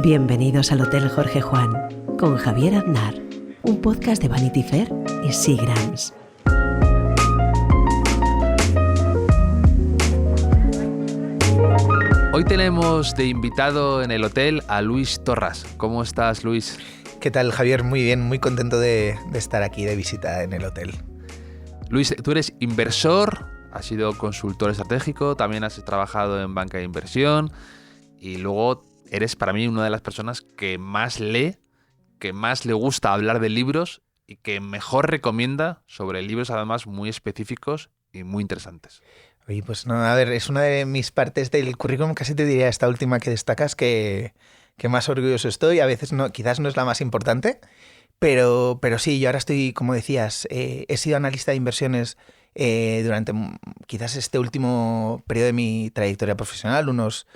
Bienvenidos al Hotel Jorge Juan con Javier Aznar, un podcast de Vanity Fair y Seagram's. Hoy tenemos de invitado en el hotel a Luis Torras. ¿Cómo estás, Luis? ¿Qué tal, Javier? Muy bien, muy contento de estar aquí de visita en el hotel. Luis, tú eres inversor, has sido consultor estratégico, también has trabajado en banca de inversión y luego eres para mí una de las personas que más lee, que más le gusta hablar de libros y que mejor recomienda sobre libros además muy específicos y muy interesantes. Oye, pues no, a ver, es una de mis partes del currículum, casi te diría esta última que destacas, que más orgulloso estoy. A veces no, quizás no es la más importante, pero sí, yo ahora estoy, como decías, he sido analista de inversiones durante quizás este último periodo de mi trayectoria profesional, unos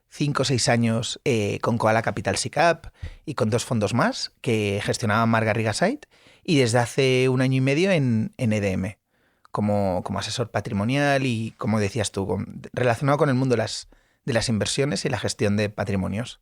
5 o 6 años con Koala Capital SICAV y con 2 fondos más que gestionaba Marc Garriga-Sait, y desde hace 1 año y medio en EDM como asesor patrimonial y, como decías tú, relacionado con el mundo de las inversiones y la gestión de patrimonios.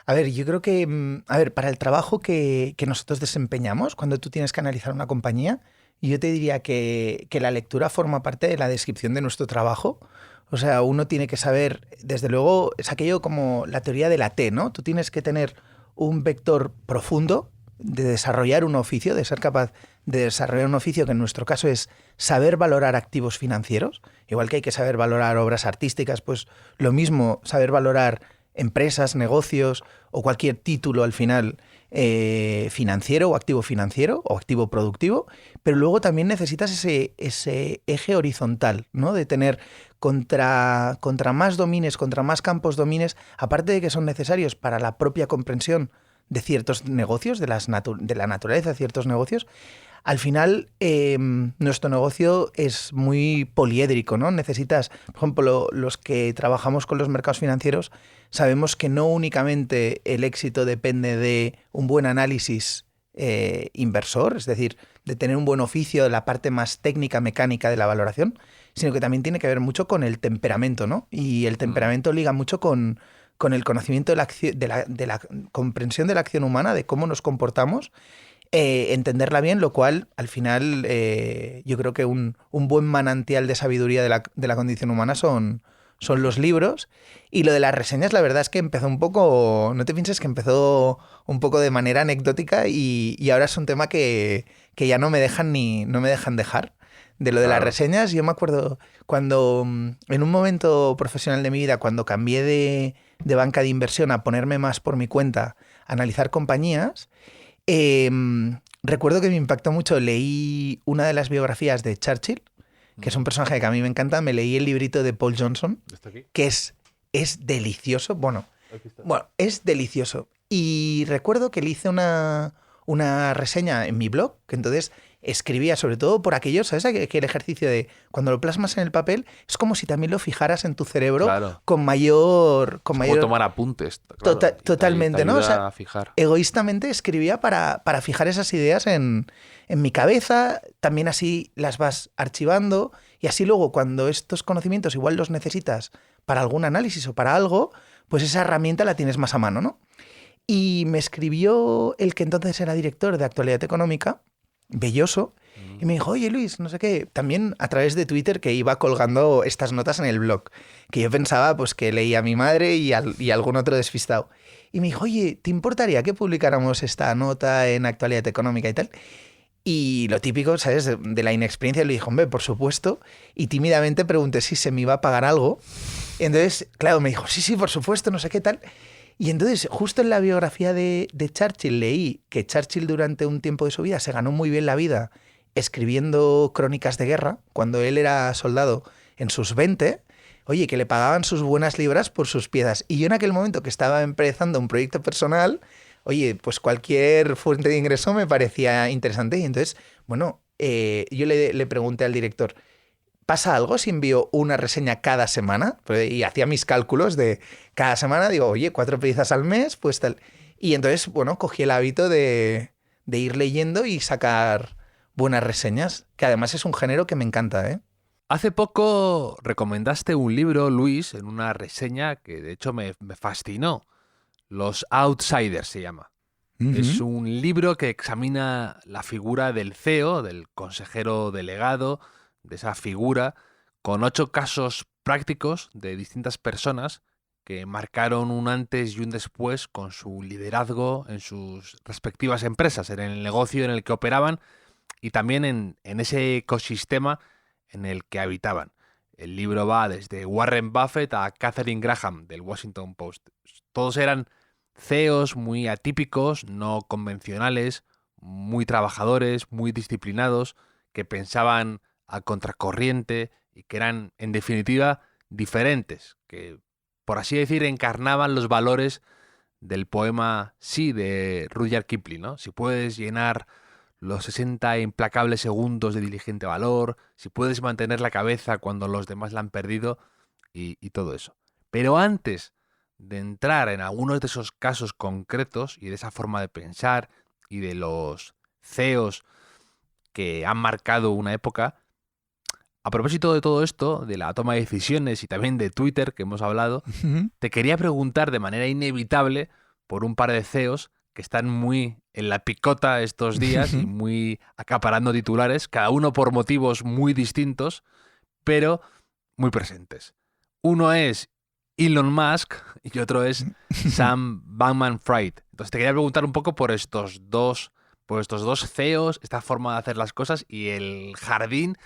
A ver, yo creo que para el trabajo que nosotros desempeñamos, cuando tú tienes que analizar una compañía, yo te diría que la lectura forma parte de la descripción de nuestro trabajo. O sea, uno tiene que saber, desde luego, es aquello como la teoría de la T, ¿no? Tú tienes que tener un vector profundo de desarrollar un oficio, de ser capaz de desarrollar un oficio que en nuestro caso es saber valorar activos financieros, igual que hay que saber valorar obras artísticas, pues lo mismo, saber valorar empresas, negocios o cualquier título al final financiero o activo productivo, pero luego también necesitas ese eje horizontal, ¿no? De tener contra más domines, contra más campos domines, aparte de que son necesarios para la propia comprensión de ciertos negocios, de la naturaleza de ciertos negocios. Al final, nuestro negocio es muy poliédrico, ¿no? Necesitas, por ejemplo, los que trabajamos con los mercados financieros, sabemos que no únicamente el éxito depende de un buen análisis inversor, es decir, de tener un buen oficio de la parte más técnica, mecánica de la valoración, sino que también tiene que ver mucho con el temperamento, ¿no? Y el temperamento liga mucho con el conocimiento de la comprensión de la acción humana, de cómo nos comportamos, entenderla bien, lo cual al final yo creo que un buen manantial de sabiduría de la condición humana son los libros. Y lo de las reseñas, la verdad es que empezó un poco, no te pienses que empezó un poco de manera anecdótica y ahora es un tema que ya no me dejan dejar. De lo de las reseñas, yo me acuerdo cuando en un momento profesional de mi vida, cuando cambié de banca de inversión a ponerme más por mi cuenta, a analizar compañías, recuerdo que me impactó mucho, leí una de las biografías de Churchill, que es un personaje que a mí me encanta, me leí el librito de Paul Johnson, que es delicioso, bueno, es delicioso. Y recuerdo que le hice una reseña en mi blog, que entonces escribía sobre todo por aquello, ¿sabes? Que el ejercicio de cuando lo plasmas en el papel es como si también lo fijaras en tu cerebro, claro, con mayor... Como tomar apuntes. Claro, totalmente, te ¿no? O sea, a fijar. Egoístamente escribía para fijar esas ideas en mi cabeza, también así las vas archivando y así luego cuando estos conocimientos igual los necesitas para algún análisis o para algo, pues esa herramienta la tienes más a mano, ¿no? Y me escribió el que entonces era director de Actualidad Económica, Belloso, y me dijo, oye Luis, no sé qué, también a través de Twitter, que iba colgando estas notas en el blog, que yo pensaba pues que leía a mi madre y algún otro despistado. Y me dijo, oye, ¿te importaría que publicáramos esta nota en Actualidad Económica y tal? Y lo típico, ¿sabes? De la inexperiencia, le dijo, hombre, por supuesto, y tímidamente pregunté si se me iba a pagar algo. Y entonces, claro, me dijo, sí, por supuesto, no sé qué tal. Y entonces, justo en la biografía de Churchill leí que Churchill durante un tiempo de su vida se ganó muy bien la vida escribiendo crónicas de guerra, cuando él era soldado en sus 20, oye, que le pagaban sus buenas libras por sus piezas. Y yo en aquel momento que estaba empezando un proyecto personal, oye, pues cualquier fuente de ingreso me parecía interesante. Y entonces, bueno, yo le pregunté al director, ¿pasa algo si envío una reseña cada semana? Y hacía mis cálculos de cada semana, digo, oye, 4 piezas al mes, pues tal. Y entonces, bueno, cogí el hábito de ir leyendo y sacar buenas reseñas, que además es un género que me encanta, ¿eh? Hace poco recomendaste un libro, Luis, en una reseña que de hecho me fascinó. Los Outsiders se llama. Es un libro que examina la figura del CEO, del consejero delegado, de esa figura, con 8 casos prácticos de distintas personas que marcaron un antes y un después con su liderazgo en sus respectivas empresas, en el negocio en el que operaban y también en ese ecosistema en el que habitaban. El libro va desde Warren Buffett a Katharine Graham del Washington Post. Todos eran CEOs muy atípicos, no convencionales, muy trabajadores, muy disciplinados, que pensaban a contracorriente y que eran, en definitiva, diferentes, que, por así decir, encarnaban los valores del poema Sí de Rudyard Kipling, ¿no? Si puedes llenar los 60 implacables segundos de diligente valor, si puedes mantener la cabeza cuando los demás la han perdido y todo eso. Pero antes de entrar en algunos de esos casos concretos y de esa forma de pensar y de los CEOs que han marcado una época, a propósito de todo esto, de la toma de decisiones y también de Twitter que hemos hablado, te quería preguntar de manera inevitable por un par de CEOs que están muy en la picota estos días y muy acaparando titulares, cada uno por motivos muy distintos, pero muy presentes. Uno es Elon Musk y otro es Sam Bankman-Fried. Entonces te quería preguntar un poco por estos dos CEOs, esta forma de hacer las cosas y el jardín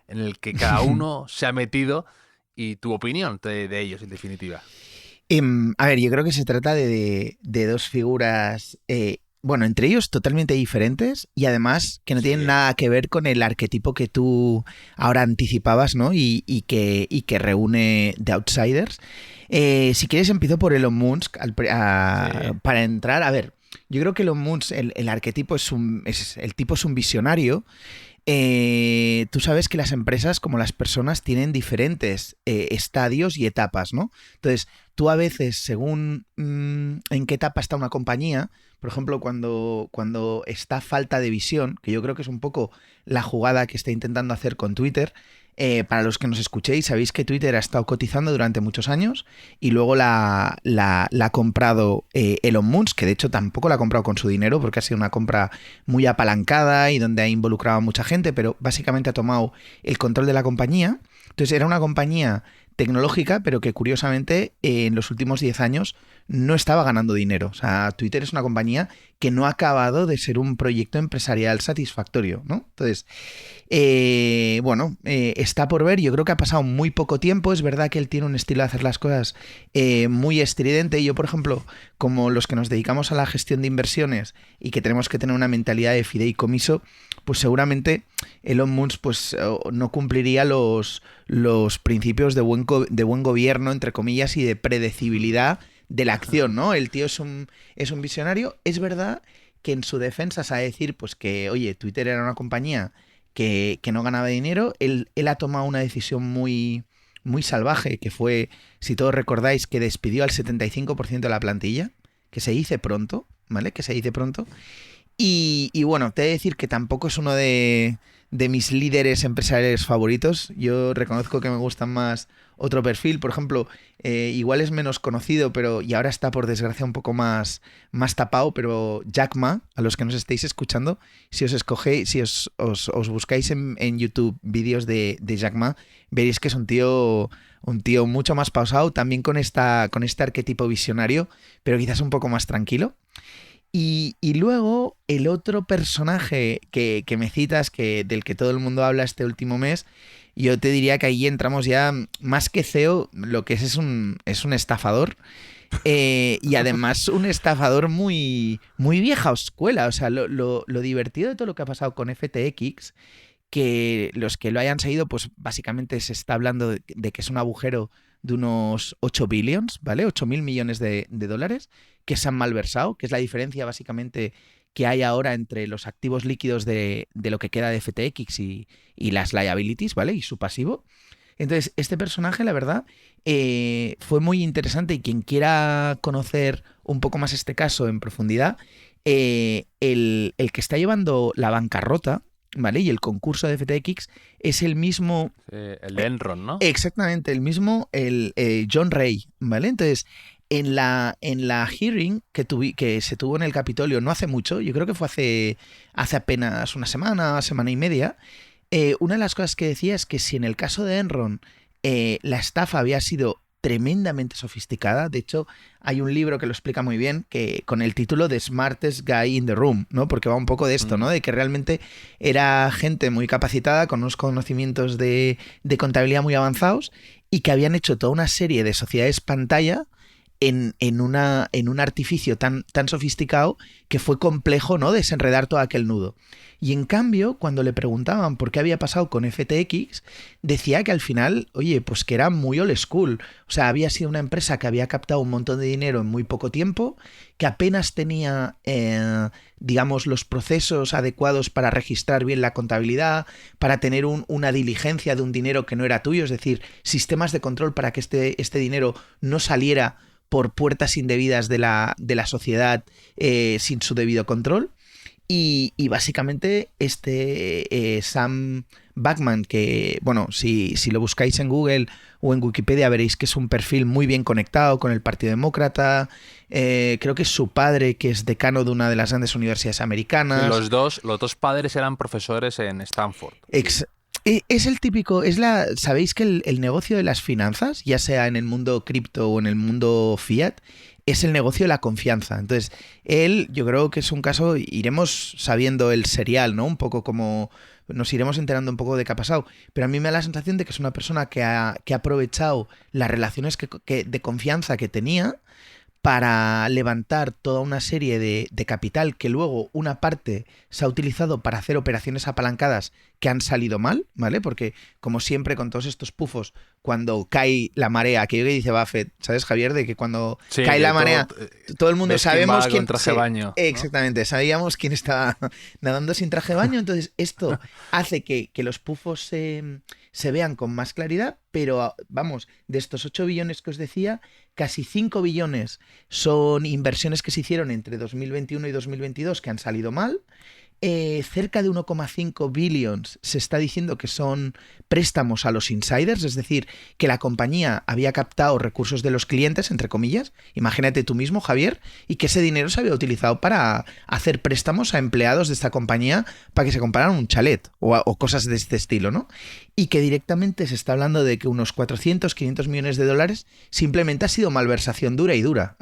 en el que cada uno se ha metido y tu opinión de ellos, en definitiva. A ver, yo creo que se trata de dos figuras, entre ellos totalmente diferentes y además que no tienen nada que ver con el arquetipo que tú ahora anticipabas, ¿no? Y que reúne The Outsiders. Si quieres empiezo por Elon Musk para entrar. A ver, yo creo que Elon Musk, el arquetipo el tipo es un visionario. Tú sabes que las empresas, como las personas, tienen diferentes estadios y etapas, ¿no? Entonces, tú a veces, según en qué etapa está una compañía, por ejemplo, cuando está falta de visión, que yo creo que es un poco la jugada que está intentando hacer con Twitter. Para los que nos escuchéis, sabéis que Twitter ha estado cotizando durante muchos años y luego la ha comprado Elon Musk, que de hecho tampoco la ha comprado con su dinero porque ha sido una compra muy apalancada y donde ha involucrado a mucha gente, pero básicamente ha tomado el control de la compañía. Entonces era una compañía tecnológica, pero que curiosamente en los últimos 10 años no estaba ganando dinero. O sea, Twitter es una compañía que no ha acabado de ser un proyecto empresarial satisfactorio, ¿no? Entonces, está por ver. Yo creo que ha pasado muy poco tiempo. Es verdad que él tiene un estilo de hacer las cosas muy estridente. Yo, por ejemplo, como los que nos dedicamos a la gestión de inversiones y que tenemos que tener una mentalidad de fideicomiso, pues seguramente Elon Musk pues, no cumpliría los principios de buen gobierno, entre comillas, y de predecibilidad de la acción, ¿no? El tío es un visionario. Es verdad que en su defensa sabe decir pues que, oye, Twitter era una compañía que no ganaba dinero. Él ha tomado una decisión muy, muy salvaje, que fue, si todos recordáis, que despidió al 75% de la plantilla, que se dice pronto, ¿vale? Que se dice pronto. Y bueno, te he de decir que tampoco es uno de mis líderes empresariales favoritos. Yo reconozco que me gustan más otro perfil. Por ejemplo, igual es menos conocido, y ahora está por desgracia un poco más tapado, pero Jack Ma, a los que nos estéis escuchando, si os buscáis en YouTube vídeos de Jack Ma, veréis que es un tío mucho más pausado, también con este arquetipo visionario, pero quizás un poco más tranquilo. Y luego el otro personaje que me citas, del que todo el mundo habla este último mes, yo te diría que ahí entramos ya, más que CEO, lo que es un estafador. Y además un estafador muy, muy vieja escuela. O sea, lo divertido de todo lo que ha pasado con FTX, que los que lo hayan seguido, pues básicamente se está hablando de que es un agujero de unos 8 billions, ¿vale? 8.000 millones de dólares que se han malversado, que es la diferencia básicamente que hay ahora entre los activos líquidos de lo que queda de FTX y las liabilities, ¿vale? Y su pasivo. Entonces, este personaje, la verdad, fue muy interesante, y quien quiera conocer un poco más este caso en profundidad, el que está llevando la bancarrota, ¿vale? Y el concurso de FTX es el mismo... el de Enron, ¿no? Exactamente, el mismo, John Ray, ¿vale? Entonces, En la hearing que se tuvo en el Capitolio no hace mucho, yo creo que fue hace apenas una semana y media, una de las cosas que decía es que si en el caso de Enron la estafa había sido tremendamente sofisticada. De hecho, hay un libro que lo explica muy bien, que con el título de Smartest Guy in the Room, ¿no? Porque va un poco de esto, ¿no? De que realmente era gente muy capacitada, con unos conocimientos de contabilidad muy avanzados, y que habían hecho toda una serie de sociedades pantalla en un artificio tan sofisticado que fue complejo, ¿no?, desenredar todo aquel nudo. Y en cambio, cuando le preguntaban por qué había pasado con FTX, decía que al final, oye, pues que era muy old school. O sea, había sido una empresa que había captado un montón de dinero en muy poco tiempo, que apenas tenía, digamos, los procesos adecuados para registrar bien la contabilidad, para tener una diligencia de un dinero que no era tuyo, es decir, sistemas de control para que este dinero no saliera por puertas indebidas de la sociedad sin su debido control. Y básicamente Sam Backman, que, bueno, si lo buscáis en Google o en Wikipedia veréis que es un perfil muy bien conectado con el Partido Demócrata. Creo que es su padre, que es decano de una de las grandes universidades americanas. Los dos padres eran profesores en Stanford. Es el típico, ¿sabéis que el negocio de las finanzas, ya sea en el mundo cripto o en el mundo fiat, es el negocio de la confianza? Entonces, él, yo creo que es un caso, iremos sabiendo el serial, ¿no? Un poco como nos iremos enterando un poco de qué ha pasado, pero a mí me da la sensación de que es una persona que ha aprovechado las relaciones de confianza que tenía para levantar toda una serie de capital que luego una parte se ha utilizado para hacer operaciones apalancadas que han salido mal, ¿vale? Porque, como siempre con todos estos pufos, cuando cae la marea, aquello que dice Buffett, ¿sabes, Javier? De que cuando cae la marea, todo el mundo sabemos quién... traje de baño, ¿no? Exactamente, sabíamos quién estaba nadando sin traje de baño, entonces esto hace que los pufos se vean con más claridad, pero vamos, de estos 8 billones que os decía, casi 5 billones son inversiones que se hicieron entre 2021 y 2022 que han salido mal. Cerca de 1,5 billions se está diciendo que son préstamos a los insiders, es decir, que la compañía había captado recursos de los clientes, entre comillas, imagínate tú mismo, Javier, y que ese dinero se había utilizado para hacer préstamos a empleados de esta compañía para que se compraran un chalet o cosas de este estilo, ¿no? Y que directamente se está hablando de que unos 400, 500 millones de dólares simplemente ha sido malversación pura y dura,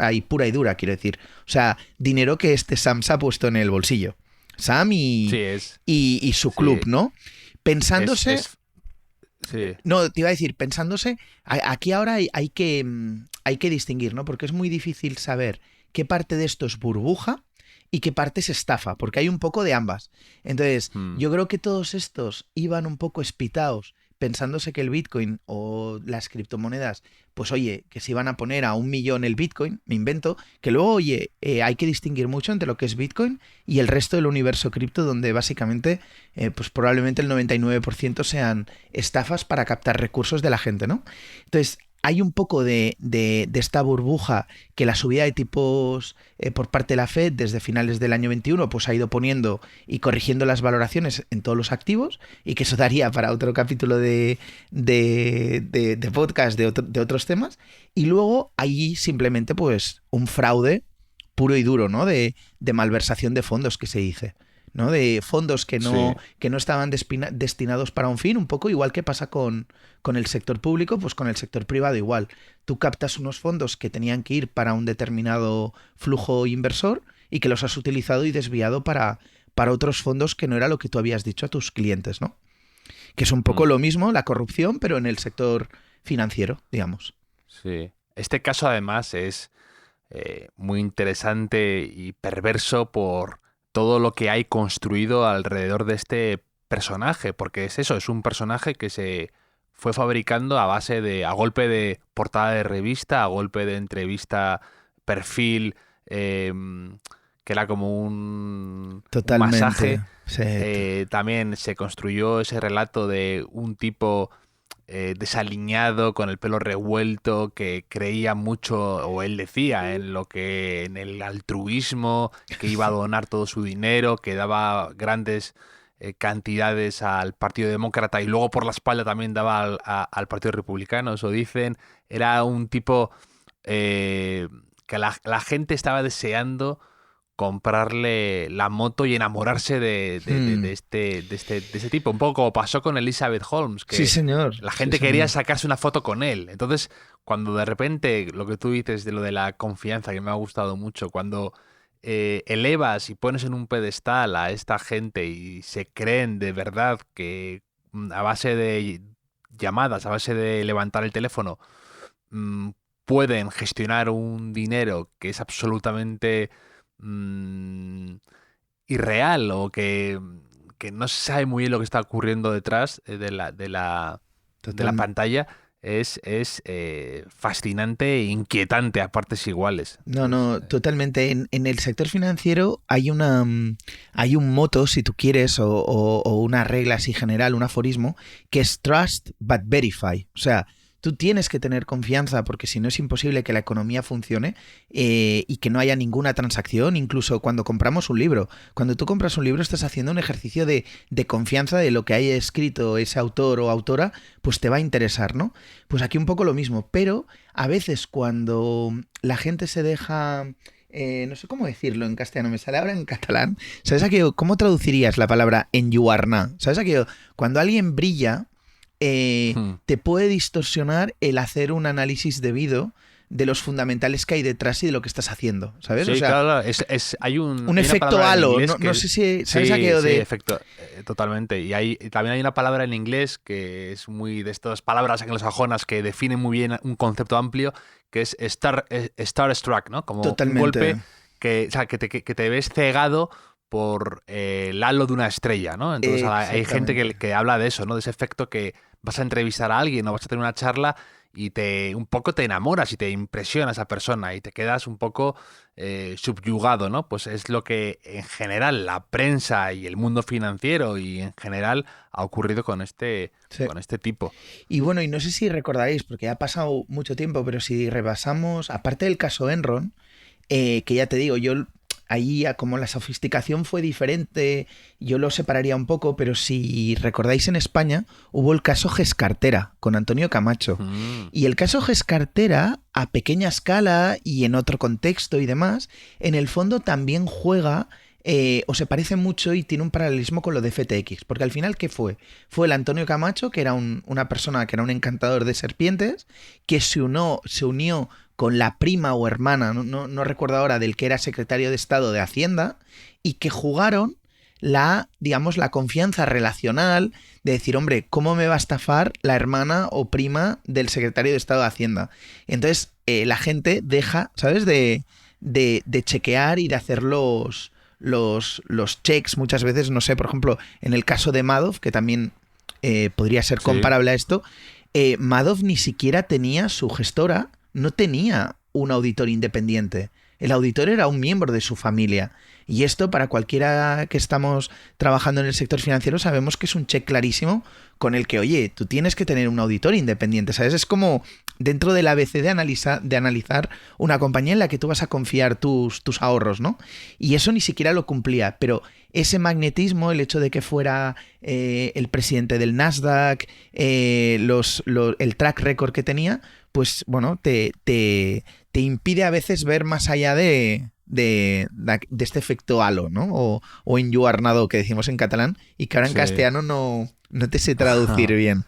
quiero decir. O sea, dinero que Sam se ha puesto en el bolsillo. Sam y su club, sí, ¿no? Pensándose... Sí. No, te iba a decir, pensándose... Aquí ahora hay que distinguir, ¿no? Porque es muy difícil saber qué parte de esto es burbuja y qué parte es estafa, porque hay un poco de ambas. Entonces, yo creo que todos estos iban un poco espitados pensándose que el Bitcoin o las criptomonedas, pues oye, que se iban a poner a 1 millón el Bitcoin, me invento, que luego, oye, hay que distinguir mucho entre lo que es Bitcoin y el resto del universo cripto, donde básicamente, pues probablemente el 99% sean estafas para captar recursos de la gente, ¿no? Entonces, hay un poco de esta burbuja que la subida de tipos por parte de la Fed desde finales del año 21 pues ha ido poniendo y corrigiendo las valoraciones en todos los activos, y que eso daría para otro capítulo de podcast de otros temas. Y luego hay simplemente pues un fraude puro y duro, ¿no? De malversación de fondos, que se dice, ¿no? De fondos que no estaban destinados para un fin, un poco igual que pasa con el sector público, pues con el sector privado igual. Tú captas unos fondos que tenían que ir para un determinado flujo inversor y que los has utilizado y desviado para otros fondos que no era lo que tú habías dicho a tus clientes, ¿no? Que es un poco lo mismo, la corrupción, pero en el sector financiero, digamos. Sí. Este caso además es muy interesante y perverso por todo lo que hay construido alrededor de este personaje, porque es eso, es un personaje que se fue fabricando a golpe de portada de revista, a golpe de entrevista, perfil, que era como un masaje. Sí. También se construyó ese relato de un tipo desaliñado, con el pelo revuelto, que creía mucho, o él decía, en el altruismo, que iba a donar todo su dinero, que daba grandes cantidades al Partido Demócrata y luego por la espalda también daba al Partido Republicano, eso dicen. Era un tipo que la gente estaba deseando comprarle la moto y enamorarse de ese tipo. Un poco como pasó con Elizabeth Holmes, que Sí, señor. la gente Sí, quería señor. sacarse una foto con él. Entonces, cuando de repente, lo que tú dices de lo de la confianza, que me ha gustado mucho, cuando elevas y pones en un pedestal a esta gente y se creen de verdad que a base de llamadas, a base de levantar el teléfono, mm, pueden gestionar un dinero que es absolutamente mm, irreal o que no se sabe muy bien lo que está ocurriendo detrás de la Total. pantalla, es fascinante e inquietante a partes iguales. No, Entonces, no, totalmente. En el sector financiero hay hay un moto, si tú quieres, o una regla así general, un aforismo, que es trust but verify. O sea, tú tienes que tener confianza porque si no es imposible que la economía funcione y que no haya ninguna transacción, incluso cuando compramos un libro. Cuando tú compras un libro estás haciendo un ejercicio de confianza de lo que haya escrito ese autor o autora, pues te va a interesar, ¿no? Pues aquí un poco lo mismo, pero a veces cuando la gente se deja... no sé cómo decirlo en castellano, me sale ahora en catalán. ¿Sabes aquello? ¿Cómo traducirías la palabra enlluarnar? ¿Sabes aquello? Cuando alguien brilla, hmm. te puede distorsionar el hacer un análisis debido de los fundamentales que hay detrás y de lo que estás haciendo, ¿sabes? O Sí, sea, claro, hay un una efecto palabra en halo. inglés No, que no sé si... ¿Sabes sí, aquello sí, de... efecto, totalmente. Y también hay una palabra en inglés que es muy de estas palabras anglosajonas que definen muy bien un concepto amplio, que es starstruck, ¿no? Como un golpe Totalmente. o sea, que te ves cegado por el halo de una estrella, ¿no? Entonces hay gente Exactamente. que habla de eso, ¿no? De ese efecto que vas a entrevistar a alguien o vas a tener una charla y un poco te enamoras y te impresiona esa persona y te quedas un poco subyugado, ¿no? Pues es lo que en general la prensa y el mundo financiero y en general ha ocurrido Sí. con este tipo. Y bueno, y no sé si recordaréis, porque ha pasado mucho tiempo, pero si repasamos, aparte del caso Enron, que ya te digo, yo ahí como la sofisticación fue diferente, yo lo separaría un poco, pero si recordáis en España hubo el caso Gescartera con Antonio Camacho. Mm, Y el caso Gescartera, a pequeña escala y en otro contexto y demás, en el fondo también juega o se parece mucho y tiene un paralelismo con lo de FTX. Porque al final, ¿qué fue? Fue el Antonio Camacho, que era una persona que era un encantador de serpientes, que se unió con la prima o hermana, no recuerdo ahora, del que era secretario de Estado de Hacienda, y que jugaron digamos, la confianza relacional de decir, hombre, ¿cómo me va a estafar la hermana o prima del secretario de Estado de Hacienda? Entonces, la gente deja, ¿sabes?, de chequear y de hacer los checks muchas veces, no sé, por ejemplo, en el caso de Madoff, que también podría ser sí, comparable a esto, Madoff ni siquiera tenía su gestora, no tenía un auditor independiente. El auditor era un miembro de su familia. Y esto, para cualquiera que estamos trabajando en el sector financiero, sabemos que es un check clarísimo con el que, oye, tú tienes que tener un auditor independiente, ¿sabes? Es como dentro del ABC de analizar una compañía en la que tú vas a confiar tus ahorros, ¿no? Y eso ni siquiera lo cumplía, pero ese magnetismo, el hecho de que fuera el presidente del Nasdaq, el track record que tenía, pues bueno, te impide a veces ver más allá de este efecto halo, ¿no? O enlluarnado que decimos en catalán y que ahora en sí. castellano no te sé traducir bien.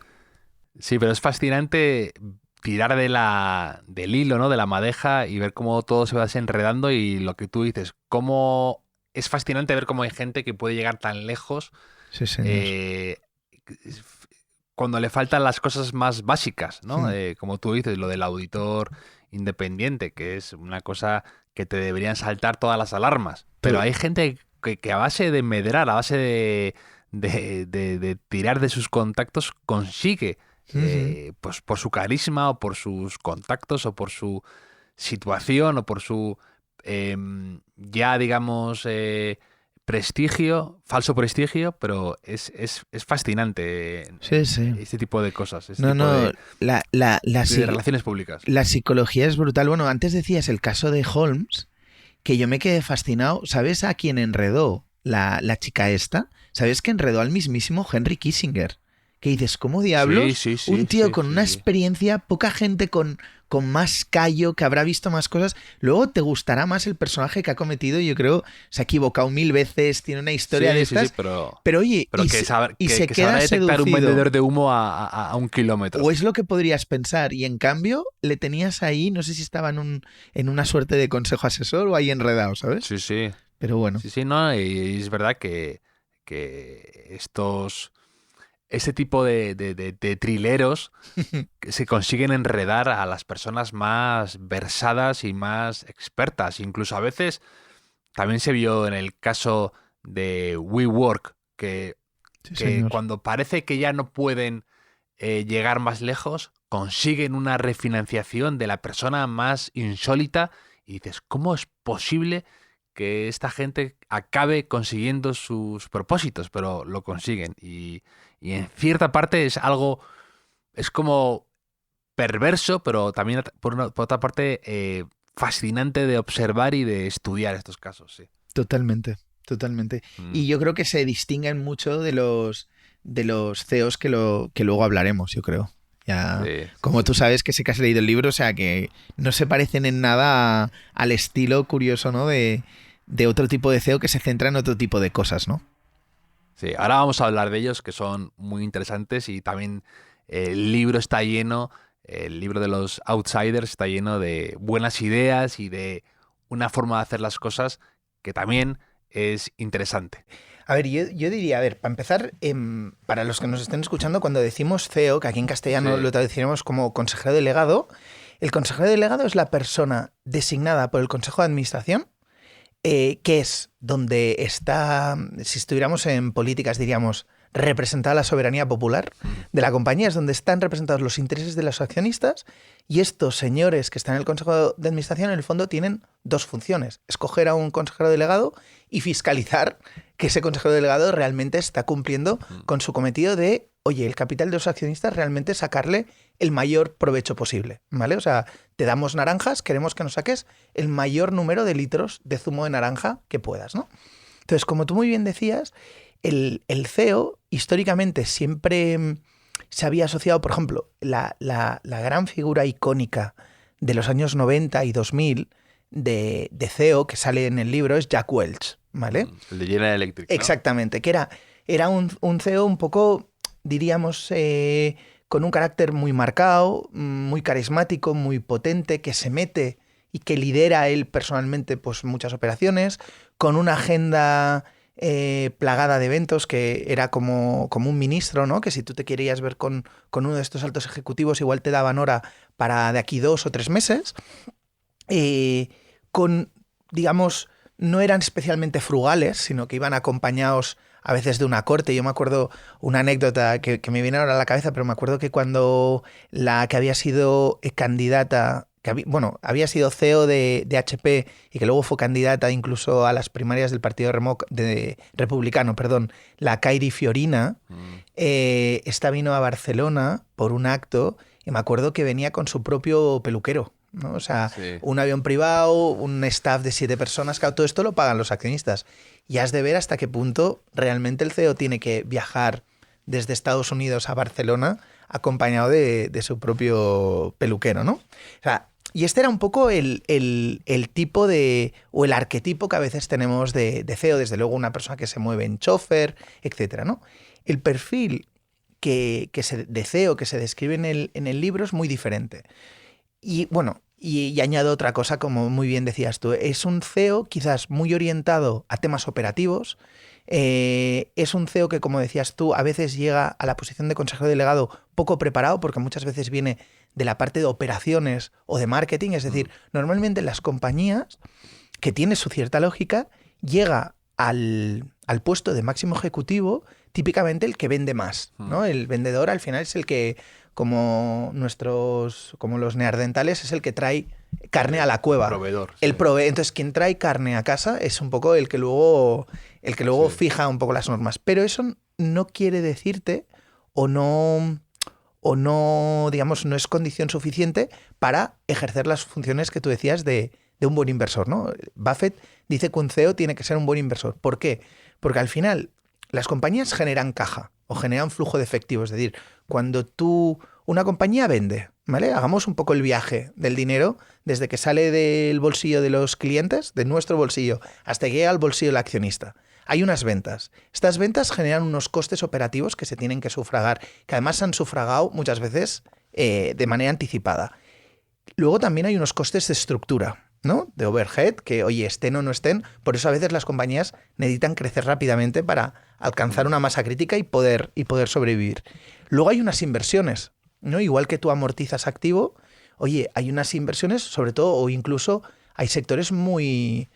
Sí, pero es fascinante tirar del hilo, ¿no? De la madeja y ver cómo todo se va desenredando y lo que tú dices, cómo es fascinante ver cómo hay gente que puede llegar tan lejos Sí, señor. eh, cuando le faltan las cosas más básicas, ¿no? Hmm. Como tú dices, lo del auditor independiente, que es una cosa que te deberían saltar todas las alarmas. Pero hay gente que a base de medrar, a base de tirar de sus contactos, consigue, Ujú. pues por su carisma o por sus contactos o por su situación o por su ya digamos prestigio, falso prestigio, pero es fascinante Sí, sí. este tipo de cosas, este No, tipo no, de relaciones públicas. la psicología es brutal. Bueno, antes decías el caso de Holmes, que yo me quedé fascinado. ¿Sabes a quién enredó la chica esta? ¿Sabes que enredó al mismísimo Henry Kissinger? que dices, ¿cómo diablos? Sí, Un tío con una sí. experiencia, poca gente con más callo, que habrá visto más cosas. Luego te gustará más el personaje que ha cometido. Yo creo, se ha equivocado 1000 veces, tiene una historia de estas. Sí, pero oye, que se sabrá queda detectar un seducido. vendedor de humo a 1 kilómetro. O es lo que podrías pensar. Y en cambio, le tenías ahí, no sé si estaba en una suerte de consejo asesor o ahí enredado, ¿sabes? Sí. Pero bueno. Sí, no, y es verdad que este tipo de trileros que se consiguen enredar a las personas más versadas y más expertas. Incluso a veces también se vio en el caso de WeWork, que Señor. cuando parece que ya no pueden llegar más lejos, consiguen una refinanciación de la persona más insólita y dices, ¿cómo es posible que esta gente acabe consiguiendo sus propósitos? Pero lo consiguen y en cierta parte es como perverso, pero también por otra parte fascinante de observar y de estudiar estos casos, sí. Totalmente. Y yo creo que se distinguen mucho de los CEOs que luego hablaremos, yo creo. Ya, Sí. como tú sabes que sé que has leído el libro, o sea que no se parecen en nada al estilo curioso, ¿no? De otro tipo de CEO que se centra en otro tipo de cosas, ¿no? Sí, ahora vamos a hablar de ellos que son muy interesantes y también el libro está lleno, el libro de los outsiders está lleno de buenas ideas y de una forma de hacer las cosas que también es interesante. A ver, yo diría, a ver, para empezar, para los que nos estén escuchando, cuando decimos CEO, que aquí en castellano Sí. lo traduciremos como consejero delegado, el consejero delegado es la persona designada por el Consejo de Administración, que es donde está, si estuviéramos en políticas, diríamos, representada la soberanía popular de la compañía, es donde están representados los intereses de los accionistas, y estos señores que están en el Consejo de Administración, en el fondo, tienen dos funciones: escoger a un consejero delegado y fiscalizar que ese consejero delegado realmente está cumpliendo con su cometido de, oye, el capital de los accionistas realmente sacarle el mayor provecho posible, ¿vale? O sea, te damos naranjas, queremos que nos saques el mayor número de litros de zumo de naranja que puedas, ¿no? Entonces, como tú muy bien decías, el CEO históricamente siempre se había asociado, por ejemplo, la gran figura icónica de los años 90 y 2000 de CEO que sale en el libro es Jack Welch, ¿vale? El de General Electric, ¿no? Exactamente, que era un CEO un poco, diríamos, con un carácter muy marcado, muy carismático, muy potente, que se mete y que lidera él personalmente pues muchas operaciones, con una agenda plagada de eventos, que era como un ministro, ¿no? Que si tú te querías ver con uno de estos altos ejecutivos, igual te daban hora para de aquí 2 o 3 meses. Digamos, no eran especialmente frugales, sino que iban acompañados a veces de una corte. Yo me acuerdo una anécdota que me viene ahora a la cabeza, pero me acuerdo que cuando la que había sido candidata, había sido CEO de HP y que luego fue candidata incluso a las primarias del Partido Republicano, la Kairi Fiorina, esta vino a Barcelona por un acto y me acuerdo que venía con su propio peluquero, ¿no? O sea, Sí. un avión privado, un staff de 7 personas, claro, todo esto lo pagan los accionistas. Y has de ver hasta qué punto realmente el CEO tiene que viajar desde Estados Unidos a Barcelona acompañado de su propio peluquero, ¿no? O sea, y este era un poco el tipo o el arquetipo que a veces tenemos de CEO, desde luego una persona que se mueve en chofer, etcétera, ¿no? El perfil de CEO que se describe en el libro es muy diferente. Y bueno, y añado otra cosa, como muy bien decías tú, es un CEO quizás muy orientado a temas operativos, es un CEO que, como decías tú, a veces llega a la posición de consejero delegado poco preparado, porque muchas veces viene de la parte de operaciones o de marketing, es decir, normalmente en las compañías, que tiene su cierta lógica, llega al puesto de máximo ejecutivo típicamente el que vende más, ¿no? El vendedor al final es el que, como los neandertales, es el que trae carne a la cueva. Proveedor. Entonces, quien trae carne a casa es un poco el que luego Sí. fija un poco las normas. Pero eso no quiere decirte o no, digamos, no es condición suficiente para ejercer las funciones que tú decías de un buen inversor, ¿no? Buffett dice que un CEO tiene que ser un buen inversor. ¿Por qué? Porque al final las compañías generan caja. o generan flujo de efectivo. Es decir, cuando una compañía vende, ¿vale? Hagamos un poco el viaje del dinero desde que sale del bolsillo de los clientes, de nuestro bolsillo, hasta que llega al bolsillo del accionista. Hay unas ventas. Estas ventas generan unos costes operativos que se tienen que sufragar, que además se han sufragado muchas veces de manera anticipada. Luego también hay unos costes de estructura, ¿no? De overhead, que oye, estén o no estén. Por eso a veces las compañías necesitan crecer rápidamente para alcanzar una masa crítica y poder sobrevivir. Luego hay unas inversiones, ¿no? Igual que tú amortizas activo, oye, hay unas inversiones, sobre todo, o incluso hay sectores muy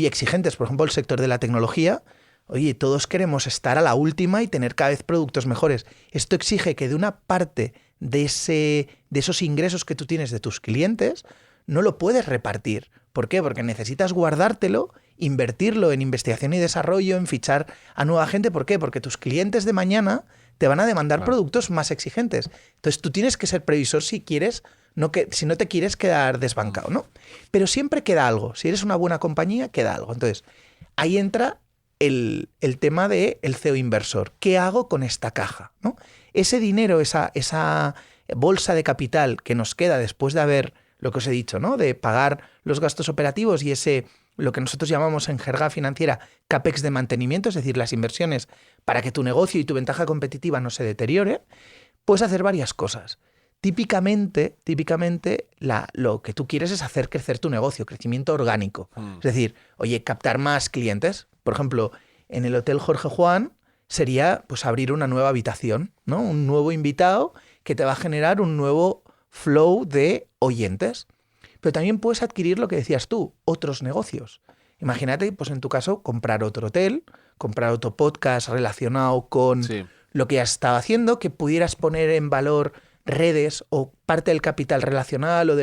exigentes. Por ejemplo, el sector de la tecnología. Oye, todos queremos estar a la última y tener cada vez productos mejores. Esto exige que de una parte de esos ingresos que tú tienes de tus clientes, no lo puedes repartir. ¿Por qué? Porque necesitas guardártelo, invertirlo en investigación y desarrollo, en fichar a nueva gente. ¿Por qué? Porque tus clientes de mañana te van a demandar productos más exigentes. Entonces tú tienes que ser previsor si no te quieres quedar desbancado, ¿no? Pero siempre queda algo. Si eres una buena compañía, queda algo. Entonces, ahí entra el tema del CEO inversor. ¿Qué hago con esta caja? ¿No? Ese dinero, esa bolsa de capital que nos queda después de haber, lo que os he dicho, ¿no? De pagar los gastos operativos y lo que nosotros llamamos en jerga financiera CAPEX de mantenimiento, es decir, las inversiones para que tu negocio y tu ventaja competitiva no se deteriore, puedes hacer varias cosas. Típicamente lo que tú quieres es hacer crecer tu negocio, crecimiento orgánico. Es decir, oye, captar más clientes. Por ejemplo, en el Hotel Jorge Juan sería pues abrir una nueva habitación, ¿no? Un nuevo invitado que te va a generar un nuevo flow de oyentes. Pero también puedes adquirir lo que decías tú, otros negocios. Imagínate, pues en tu caso, comprar otro hotel, comprar otro podcast relacionado con lo que has estado haciendo, que pudieras poner en valor redes o parte del capital relacional o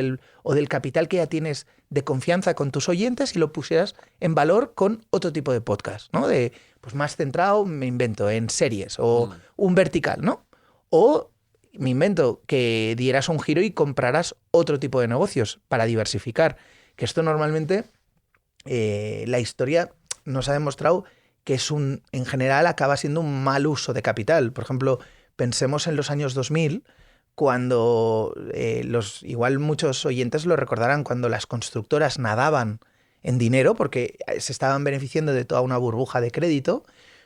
del capital que ya tienes de confianza con tus oyentes y lo pusieras en valor con otro tipo de podcast, ¿no? De pues más centrado, me invento, en series o un vertical, ¿no? O me invento que dieras un giro y compraras otro tipo de negocios para diversificar. Que esto normalmente, la historia nos ha demostrado que en general acaba siendo un mal uso de capital. Por ejemplo, pensemos en los años 2000, cuando igual muchos oyentes lo recordarán, cuando las constructoras nadaban en dinero porque se estaban beneficiando de toda una burbuja de crédito,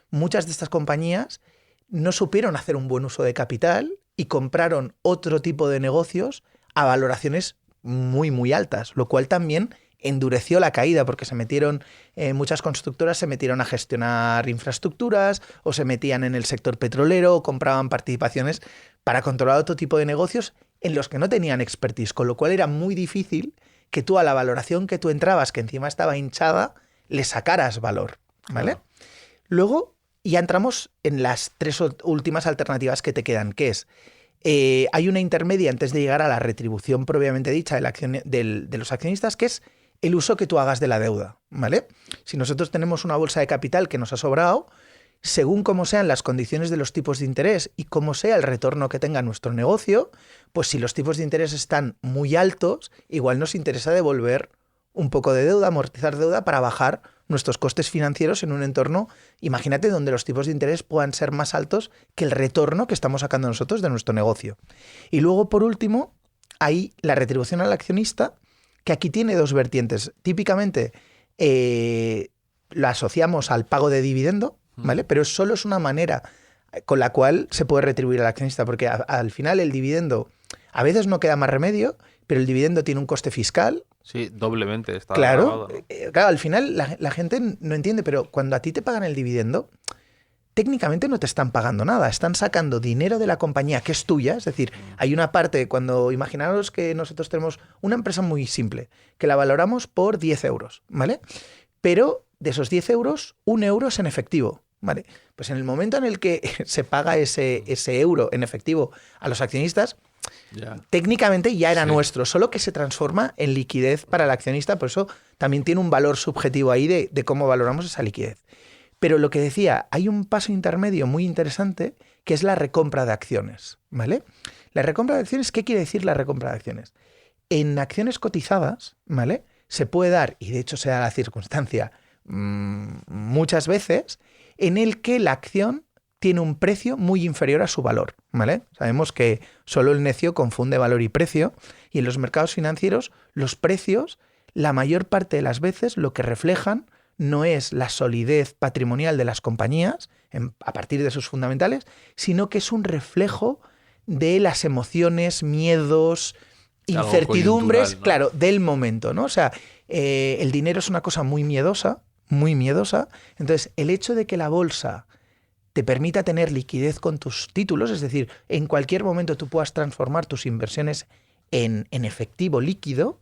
muchas de estas compañías no supieron hacer un buen uso de capital y compraron otro tipo de negocios a valoraciones muy, muy altas, lo cual también endureció la caída porque muchas constructoras se metieron a gestionar infraestructuras o se metían en el sector petrolero o compraban participaciones para controlar otro tipo de negocios en los que no tenían expertise, con lo cual era muy difícil que tú a la valoración que tú entrabas, que encima estaba hinchada, le sacaras valor, ¿vale? Claro. Luego ya entramos en las tres últimas alternativas que te quedan, que es, hay una intermedia antes de llegar a la retribución propiamente dicha de los accionistas, que es el uso que tú hagas de la deuda, ¿vale? Si nosotros tenemos una bolsa de capital que nos ha sobrado, según cómo sean las condiciones de los tipos de interés y cómo sea el retorno que tenga nuestro negocio, pues si los tipos de interés están muy altos, igual nos interesa devolver un poco de deuda, amortizar deuda para bajar nuestros costes financieros en un entorno, imagínate, donde los tipos de interés puedan ser más altos que el retorno que estamos sacando nosotros de nuestro negocio. Y luego, por último, hay la retribución al accionista, que aquí tiene dos vertientes. Típicamente la asociamos al pago de dividendo, ¿vale? Pero solo es una manera con la cual se puede retribuir al accionista, porque al final el dividendo, a veces no queda más remedio, pero el dividendo tiene un coste fiscal. Sí, doblemente está claro, grabado, ¿no? Claro, al final la gente no entiende, pero cuando a ti te pagan el dividendo, técnicamente no te están pagando nada, están sacando dinero de la compañía que es tuya, es decir, hay una parte, imaginaros que nosotros tenemos una empresa muy simple, que la valoramos por 10 euros, ¿vale? Pero de esos 10 euros, 1 euro es en efectivo, ¿vale? Pues en el momento en el que se paga ese euro en efectivo a los accionistas, técnicamente ya era nuestro, solo que se transforma en liquidez para el accionista, por eso también tiene un valor subjetivo ahí de cómo valoramos esa liquidez. Pero lo que decía, hay un paso intermedio muy interesante que es la recompra de acciones, ¿vale? La recompra de acciones, ¿qué quiere decir la recompra de acciones? En acciones cotizadas, ¿vale? Se puede dar, y de hecho se da la circunstancia muchas veces, en el que la acción tiene un precio muy inferior a su valor, ¿vale? Sabemos que solo el necio confunde valor y precio, y en los mercados financieros los precios, la mayor parte de las veces, lo que reflejan no es la solidez patrimonial de las compañías a partir de sus fundamentales, sino que es un reflejo de las emociones, miedos, incertidumbres, ¿no? claro, del momento, ¿no? O sea, el dinero es una cosa muy miedosa, entonces el hecho de que la bolsa te permita tener liquidez con tus títulos, es decir, en cualquier momento tú puedas transformar tus inversiones en efectivo líquido,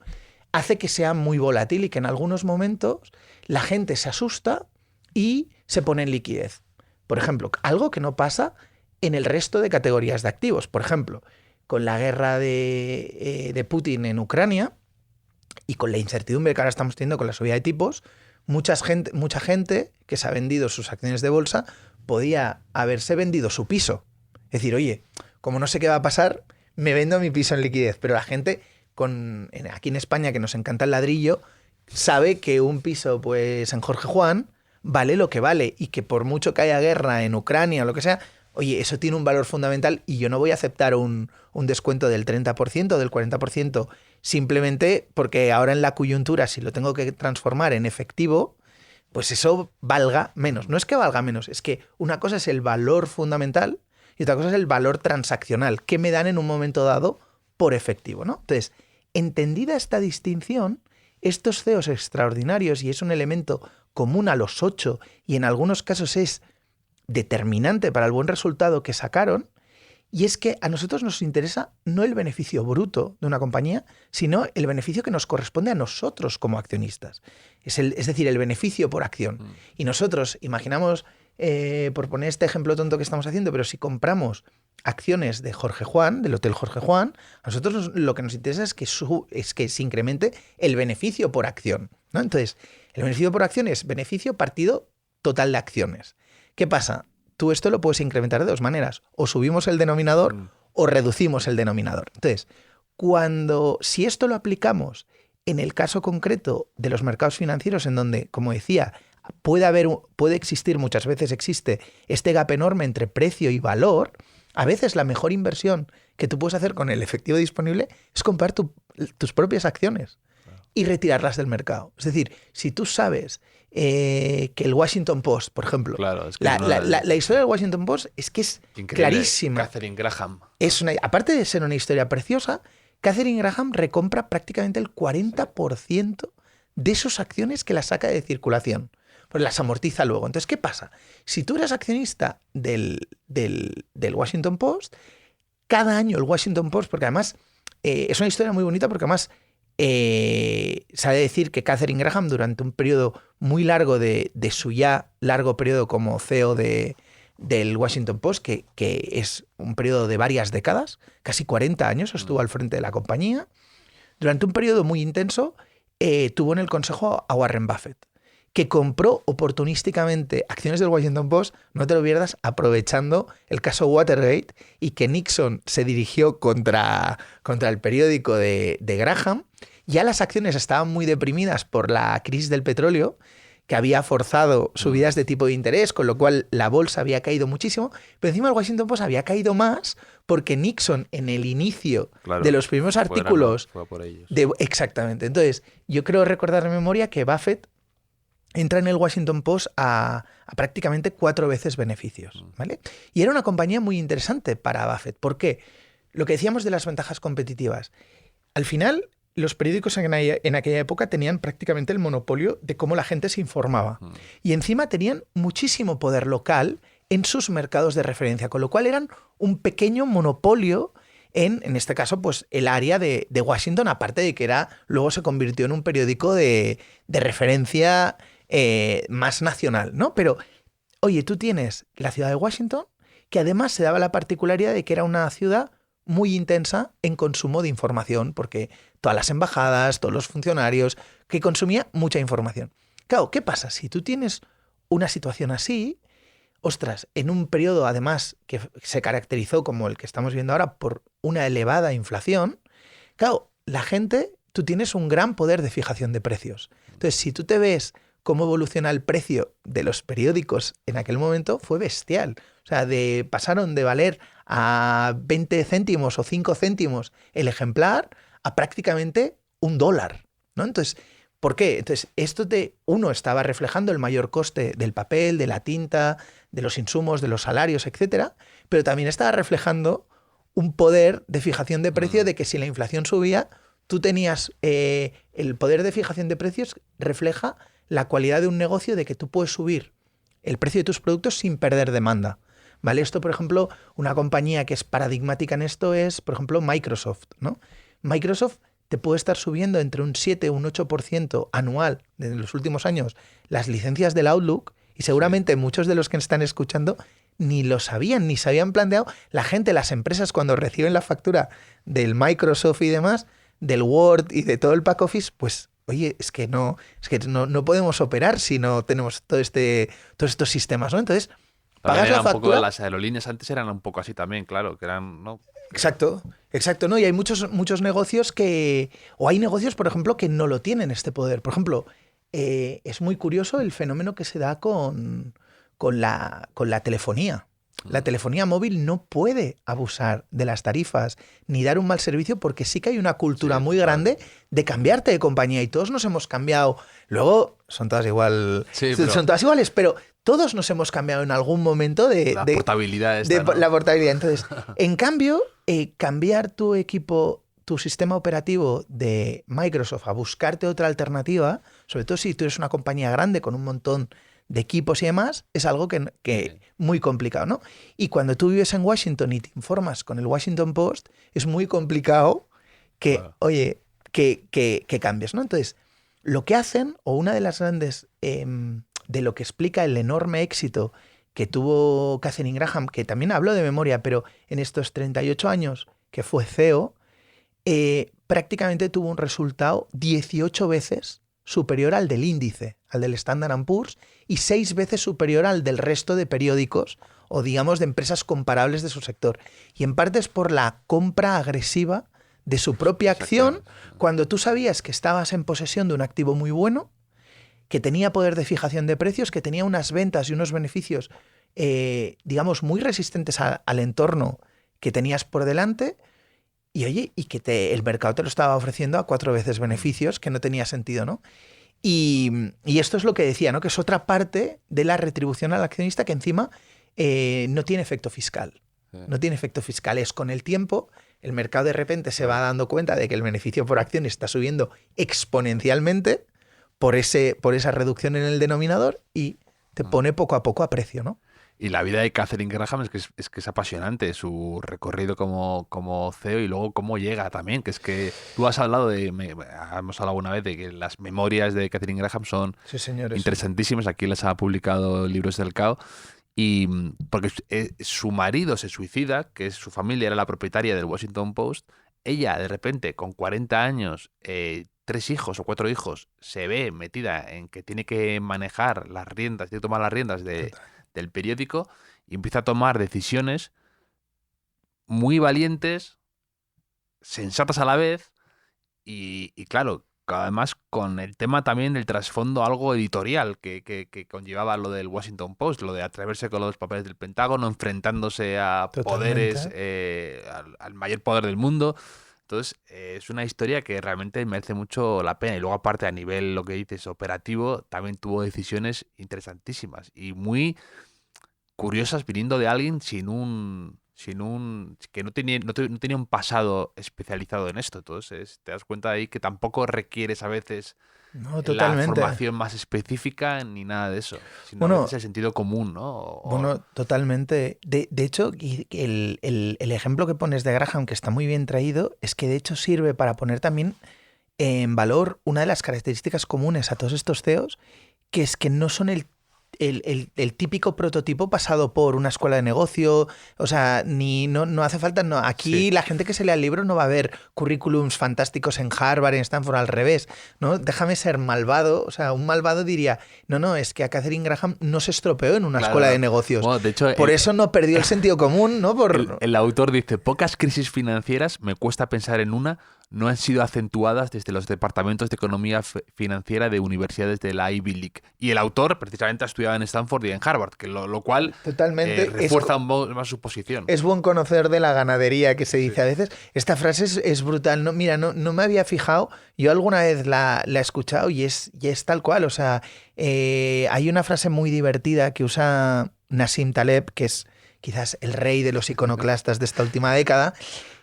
hace que sea muy volátil y que en algunos momentos la gente se asusta y se pone en liquidez. Por ejemplo, algo que no pasa en el resto de categorías de activos. Por ejemplo, con la guerra de Putin en Ucrania y con la incertidumbre que ahora estamos teniendo con la subida de tipos, mucha gente que se ha vendido sus acciones de bolsa podía haberse vendido su piso. Es decir, oye, como no sé qué va a pasar, me vendo mi piso en liquidez. Pero la gente, aquí en España, que nos encanta el ladrillo, sabe que un piso pues en Jorge Juan vale lo que vale y que por mucho que haya guerra en Ucrania o lo que sea, oye, eso tiene un valor fundamental y yo no voy a aceptar un descuento del 30% o del 40% simplemente porque ahora en la coyuntura, si lo tengo que transformar en efectivo, pues eso valga menos. No es que valga menos, es que una cosa es el valor fundamental y otra cosa es el valor transaccional que me dan en un momento dado por efectivo, ¿no? Entonces, entendida esta distinción, estos CEOs extraordinarios, y es un elemento común a los 8 y en algunos casos es determinante para el buen resultado que sacaron, y es que a nosotros nos interesa no el beneficio bruto de una compañía, sino el beneficio que nos corresponde a nosotros como accionistas. Es decir, el beneficio por acción. Y nosotros imaginamos, por poner este ejemplo tonto que estamos haciendo, pero si compramos acciones de Jorge Juan, del Hotel Jorge Juan, a nosotros lo que nos interesa es que se incremente el beneficio por acción, ¿no? Entonces, el beneficio por acción es beneficio partido total de acciones. ¿Qué pasa? Tú esto lo puedes incrementar de dos maneras. O subimos el denominador o reducimos el denominador. Entonces, si esto lo aplicamos en el caso concreto de los mercados financieros, en donde, como decía, puede existir, muchas veces existe, este gap enorme entre precio y valor, a veces la mejor inversión que tú puedes hacer con el efectivo disponible es comprar tus propias acciones y retirarlas del mercado. Es decir, si tú sabes que el Washington Post, por ejemplo, claro, es que la historia del Washington Post es que es clarísima. Katharine Graham. Aparte de ser una historia preciosa, Katharine Graham recompra prácticamente el 40% de sus acciones que las saca de circulación. Pues las amortiza luego. Entonces, ¿qué pasa? Si tú eres accionista del Washington Post, cada año el Washington Post, porque además es una historia muy bonita, porque además sabe decir que Katharine Graham, durante un periodo muy largo de su ya largo periodo como CEO del Washington Post, que es un periodo de varias décadas, casi 40 años estuvo al frente de la compañía, durante un periodo muy intenso tuvo en el consejo a Warren Buffett, que compró oportunísticamente acciones del Washington Post, no te lo pierdas, aprovechando el caso Watergate, y que Nixon se dirigió contra el periódico de Graham. Ya las acciones estaban muy deprimidas por la crisis del petróleo, que había forzado subidas de tipo de interés, con lo cual la bolsa había caído muchísimo, pero encima el Washington Post había caído más porque Nixon, en el inicio de los primeros artículos... Fue por ellos. Exactamente. Entonces, yo creo recordar de memoria que Buffett entra en el Washington Post a prácticamente 4 veces beneficios, ¿vale? Y era una compañía muy interesante para Buffett. ¿Por qué? Lo que decíamos de las ventajas competitivas. Al final, los periódicos en aquella época tenían prácticamente el monopolio de cómo la gente se informaba. Y encima tenían muchísimo poder local en sus mercados de referencia, con lo cual eran un monopolio en este caso, pues el área de Washington, aparte de que luego se convirtió en un periódico de referencia más nacional, ¿no? Pero, oye, tú tienes la ciudad de Washington, que además se daba la particularidad de que era una ciudad muy intensa en consumo de información, porque todas las embajadas, todos los funcionarios, que consumía mucha información. Claro, ¿qué pasa? Si tú tienes una situación así, ostras, en un periodo además que se caracterizó como el que estamos viendo ahora por una elevada inflación, claro, tú tienes un gran poder de fijación de precios. Entonces, si tú te ves cómo evoluciona el precio de los periódicos en aquel momento fue bestial. O sea, pasaron de valer a 20 céntimos o 5 céntimos el ejemplar a prácticamente $1, ¿no? Entonces, ¿por qué? Entonces, uno estaba reflejando el mayor coste del papel, de la tinta, de los insumos, de los salarios, etcétera, pero también estaba reflejando un poder de fijación de precio de que si la inflación subía, tú tenías el poder de fijación de precios refleja la cualidad de un negocio, de que tú puedes subir el precio de tus productos sin perder demanda. ¿Vale? Esto, por ejemplo, una compañía que es paradigmática en esto es, por ejemplo, Microsoft, ¿no? Microsoft te puede estar subiendo entre un 7 o un 8% anual en los últimos años las licencias del Outlook, y seguramente muchos de los que están escuchando ni lo sabían, ni se habían planteado. La gente, las empresas, cuando reciben la factura del Microsoft y demás, del Word y de todo el back office, pues oye, es que no podemos operar si no tenemos todos estos sistemas, ¿no? Entonces, pagas la factura. Un poco, las aerolíneas antes eran un poco así también, claro, que eran, ¿no? Exacto, ¿no? Y hay muchos negocios o hay negocios, por ejemplo, que no lo tienen este poder. Por ejemplo, es muy curioso el fenómeno que se da con la telefonía. La telefonía móvil no puede abusar de las tarifas ni dar un mal servicio, porque sí que hay una cultura muy grande de cambiarte de compañía, y todos nos hemos cambiado. Luego son todas son todas iguales, pero todos nos hemos cambiado en algún momento la portabilidad. La portabilidad. Entonces, en cambio, cambiar tu equipo, tu sistema operativo de Microsoft a buscarte otra alternativa, sobre todo si tú eres una compañía grande con un montón de equipos y demás, es algo que muy complicado, ¿no? Y cuando tú vives en Washington y te informas con el Washington Post, es muy complicado que cambies, ¿no? Entonces, lo que hacen, o una de las grandes, de lo que explica el enorme éxito que tuvo Katharine Graham, que también habló de memoria, pero en estos 38 años que fue CEO, prácticamente tuvo un resultado 18 veces superior al del índice, al del Standard & Poor's, y 6 veces superior al del resto de periódicos o, digamos, de empresas comparables de su sector. Y en parte es por la compra agresiva de su propia acción, cuando tú sabías que estabas en posesión de un activo muy bueno, que tenía poder de fijación de precios, que tenía unas ventas y unos beneficios, digamos, muy resistentes al entorno que tenías por delante, y oye, y que el mercado te lo estaba ofreciendo a 4 veces beneficios, que no tenía sentido, ¿no? Y esto es lo que decía, ¿no? Que es otra parte de la retribución al accionista que encima no tiene efecto fiscal. No tiene efecto fiscal. Es con el tiempo, el mercado de repente se va dando cuenta de que el beneficio por acción está subiendo exponencialmente por esa reducción en el denominador, y te pone poco a poco a precio, ¿no? Y la vida de Katharine Graham es que es apasionante, su recorrido como CEO, y luego cómo llega también, que es que tú has hablado hemos hablado una vez de que las memorias de Katharine Graham son interesantísimas. Aquí les ha publicado Libros del Cao, y porque su marido se suicida, que su familia era la propietaria del Washington Post. Ella, de repente, con 40 años, 3 hijos o 4 hijos, se ve metida en que tiene que manejar las riendas, tiene que tomar las riendas del periódico, y empieza a tomar decisiones muy valientes, sensatas a la vez, y claro, además con el tema también del trasfondo algo editorial que conllevaba lo del Washington Post, lo de atreverse con los papeles del Pentágono, enfrentándose a poderes, al mayor poder del mundo. Entonces, es una historia que realmente merece mucho la pena. Y luego, aparte, a nivel, lo que dices, operativo, también tuvo decisiones interesantísimas y muy curiosas, viniendo de alguien que no tenía un pasado especializado en esto. Entonces, te das cuenta ahí que tampoco requieres a veces la formación más específica ni nada de eso, sino es el sentido común, ¿no? Bueno, totalmente. De hecho, el ejemplo que pones de Graham, que está muy bien traído, es que de hecho sirve para poner también en valor una de las características comunes a todos estos CEOs, que es que no son el típico prototipo pasado por una escuela de negocio. O sea, no hace falta. No. Aquí la gente que se lea el libro no va a ver currículums fantásticos en Harvard, en Stanford, al revés, ¿no? Déjame ser malvado. O sea, un malvado diría, no, es que a Katharine Graham no se estropeó en una escuela de negocios. Bueno, de hecho, por eso no perdió el sentido común, ¿no? El autor dice, pocas crisis financieras, me cuesta pensar en una, no han sido acentuadas desde los departamentos de economía financiera de universidades de la Ivy League. Y el autor precisamente ha estudiado en Stanford y en Harvard, que lo cual Totalmente. refuerza más su posición. Es buen conocer de la ganadería que se dice a veces. Esta frase es brutal. No, mira, no me había fijado. Yo alguna vez la he escuchado y es tal cual. O sea, hay una frase muy divertida que usa Nassim Taleb, que es quizás el rey de los iconoclastas de esta última década,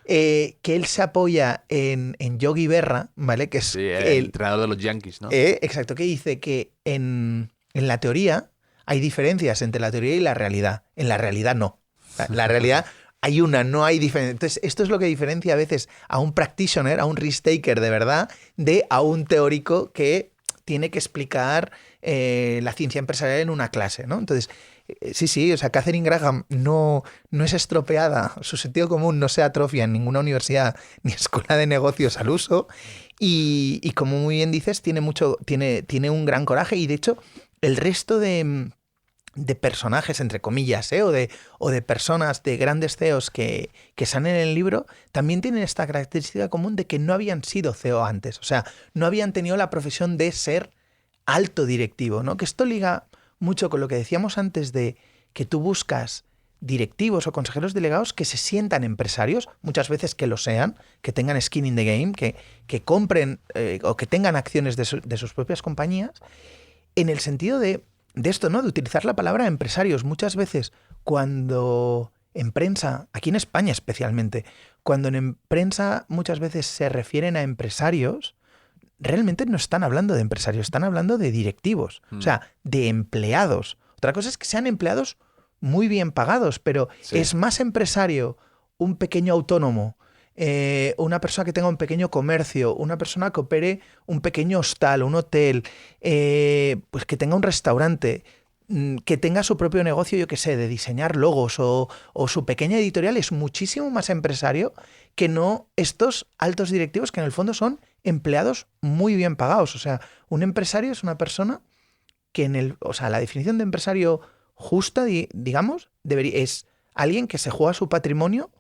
que él se apoya en Yogi Berra, ¿vale? Que es el entrenador de los Yankees, ¿no? Exacto, que dice que en la teoría hay diferencias entre la teoría y la realidad. En la realidad no. La realidad hay una, no hay diferencia. Entonces, esto es lo que diferencia a veces a un practitioner, a un risk-taker de verdad, de a un teórico que tiene que explicar la ciencia empresarial en una clase, ¿no? Entonces, sí, o sea, Katharine Graham no es estropeada, su sentido común no se atrofia en ninguna universidad ni escuela de negocios al uso y como muy bien dices, tiene un gran coraje y de hecho el resto de personajes, entre comillas, o de personas, de grandes CEOs que salen en el libro, también tienen esta característica común de que no habían sido CEO antes, o sea, no habían tenido la profesión de ser alto directivo, ¿no? Que esto liga mucho con lo que decíamos antes de que tú buscas directivos o consejeros delegados que se sientan empresarios, muchas veces que lo sean, que tengan skin in the game, que compren o que tengan acciones de sus propias compañías, en el sentido de esto, ¿no? De utilizar la palabra empresarios. Muchas veces cuando en prensa, aquí en España especialmente, cuando en prensa muchas veces se refieren a empresarios, realmente no están hablando de empresarios, están hablando de directivos, o sea, de empleados. Otra cosa es que sean empleados muy bien pagados, pero sí, es más empresario un pequeño autónomo, una persona que tenga un pequeño comercio, una persona que opere un pequeño hostal, un hotel, pues que tenga un restaurante, que tenga su propio negocio, yo qué sé, de diseñar logos o su pequeña editorial, es muchísimo más empresario que no estos altos directivos que en el fondo son empleados muy bien pagados. O sea, un empresario es una persona que o sea, la definición de empresario justa, digamos, es alguien que se juega su patrimonio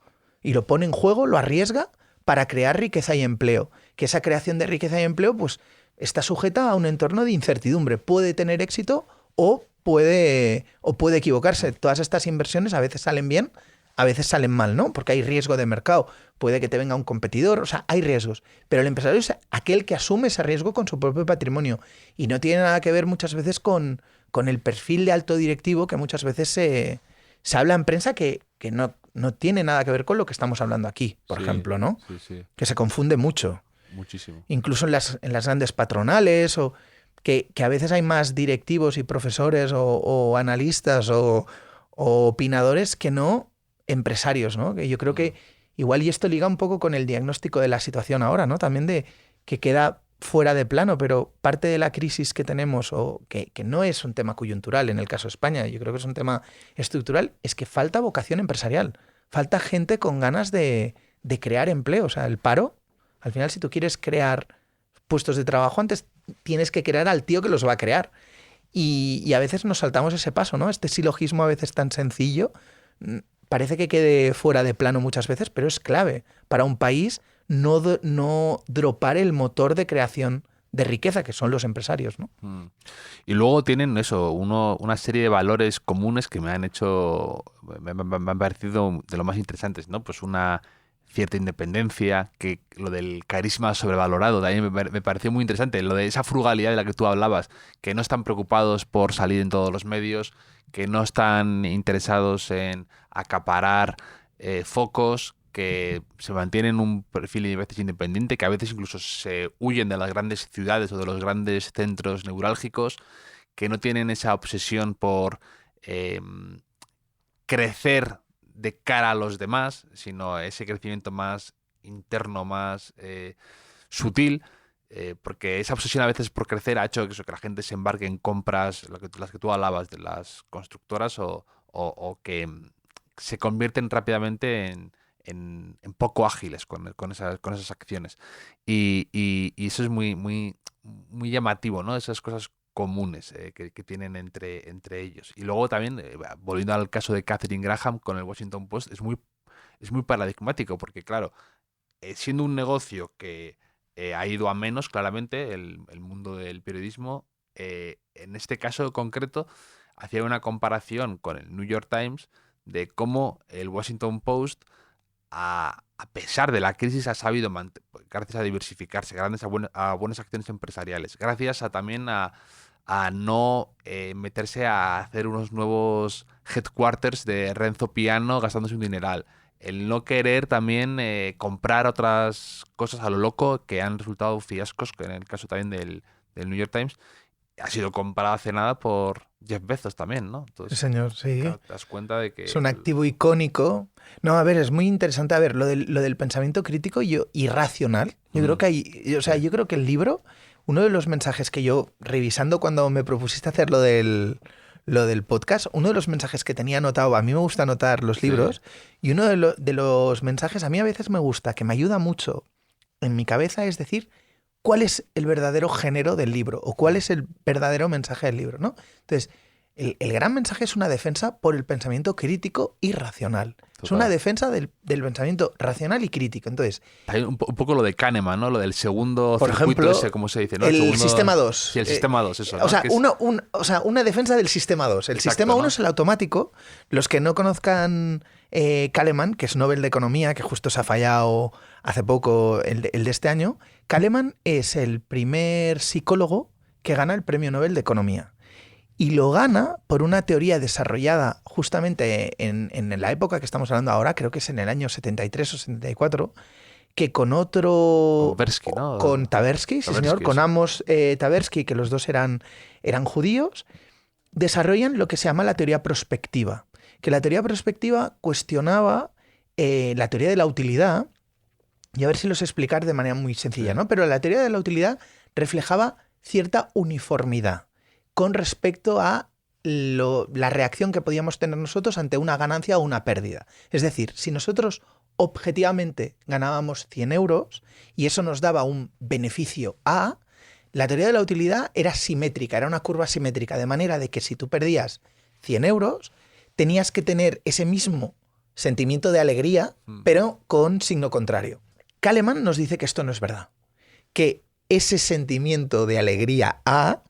y lo pone en juego, lo arriesga para crear riqueza y empleo. Que esa creación de riqueza y empleo, pues, está sujeta a un entorno de incertidumbre. Puede tener éxito o puede equivocarse. Todas estas inversiones a veces salen bien, a veces salen mal, ¿no? Porque hay riesgo de mercado. Puede que te venga un competidor, o sea, hay riesgos. Pero el empresario es aquel que asume ese riesgo con su propio patrimonio. Y no tiene nada que ver muchas veces con el perfil de alto directivo que muchas veces se habla en prensa que no tiene nada que ver con lo que estamos hablando aquí, por ejemplo, ¿no? Sí. Que se confunde mucho. Muchísimo. Incluso en las grandes patronales o que a veces hay más directivos y profesores o analistas o opinadores que no empresarios, ¿no? Que yo creo que igual y esto liga un poco con el diagnóstico de la situación ahora, ¿no? También de que queda fuera de plano, pero parte de la crisis que tenemos, o que no es un tema coyuntural en el caso de España, yo creo que es un tema estructural, es que falta vocación empresarial, falta gente con ganas de crear empleo. O sea, el paro, al final, si tú quieres crear puestos de trabajo, antes tienes que crear al tío que los va a crear. Y a veces nos saltamos ese paso, ¿no? Este silogismo a veces tan sencillo parece que quede fuera de plano muchas veces, pero es clave para un país no dropar el motor de creación de riqueza, que son los empresarios, ¿no? Y luego tienen una serie de valores comunes que me han parecido de lo más interesantes, ¿no? Pues una cierta independencia, que lo del carisma sobrevalorado también me pareció muy interesante, lo de esa frugalidad de la que tú hablabas, que no están preocupados por salir en todos los medios, que no están interesados en acaparar focos, que se mantienen un perfil a veces independiente, que a veces incluso se huyen de las grandes ciudades o de los grandes centros neurálgicos, que no tienen esa obsesión por crecer de cara a los demás, sino ese crecimiento más interno, más sutil, porque esa obsesión a veces por crecer ha hecho que la gente se embarque en compras, las que tú hablabas de las constructoras, o que se convierten rápidamente en poco ágiles con esas acciones. Y eso es muy llamativo, ¿no? Esas cosas comunes que tienen entre ellos. Y luego también, volviendo al caso de Katharine Graham con el Washington Post, es muy paradigmático, porque claro, siendo un negocio que ha ido a menos, claramente, el mundo del periodismo, en este caso concreto, hacía una comparación con el New York Times de cómo el Washington Post, a pesar de la crisis, ha sabido, gracias a diversificarse, gracias a buenas acciones empresariales, gracias también a no meterse a hacer unos nuevos headquarters de Renzo Piano gastándose un dineral. El no querer también comprar otras cosas a lo loco que han resultado fiascos, que en el caso también del New York Times, ha sido comprada hace nada por Jeff Bezos también, ¿no? Entonces, Sí, señor, sí. claro, te das cuenta de que... Es un activo icónico. No, a ver, es muy interesante. A ver, lo del pensamiento crítico y racional. Yo creo que hay, o sea, yo creo que el libro, uno de los mensajes que yo, revisando cuando me propusiste hacer lo del podcast, uno de los mensajes que tenía anotado, a mí me gusta anotar los libros, y uno de los mensajes a mí a veces me gusta, que me ayuda mucho en mi cabeza, es decir, cuál es el verdadero género del libro o cuál es el verdadero mensaje del libro, ¿no? Entonces, el gran mensaje es una defensa por el pensamiento crítico y racional. Total. Es una defensa del pensamiento racional y crítico. Entonces, hay un poco lo de Kahneman, ¿no? Lo del segundo por circuito ejemplo, ese, ¿cómo se dice? ¿No? El sistema 2. Sí, el sistema 2, eso. ¿no? O sea, una defensa del sistema 2. El sistema 1, ¿no? Es el automático. Los que no conozcan Kahneman, que es Nobel de Economía, que justo se ha fallado hace poco, el de este año. Kahneman es el primer psicólogo que gana el premio Nobel de Economía. Y lo gana por una teoría desarrollada justamente en la época que estamos hablando ahora, creo que es en el año 73 o 74, que con otro... Tversky, ¿no? Con Tversky, sí señor, con Amos Tversky, que los dos eran judíos, desarrollan lo que se llama la teoría prospectiva. Que la teoría prospectiva cuestionaba la teoría de la utilidad, y a ver si los explicar de manera muy sencilla, ¿no? Pero la teoría de la utilidad reflejaba cierta uniformidad con respecto a la reacción que podíamos tener nosotros ante una ganancia o una pérdida. Es decir, si nosotros objetivamente ganábamos 100 euros y eso nos daba un beneficio A, la teoría de la utilidad era simétrica, era una curva simétrica, de manera de que si tú perdías 100 euros, tenías que tener ese mismo sentimiento de alegría, pero con signo contrario. Kahneman nos dice que esto no es verdad, que ese sentimiento de alegría A,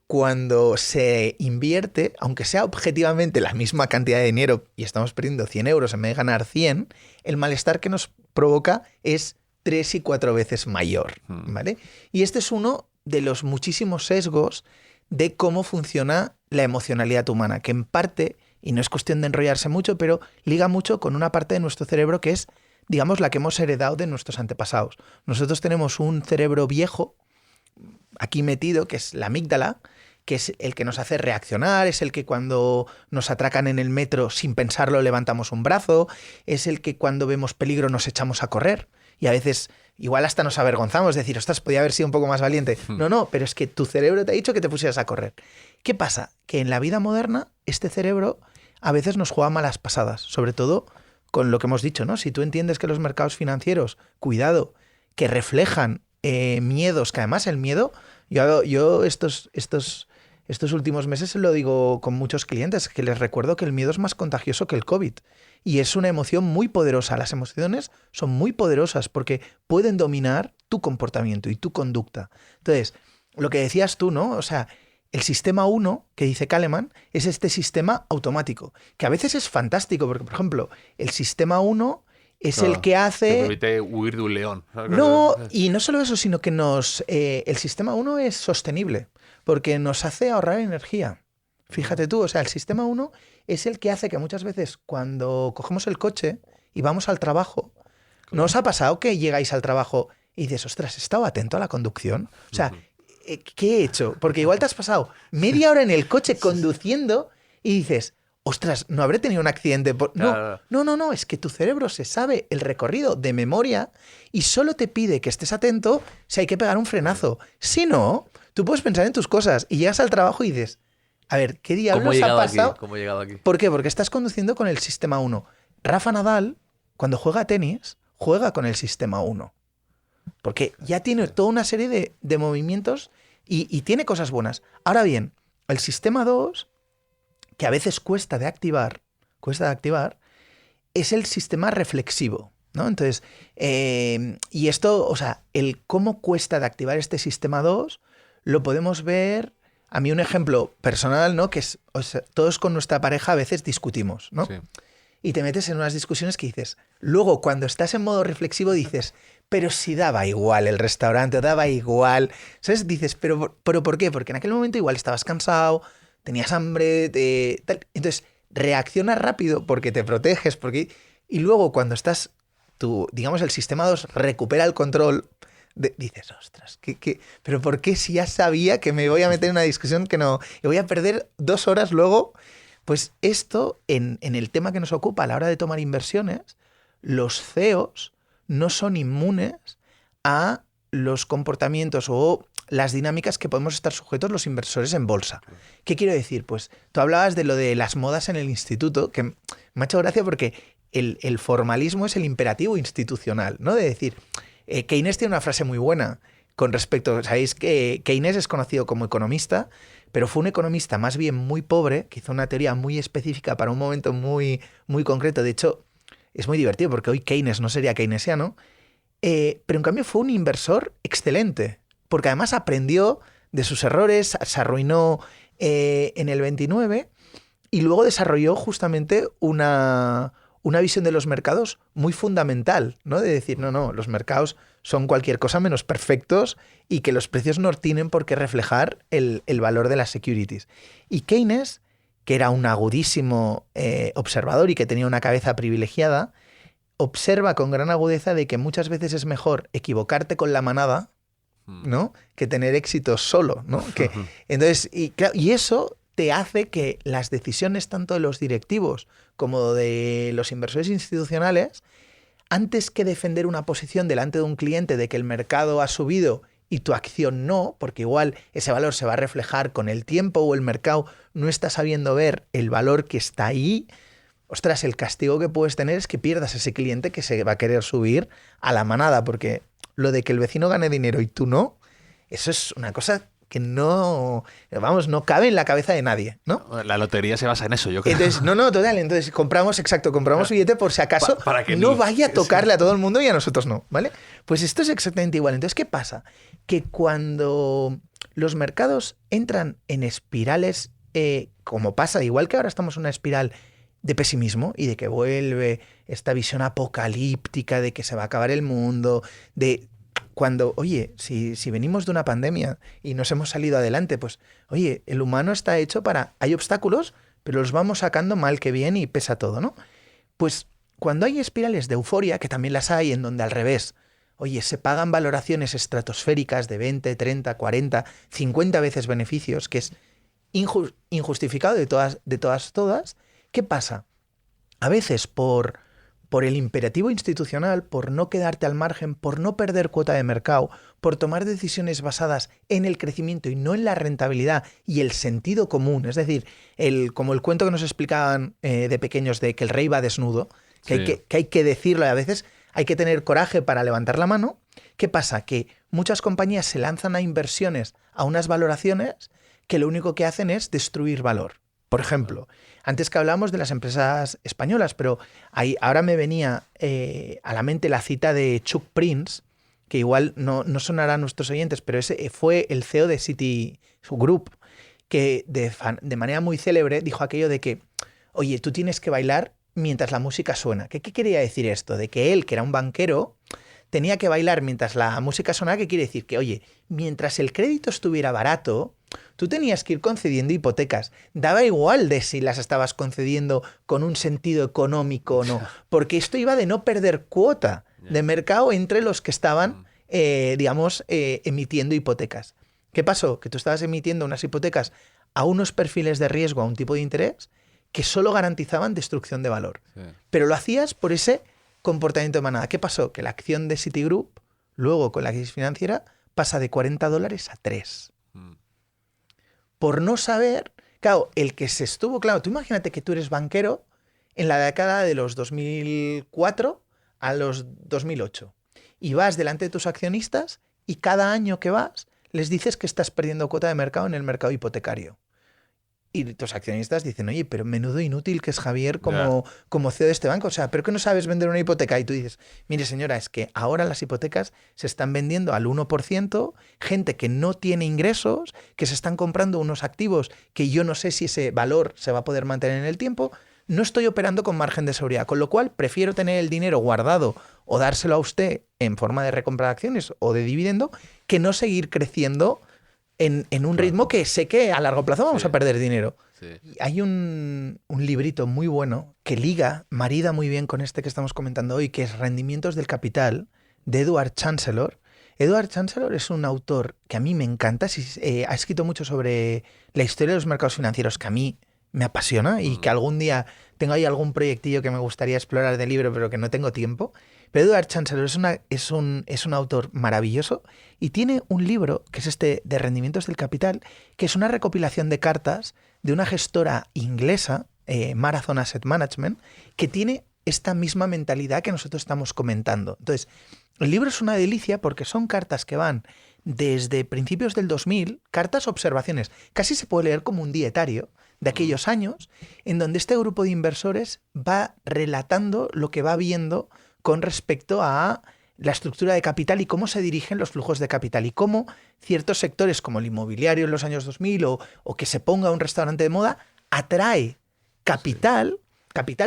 cuando se invierte, aunque sea objetivamente la misma cantidad de dinero y estamos perdiendo 100 euros en vez de ganar 100, el malestar que nos provoca es 3 y 4 veces mayor, ¿vale? Y este es uno de los muchísimos sesgos de cómo funciona la emocionalidad humana, que en parte, y no es cuestión de enrollarse mucho, pero liga mucho con una parte de nuestro cerebro que es, digamos, la que hemos heredado de nuestros antepasados. Nosotros tenemos un cerebro viejo aquí metido, que es la amígdala, que es el que nos hace reaccionar, es el que cuando nos atracan en el metro sin pensarlo levantamos un brazo, es el que cuando vemos peligro nos echamos a correr y a veces igual hasta nos avergonzamos, decir, ostras, podía haber sido un poco más valiente. No, pero es que tu cerebro te ha dicho que te pusieras a correr. ¿Qué pasa? Que en la vida moderna este cerebro a veces nos juega malas pasadas, sobre todo con lo que hemos dicho, ¿no? Si tú entiendes que los mercados financieros, cuidado, que reflejan miedos, que además el miedo, yo estos últimos meses lo digo con muchos clientes, que les recuerdo que el miedo es más contagioso que el COVID. Y es una emoción muy poderosa. Las emociones son muy poderosas porque pueden dominar tu comportamiento y tu conducta. Entonces, lo que decías tú, ¿no? O sea, el sistema 1, que dice Kahneman, es este sistema automático, que a veces es fantástico, porque, por ejemplo, el sistema 1 es el que hace... Te permite huir de un león. No, y no solo eso, sino que el sistema 1 es sostenible, porque nos hace ahorrar energía. Fíjate tú, o sea, el sistema 1 es el que hace que muchas veces cuando cogemos el coche y vamos al trabajo, ¿no os ha pasado que llegáis al trabajo y dices, ostras, ¿he estado atento a la conducción? O sea, ¿qué he hecho? Porque igual te has pasado media hora en el coche conduciendo y dices, ostras, ¿no habré tenido un accidente? No, es que tu cerebro se sabe el recorrido de memoria y solo te pide que estés atento si hay que pegar un frenazo. Si no, tú puedes pensar en tus cosas y llegas al trabajo y dices, a ver, ¿qué diablos ha pasado? ¿Cómo he llegado aquí? ¿Por qué? Porque estás conduciendo con el sistema 1. Rafa Nadal, cuando juega a tenis, juega con el sistema 1. Porque ya tiene toda una serie de movimientos y tiene cosas buenas. Ahora bien, el sistema 2, que a veces cuesta de activar, es el sistema reflexivo. ¿no? Entonces, y esto, o sea, el cómo cuesta de activar este sistema 2 lo podemos ver. A mí un ejemplo personal, ¿no? Que es, o sea, todos con nuestra pareja a veces discutimos, ¿no? Sí. Y te metes en unas discusiones que dices, luego cuando estás en modo reflexivo dices, pero si daba igual el restaurante, o daba igual, ¿sabes? Dices, pero ¿por qué? Porque en aquel momento igual estabas cansado, tenías hambre, tal. Entonces reaccionas rápido porque te proteges, y luego cuando estás, digamos, el sistema 2 recupera el control, dices, ostras, pero ¿por qué si ya sabía que me voy a meter en una discusión que no, y voy a perder 2 horas luego? Pues esto, en el tema que nos ocupa a la hora de tomar inversiones, los CEOs no son inmunes a los comportamientos o las dinámicas que podemos estar sujetos los inversores en bolsa. ¿Qué quiero decir? Pues tú hablabas de lo de las modas en el instituto, que me ha hecho gracia porque el formalismo es el imperativo institucional, ¿no? De decir, Keynes tiene una frase muy buena con respecto, sabéis que Keynes es conocido como economista, pero fue un economista más bien muy pobre, que hizo una teoría muy específica para un momento muy, muy concreto. De hecho, es muy divertido porque hoy Keynes no sería keynesiano, pero en cambio fue un inversor excelente, porque además aprendió de sus errores, se arruinó en el 29 y luego desarrolló justamente una visión de los mercados muy fundamental, ¿no? De decir, no, los mercados son cualquier cosa menos perfectos y que los precios no tienen por qué reflejar el valor de las securities. Y Keynes, que era un agudísimo observador y que tenía una cabeza privilegiada, observa con gran agudeza de que muchas veces es mejor equivocarte con la manada, ¿no? Que tener éxito solo, ¿no? Entonces, y eso te hace que las decisiones tanto de los directivos como de los inversores institucionales, antes que defender una posición delante de un cliente de que el mercado ha subido y tu acción no, porque igual ese valor se va a reflejar con el tiempo o el mercado no está sabiendo ver el valor que está ahí, ostras, el castigo que puedes tener es que pierdas ese cliente que se va a querer subir a la manada, porque lo de que el vecino gane dinero y tú no, eso es una cosa que no cabe en la cabeza de nadie, ¿no? La lotería se basa en eso, yo creo. Entonces, total, entonces compramos billete por si acaso para que no vaya a tocarle a todo el mundo y a nosotros no, ¿vale? Pues esto es exactamente igual. Entonces, ¿qué pasa? Que cuando los mercados entran en espirales, como pasa, igual que ahora estamos en una espiral de pesimismo y de que vuelve esta visión apocalíptica de que se va a acabar el mundo, de cuando, oye, si venimos de una pandemia y nos hemos salido adelante, pues, oye, el humano está hecho para... Hay obstáculos, pero los vamos sacando mal que bien y pesa todo, ¿no? Pues cuando hay espirales de euforia, que también las hay, en donde al revés, oye, se pagan valoraciones estratosféricas de 20, 30, 40, 50 veces beneficios, que es injustificado de todas, ¿qué pasa? A veces por el imperativo institucional, por no quedarte al margen, por no perder cuota de mercado, por tomar decisiones basadas en el crecimiento y no en la rentabilidad y el sentido común, es decir, como el cuento que nos explicaban de pequeños de que el rey va desnudo, que hay que decirlo y a veces hay que tener coraje para levantar la mano. ¿Qué pasa? Que muchas compañías se lanzan a inversiones, a unas valoraciones que lo único que hacen es destruir valor. Por ejemplo, antes que hablábamos de las empresas españolas, pero ahora me venía a la mente la cita de Chuck Prince, que igual no sonará a nuestros oyentes, pero ese fue el CEO de Citigroup, que de manera muy célebre dijo aquello de que, oye, tú tienes que bailar mientras la música suena. ¿Qué quería decir esto? De que él, que era un banquero, tenía que bailar mientras la música sonaba. ¿Qué quiere decir? Que, oye, mientras el crédito estuviera barato, tú tenías que ir concediendo hipotecas. Daba igual de si las estabas concediendo con un sentido económico o no, porque esto iba de no perder cuota de mercado entre los que estaban, emitiendo hipotecas. ¿Qué pasó? Que tú estabas emitiendo unas hipotecas a unos perfiles de riesgo, a un tipo de interés, que solo garantizaban destrucción de valor. Sí. Pero lo hacías por ese comportamiento de manada. ¿Qué pasó? Que la acción de Citigroup, luego con la crisis financiera, pasa de $40 a 3. Por no saber, claro, tú imagínate que tú eres banquero en la década de los 2004 a los 2008 y vas delante de tus accionistas y cada año que vas les dices que estás perdiendo cuota de mercado en el mercado hipotecario. y tus accionistas dicen, oye, pero menudo inútil que es Javier como CEO de este banco. O sea, ¿pero qué no sabes vender una hipoteca? Y tú dices, mire señora, es que ahora las hipotecas se están vendiendo al 1%, gente que no tiene ingresos, que se están comprando unos activos que yo no sé si ese valor se va a poder mantener en el tiempo. No estoy operando con margen de seguridad, con lo cual prefiero tener el dinero guardado o dárselo a usted en forma de recompra de acciones o de dividendo que no seguir creciendo en un ritmo que sé que a largo plazo vamos a perder dinero. Sí. Hay un librito muy bueno que marida muy bien con este que estamos comentando hoy, que es Rendimientos del Capital, de Edward Chancellor. Edward Chancellor es un autor que a mí me encanta, ha escrito mucho sobre la historia de los mercados financieros, que a mí me apasiona y que algún día tengo ahí algún proyectillo que me gustaría explorar del libro, pero que no tengo tiempo. Pero Edward Chancellor es un autor maravilloso y tiene un libro, que es este de Rendimientos del Capital, que es una recopilación de cartas de una gestora inglesa, Marathon Asset Management, que tiene esta misma mentalidad que nosotros estamos comentando. Entonces, el libro es una delicia porque son cartas que van desde principios del 2000, cartas observaciones. Casi se puede leer como un dietario de aquellos años, en donde este grupo de inversores va relatando lo que va viendo con respecto a la estructura de capital y cómo se dirigen los flujos de capital y cómo ciertos sectores como el inmobiliario en los años 2000 o que se ponga un restaurante de moda atrae capital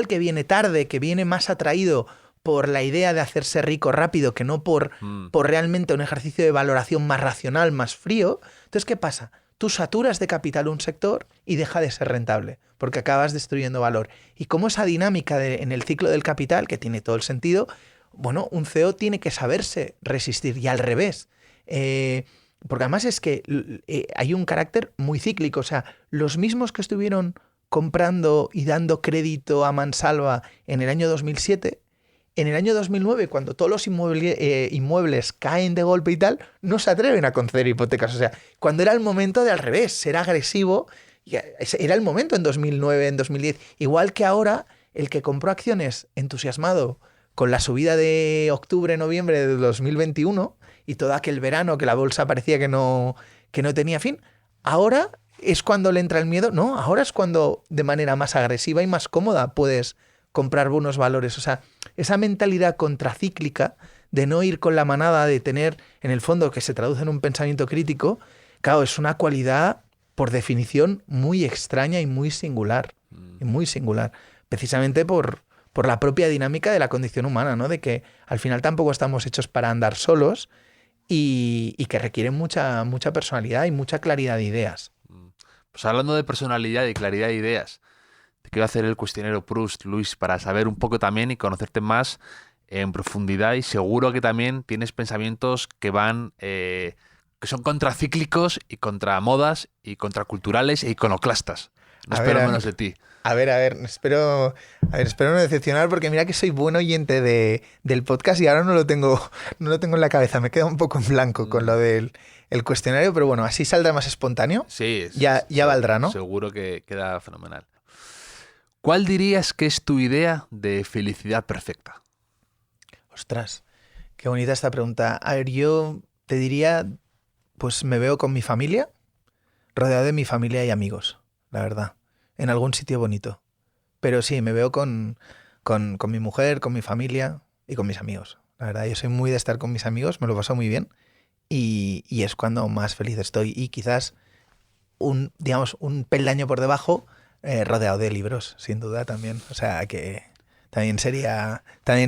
que viene tarde, que viene más atraído por la idea de hacerse rico rápido que no por realmente un ejercicio de valoración más racional, más frío. Entonces, ¿qué pasa? Tú saturas de capital un sector y deja de ser rentable, porque acabas destruyendo valor. Y como esa dinámica en el ciclo del capital, que tiene todo el sentido, bueno, un CEO tiene que saberse resistir y al revés. Porque además es que hay un carácter muy cíclico. O sea, los mismos que estuvieron comprando y dando crédito a mansalva en el año 2007, en el año 2009, cuando todos los inmuebles caen de golpe y tal, no se atreven a conceder hipotecas. O sea, cuando era el momento de al revés, ser agresivo, era el momento en 2009, en 2010. Igual que ahora, el que compró acciones entusiasmado con la subida de octubre, noviembre de 2021 y todo aquel verano que la bolsa parecía que no tenía fin, ahora es cuando le entra el miedo. No, ahora es cuando de manera más agresiva y más cómoda puedes comprar buenos valores. O sea, esa mentalidad contracíclica de no ir con la manada, de tener en el fondo que se traduce en un pensamiento crítico, claro, es una cualidad por definición muy extraña y muy singular. Y muy singular. Precisamente por la propia dinámica de la condición humana, ¿no? De que al final tampoco estamos hechos para andar solos y que requieren mucha personalidad y mucha claridad de ideas. Pues hablando de personalidad y claridad de ideas, te quiero hacer el cuestionario Proust, Luis, para saber un poco también y conocerte más en profundidad, y seguro que también tienes pensamientos que van, que son contracíclicos y contra modas y contraculturales e iconoclastas. No espero menos de ti. A ver, espero no decepcionar, porque mira que soy buen oyente del podcast y ahora no lo tengo en la cabeza. Me queda un poco en blanco con lo del el cuestionario, pero bueno, así saldrá más espontáneo. Sí, ya valdrá, ¿no? Seguro que queda fenomenal. ¿Cuál dirías que es tu idea de felicidad perfecta? Ostras, qué bonita esta pregunta. A ver, yo te diría, pues me veo con mi familia, rodeado de mi familia y amigos, la verdad, en algún sitio bonito. Pero sí, me veo con mi mujer, con mi familia y con mis amigos. La verdad, yo soy muy de estar con mis amigos, me lo paso muy bien y es cuando más feliz estoy. Y quizás un peldaño por debajo, rodeado de libros, sin duda también. O sea, que también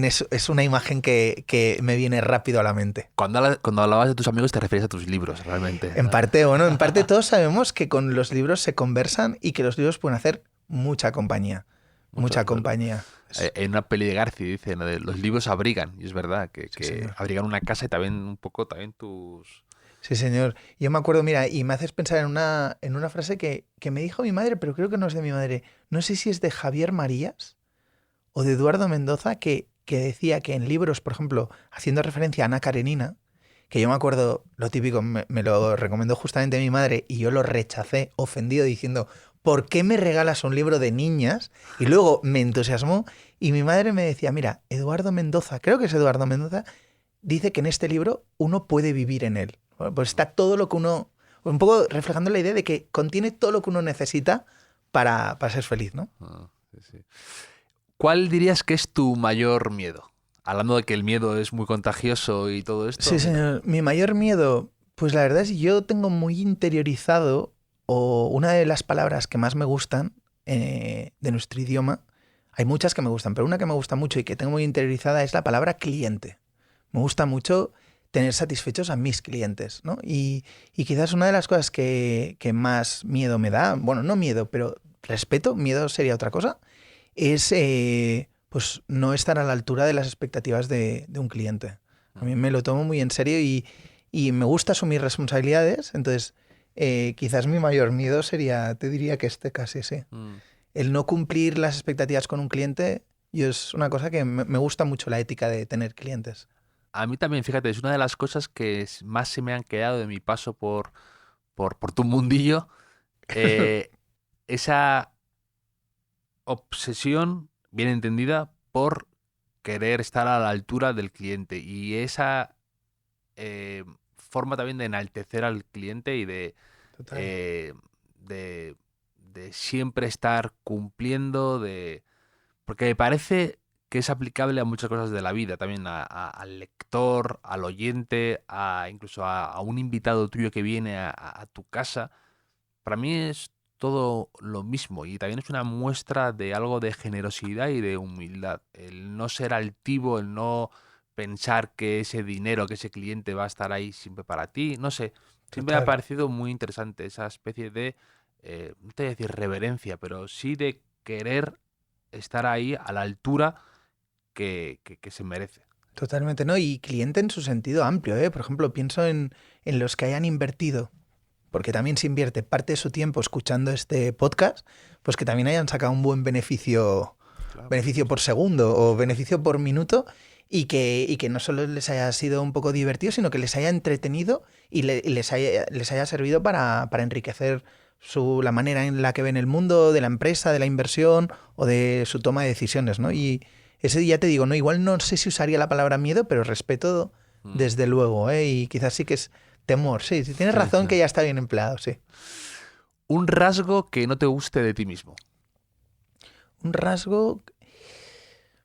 es una imagen que me viene rápido a la mente. Cuando hablabas de tus amigos te refieres a tus libros, realmente. En parte todos sabemos que con los libros se conversan y que los libros pueden hacer mucha compañía. Mucha compañía. En una peli de Garci dicen, ¿no? Los libros abrigan, y es verdad, que Sí, abrigan una casa y también un poco también tus... Sí, señor. Yo me acuerdo, mira, y me haces pensar en una frase que me dijo mi madre, pero creo que no es de mi madre. No sé si es de Javier Marías o de Eduardo Mendoza, que decía que en libros, por ejemplo, haciendo referencia a Ana Karenina, que yo me acuerdo, lo típico, me lo recomendó justamente mi madre y yo lo rechacé ofendido diciendo, ¿por qué me regalas un libro de niñas? Y luego me entusiasmó y mi madre me decía, mira, Eduardo Mendoza, creo que es Eduardo Mendoza, dice que en este libro uno puede vivir en él. Pues está todo lo que uno, un poco reflejando la idea de que contiene todo lo que uno necesita para ser feliz, ¿no? Sí, sí. ¿Cuál dirías que es tu mayor miedo? Hablando de que el miedo es muy contagioso y todo esto. Sí, señor. Mi mayor miedo, pues la verdad es que yo tengo muy interiorizado, o una de las palabras que más me gustan de nuestro idioma, hay muchas que me gustan, pero una que me gusta mucho y que tengo muy interiorizada es la palabra cliente. Me gusta mucho tener satisfechos a mis clientes, ¿no? Y quizás una de las cosas que más miedo me da, bueno, no miedo, pero respeto, miedo sería otra cosa, es pues no estar a la altura de las expectativas de un cliente. A mí me lo tomo muy en serio y me gusta asumir responsabilidades, entonces quizás mi mayor miedo sería, te diría que casi sí. El no cumplir las expectativas con un cliente, yo es una cosa que me gusta mucho la ética de tener clientes. A mí también, fíjate, es una de las cosas que más se me han quedado de mi paso por tu mundillo. Esa obsesión, bien entendida, por querer estar a la altura del cliente. Y esa forma también de enaltecer al cliente y de, Total. de siempre estar cumpliendo, porque me parece que es aplicable a muchas cosas de la vida, también al lector, al oyente, incluso a un invitado tuyo que viene a tu casa. Para mí es todo lo mismo y también es una muestra de algo de generosidad y de humildad. El no ser altivo, el no pensar que ese dinero, que ese cliente va a estar ahí siempre para ti. No sé, siempre me ha Total. parecido muy interesante esa especie de, no te voy a decir reverencia, pero sí de querer estar ahí a la altura que se merece. Totalmente, ¿no? Y cliente en su sentido amplio, ¿eh? Por ejemplo, pienso en los que hayan invertido, porque también se invierte parte de su tiempo escuchando este podcast, pues que también hayan sacado un buen beneficio, Claro. beneficio por segundo o beneficio por minuto y que no solo les haya sido un poco divertido, sino que les haya entretenido y les haya servido para enriquecer la manera en la que ven el mundo, de la empresa, de la inversión o de su toma de decisiones, ¿no? Y ese día te digo, no, igual no sé si usaría la palabra miedo, pero respeto desde luego, ¿eh? Y quizás sí que es temor, sí, tienes razón que ya está bien empleado, sí. Un rasgo que no te guste de ti mismo. Un rasgo,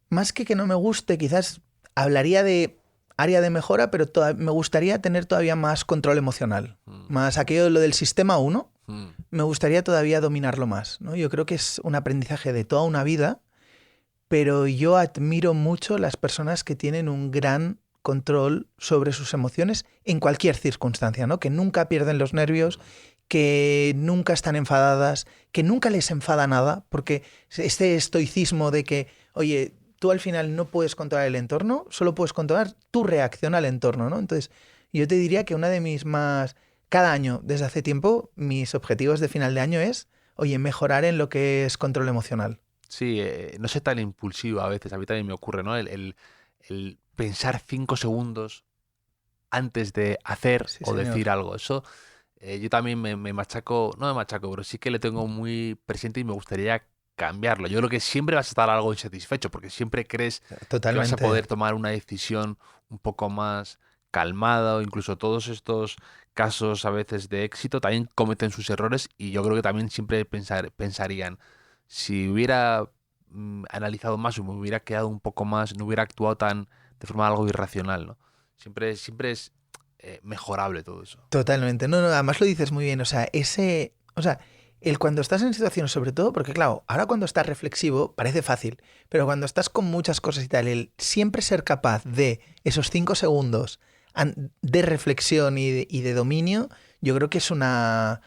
más que no me guste, quizás hablaría de área de mejora, pero me gustaría tener todavía más control emocional. Más aquello de lo del sistema 1, me gustaría todavía dominarlo más, ¿no? Yo creo que es un aprendizaje de toda una vida, pero yo admiro mucho las personas que tienen un gran control sobre sus emociones en cualquier circunstancia, ¿no? Que nunca pierden los nervios, que nunca están enfadadas, que nunca les enfada nada, porque este estoicismo de que, oye, tú al final no puedes controlar el entorno, solo puedes controlar tu reacción al entorno, ¿no? Entonces, yo te diría que una de mis más... Cada año, desde hace tiempo, mis objetivos de final de año es, oye, mejorar en lo que es control emocional. Sí, no sé tan impulsivo a veces, a mí también me ocurre, ¿no? El pensar 5 segundos antes de hacer Sí, o señor. decir algo. Eso yo también me machaco, no me machaco, pero sí que le tengo muy presente y me gustaría cambiarlo. Yo creo que siempre vas a estar algo insatisfecho porque siempre crees que vas a Totalmente. poder tomar una decisión un poco más calmada o incluso todos estos casos a veces de éxito también cometen sus errores y yo creo que también siempre pensarían si hubiera analizado más o me hubiera quedado un poco más, no hubiera actuado tan de forma algo irracional, ¿no? Siempre es mejorable todo eso. Totalmente. No, además lo dices muy bien. O sea, el cuando estás en situaciones, sobre todo, porque claro, ahora cuando estás reflexivo parece fácil, pero cuando estás con muchas cosas y tal, el siempre ser capaz de esos 5 segundos de reflexión y de dominio, yo creo que es una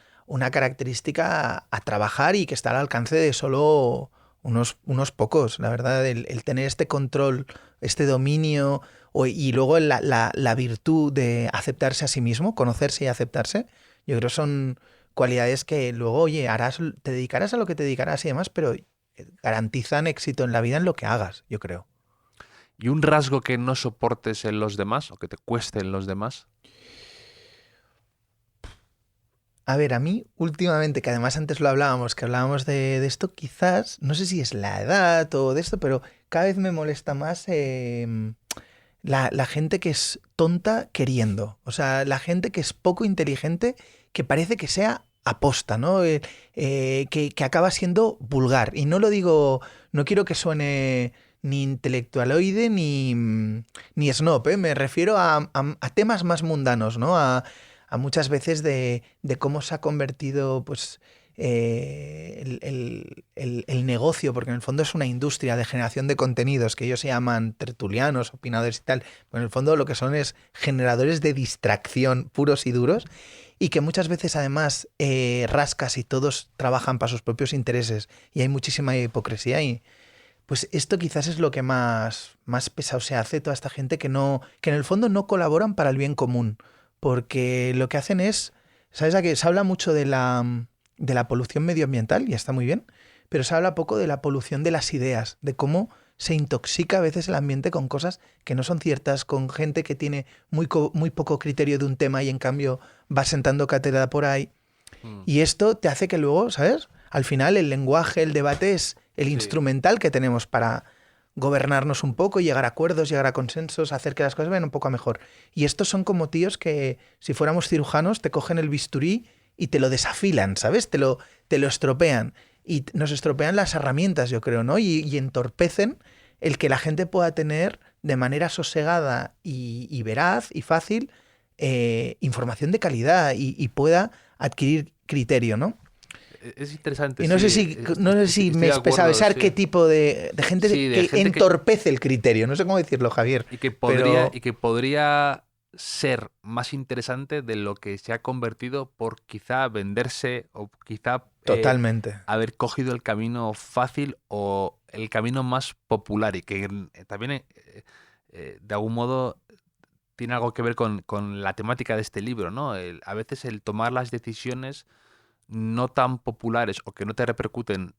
característica a trabajar y que está al alcance de solo unos pocos. La verdad, el tener este control, este dominio y luego la virtud de aceptarse a sí mismo, conocerse y aceptarse, yo creo que son cualidades que luego, oye, te dedicarás a lo que te dedicarás y demás, pero garantizan éxito en la vida en lo que hagas, yo creo. ¿Y un rasgo que no soportes en los demás o que te cueste en los demás? A ver, a mí últimamente, que además antes lo hablábamos, que hablábamos de esto, quizás, no sé si es la edad o de esto, pero cada vez me molesta más la gente que es tonta queriendo. O sea, la gente que es poco inteligente, que parece que sea aposta, ¿no? Que acaba siendo vulgar. Y no lo digo, no quiero que suene ni intelectualoide ni snob, ¿eh? Me refiero a temas más mundanos, ¿no? A muchas veces de cómo se ha convertido, pues, el negocio, porque en el fondo es una industria de generación de contenidos que ellos se llaman tertulianos, opinadores y tal, pero en el fondo lo que son es generadores de distracción puros y duros, y que muchas veces además rascas y todos trabajan para sus propios intereses y hay muchísima hipocresía y pues esto quizás es lo que más pesado se hace, toda esta gente que en el fondo no colaboran para el bien común, porque lo que hacen es, ¿sabes? Que se habla mucho de la polución medioambiental, y está muy bien, pero se habla poco de la polución de las ideas, de cómo se intoxica a veces el ambiente con cosas que no son ciertas, con gente que tiene muy poco criterio de un tema y en cambio va sentando cátedra por ahí. Y esto te hace que luego, ¿sabes? Al final el lenguaje, el debate es el instrumental que tenemos para gobernarnos un poco, llegar a acuerdos, llegar a consensos, hacer que las cosas vayan un poco a mejor. Y estos son como tíos que, si fuéramos cirujanos, te cogen el bisturí y te lo desafilan, ¿sabes? Te lo estropean. Y nos estropean las herramientas, yo creo, ¿no? Y entorpecen el que la gente pueda tener de manera sosegada y veraz y fácil información de calidad y pueda adquirir criterio, ¿no? Es interesante. Y no sé si me expresa saber qué tipo de gente, que entorpece el criterio. No sé cómo decirlo, Javier. Y que podría ser más interesante de lo que se ha convertido por quizá venderse o quizá totalmente haber cogido el camino fácil o el camino más popular y que también de algún modo tiene algo que ver con la temática de este libro, ¿no? A veces el tomar las decisiones no tan populares o que no te repercuten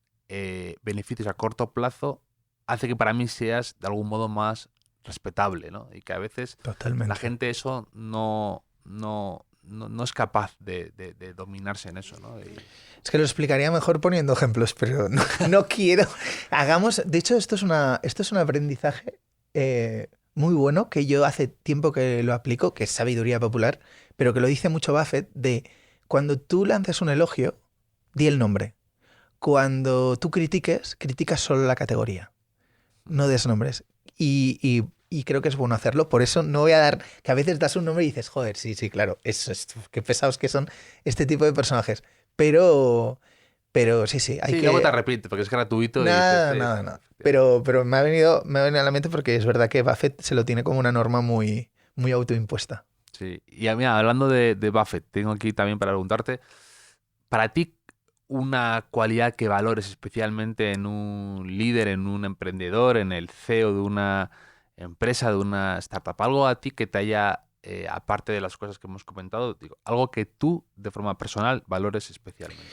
beneficios a corto plazo hace que para mí seas de algún modo más respetable, ¿no? Y que a veces totalmente la gente eso no es capaz de dominarse en eso, ¿no? Es que lo explicaría mejor poniendo ejemplos, pero no quiero. De hecho, esto es un aprendizaje muy bueno que yo hace tiempo que lo aplico, que es sabiduría popular, pero que lo dice mucho Buffett, de cuando tú lances un elogio, di el nombre. Cuando tú criticas solo la categoría. No des nombres. Y creo que es bueno hacerlo. Por eso no voy a dar... Que a veces das un nombre y dices, joder, sí, claro, qué pesados que son este tipo de personajes. Pero sí. Hay que... luego te arrepientes porque es gratuito. Nada. Pero me ha venido a la mente porque es verdad que Buffett se lo tiene como una norma muy, muy autoimpuesta. Sí, y mira, hablando de Buffett, tengo aquí también para preguntarte, para ti, una cualidad que valores especialmente en un líder, en un emprendedor, en el CEO de una empresa, de una startup, algo a ti que te haya, aparte de las cosas que hemos comentado, digo, algo que tú, de forma personal, valores especialmente.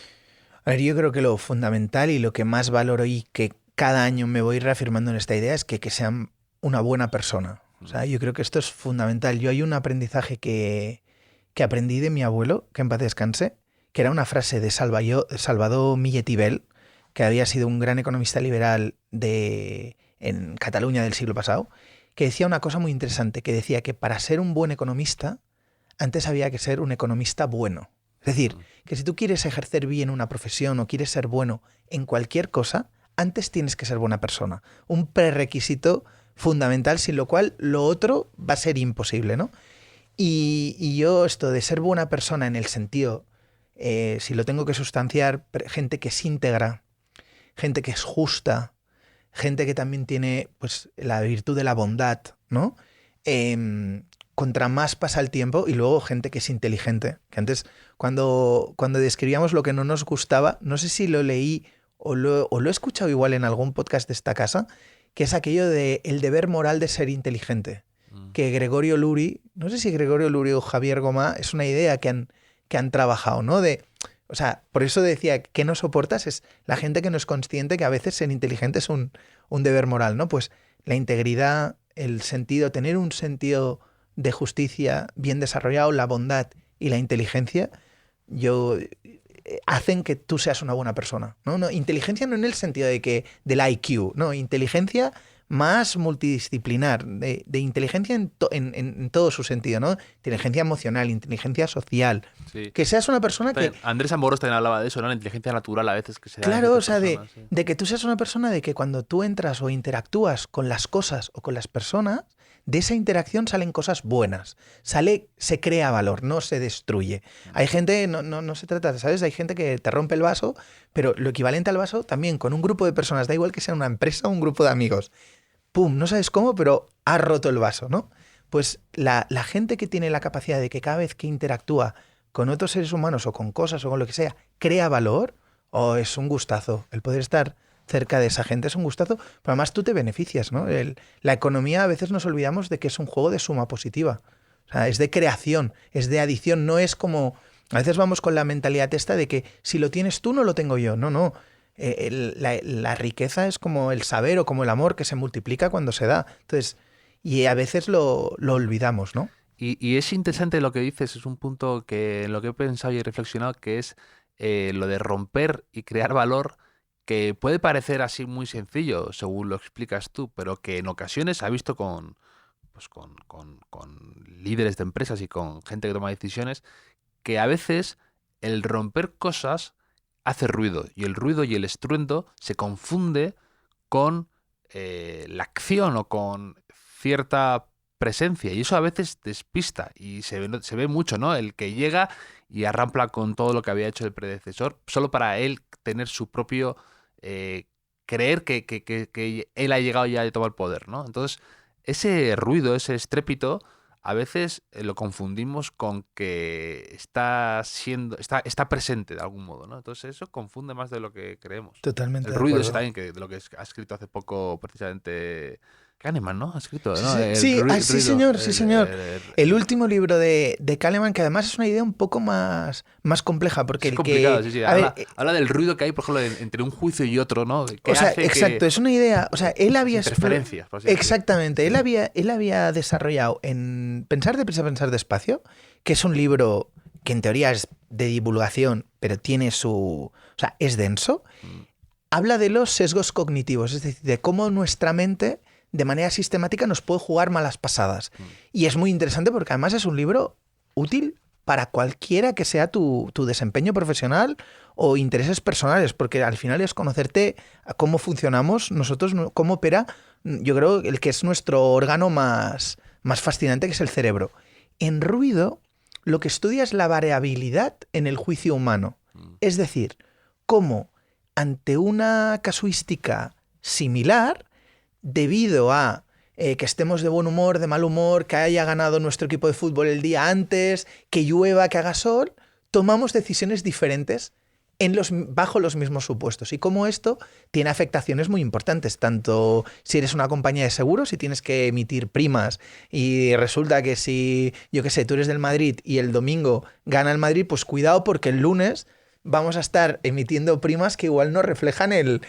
A ver, yo creo que lo fundamental y lo que más valoro y que cada año me voy reafirmando en esta idea es que sean una buena persona. O sea, yo creo que esto es fundamental. Yo hay un aprendizaje que aprendí de mi abuelo, que en paz descanse, que era una frase de Salvador Millet i Bel, que había sido un gran economista liberal en Cataluña del siglo pasado, que decía una cosa muy interesante, que decía que para ser un buen economista, antes había que ser un economista bueno. Es decir, que si tú quieres ejercer bien una profesión o quieres ser bueno en cualquier cosa, antes tienes que ser buena persona. Un prerequisito fundamental, sin lo cual lo otro va a ser imposible, ¿no? Y yo esto de ser buena persona en el sentido, si lo tengo que sustanciar, gente que es íntegra, gente que es justa, gente que también tiene pues la virtud de la bondad, ¿no? Contra más pasa el tiempo, y luego gente que es inteligente, que antes cuando describíamos lo que no nos gustaba, no sé si lo leí o lo he escuchado igual en algún podcast de esta casa, que es aquello de el deber moral de ser inteligente. Que Gregorio Luri, no sé si Gregorio Luri o Javier Gomá, es una idea que han trabajado, ¿no? O sea, por eso decía, ¿qué no soportas? Es la gente que no es consciente que a veces ser inteligente es un deber moral, ¿no? Pues la integridad, el sentido, tener un sentido de justicia bien desarrollado, la bondad y la inteligencia, hacen que tú seas una buena persona, ¿no? Inteligencia no en el sentido del IQ, no, inteligencia más multidisciplinar, de inteligencia en todo su sentido, ¿no? Inteligencia emocional, inteligencia social. Sí. Que seas una persona que... Andrés Amorós también hablaba de eso, ¿no? La inteligencia natural a veces que se da. Claro, o sea, personas, sí. de que tú seas una persona de que cuando tú entras o interactúas con las cosas o con las personas, de esa interacción salen cosas buenas. Se crea valor, no se destruye. Hay gente, no se trata, ¿sabes? Hay gente que te rompe el vaso, pero lo equivalente al vaso también con un grupo de personas, da igual que sea una empresa o un grupo de amigos. ¡Pum! No sabes cómo, pero has roto el vaso, ¿no? Pues la gente que tiene la capacidad de que cada vez que interactúa con otros seres humanos o con cosas o con lo que sea, crea valor, es un gustazo. El poder estar cerca de esa gente es un gustazo, pero además tú te beneficias, ¿no? La economía a veces nos olvidamos de que es un juego de suma positiva. O sea, es de creación, es de adición, no es como... A veces vamos con la mentalidad esta de que si lo tienes tú no lo tengo yo. No. La riqueza es como el saber o como el amor que se multiplica cuando se da. Entonces, y a veces lo olvidamos, ¿no? Y es interesante lo que dices, es un punto que en lo que he pensado y he reflexionado, que es lo de romper y crear valor, que puede parecer así muy sencillo, según lo explicas tú, pero que en ocasiones se ha visto con líderes de empresas y con gente que toma decisiones, que a veces el romper cosas hace ruido, y el ruido y el estruendo se confunde con la acción o con cierta presencia, y eso a veces despista, y se ve mucho, ¿no? El que llega y arrampla con todo lo que había hecho el predecesor, solo para él tener su propio... creer que él ha llegado ya a tomar el poder, ¿no? Entonces, ese ruido, ese estrépito, a veces lo confundimos con que está presente de algún modo, ¿no? Entonces eso confunde más de lo que creemos. Totalmente. El de ruido acuerdo. ese también, que de lo que ha escrito hace poco precisamente Kahneman, ¿no? Ha escrito, ¿no? Sí, sí, señor, sí, señor. El último libro de Kahneman, que además es una idea un poco más compleja, porque es el complicado, que... sí. A ver, Habla del ruido que hay, por ejemplo, entre un juicio y otro, ¿no? O sea, exacto, es una idea... O sea, él había... Interferencias, por así decirlo. Exactamente, él había desarrollado en Pensar deprisa, pensar despacio, que es un libro que en teoría es de divulgación, pero tiene su... O sea, es denso. Habla de los sesgos cognitivos, es decir, de cómo nuestra mente de manera sistemática nos puede jugar malas pasadas. Y es muy interesante porque además es un libro útil para cualquiera que sea tu desempeño profesional o intereses personales, porque al final es conocerte a cómo funcionamos nosotros, cómo opera, yo creo, el que es nuestro órgano más fascinante, que es el cerebro. En ruido, lo que estudia es la variabilidad en el juicio humano. Es decir, cómo ante una casuística similar, debido a que estemos de buen humor, de mal humor, que haya ganado nuestro equipo de fútbol el día antes, que llueva, que haga sol, tomamos decisiones diferentes bajo los mismos supuestos. Y como esto tiene afectaciones muy importantes, tanto si eres una compañía de seguros y tienes que emitir primas y resulta que si, yo qué sé, tú eres del Madrid y el domingo gana el Madrid, pues cuidado porque el lunes vamos a estar emitiendo primas que igual no reflejan el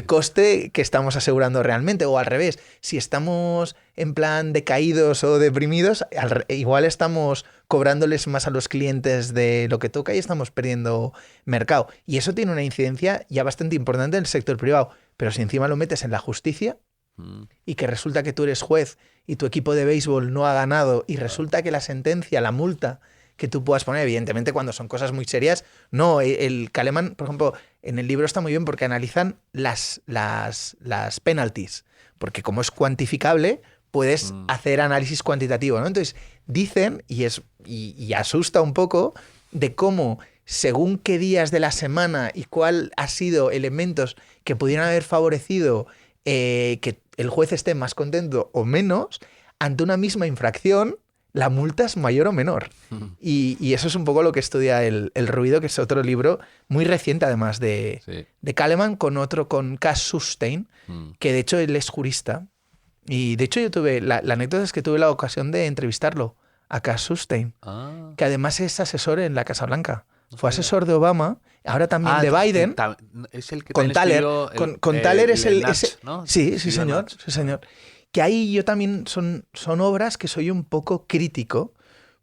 coste que estamos asegurando realmente. O al revés, si estamos en plan decaídos o deprimidos, igual estamos cobrándoles más a los clientes de lo que toca y estamos perdiendo mercado. Y eso tiene una incidencia ya bastante importante en el sector privado. Pero si encima lo metes en la justicia y que resulta que tú eres juez y tu equipo de béisbol no ha ganado y resulta que la sentencia, la multa que tú puedas poner, evidentemente cuando son cosas muy serias, no, el Kahneman, por ejemplo, en el libro está muy bien porque analizan las penalties, porque como es cuantificable, puedes hacer análisis cuantitativo, ¿no? Entonces, dicen, y asusta un poco, de cómo, según qué días de la semana y cuál ha sido elementos que pudieran haber favorecido que el juez esté más contento o menos, ante una misma infracción, la multa es mayor o menor. Y eso es un poco lo que estudia el ruido, que es otro libro muy reciente, además de Kahneman, con Cass Sunstein, que de hecho él es jurista. Y de hecho yo tuve, la anécdota es que tuve la ocasión de entrevistarlo a Cass Sunstein, que además es asesor en la Casa Blanca. Fue asesor de Obama, ahora también de Biden. Es el que con Thaler. Con Thaler es el... ¿no? Sí, señor. Que ahí yo también son obras que soy un poco crítico,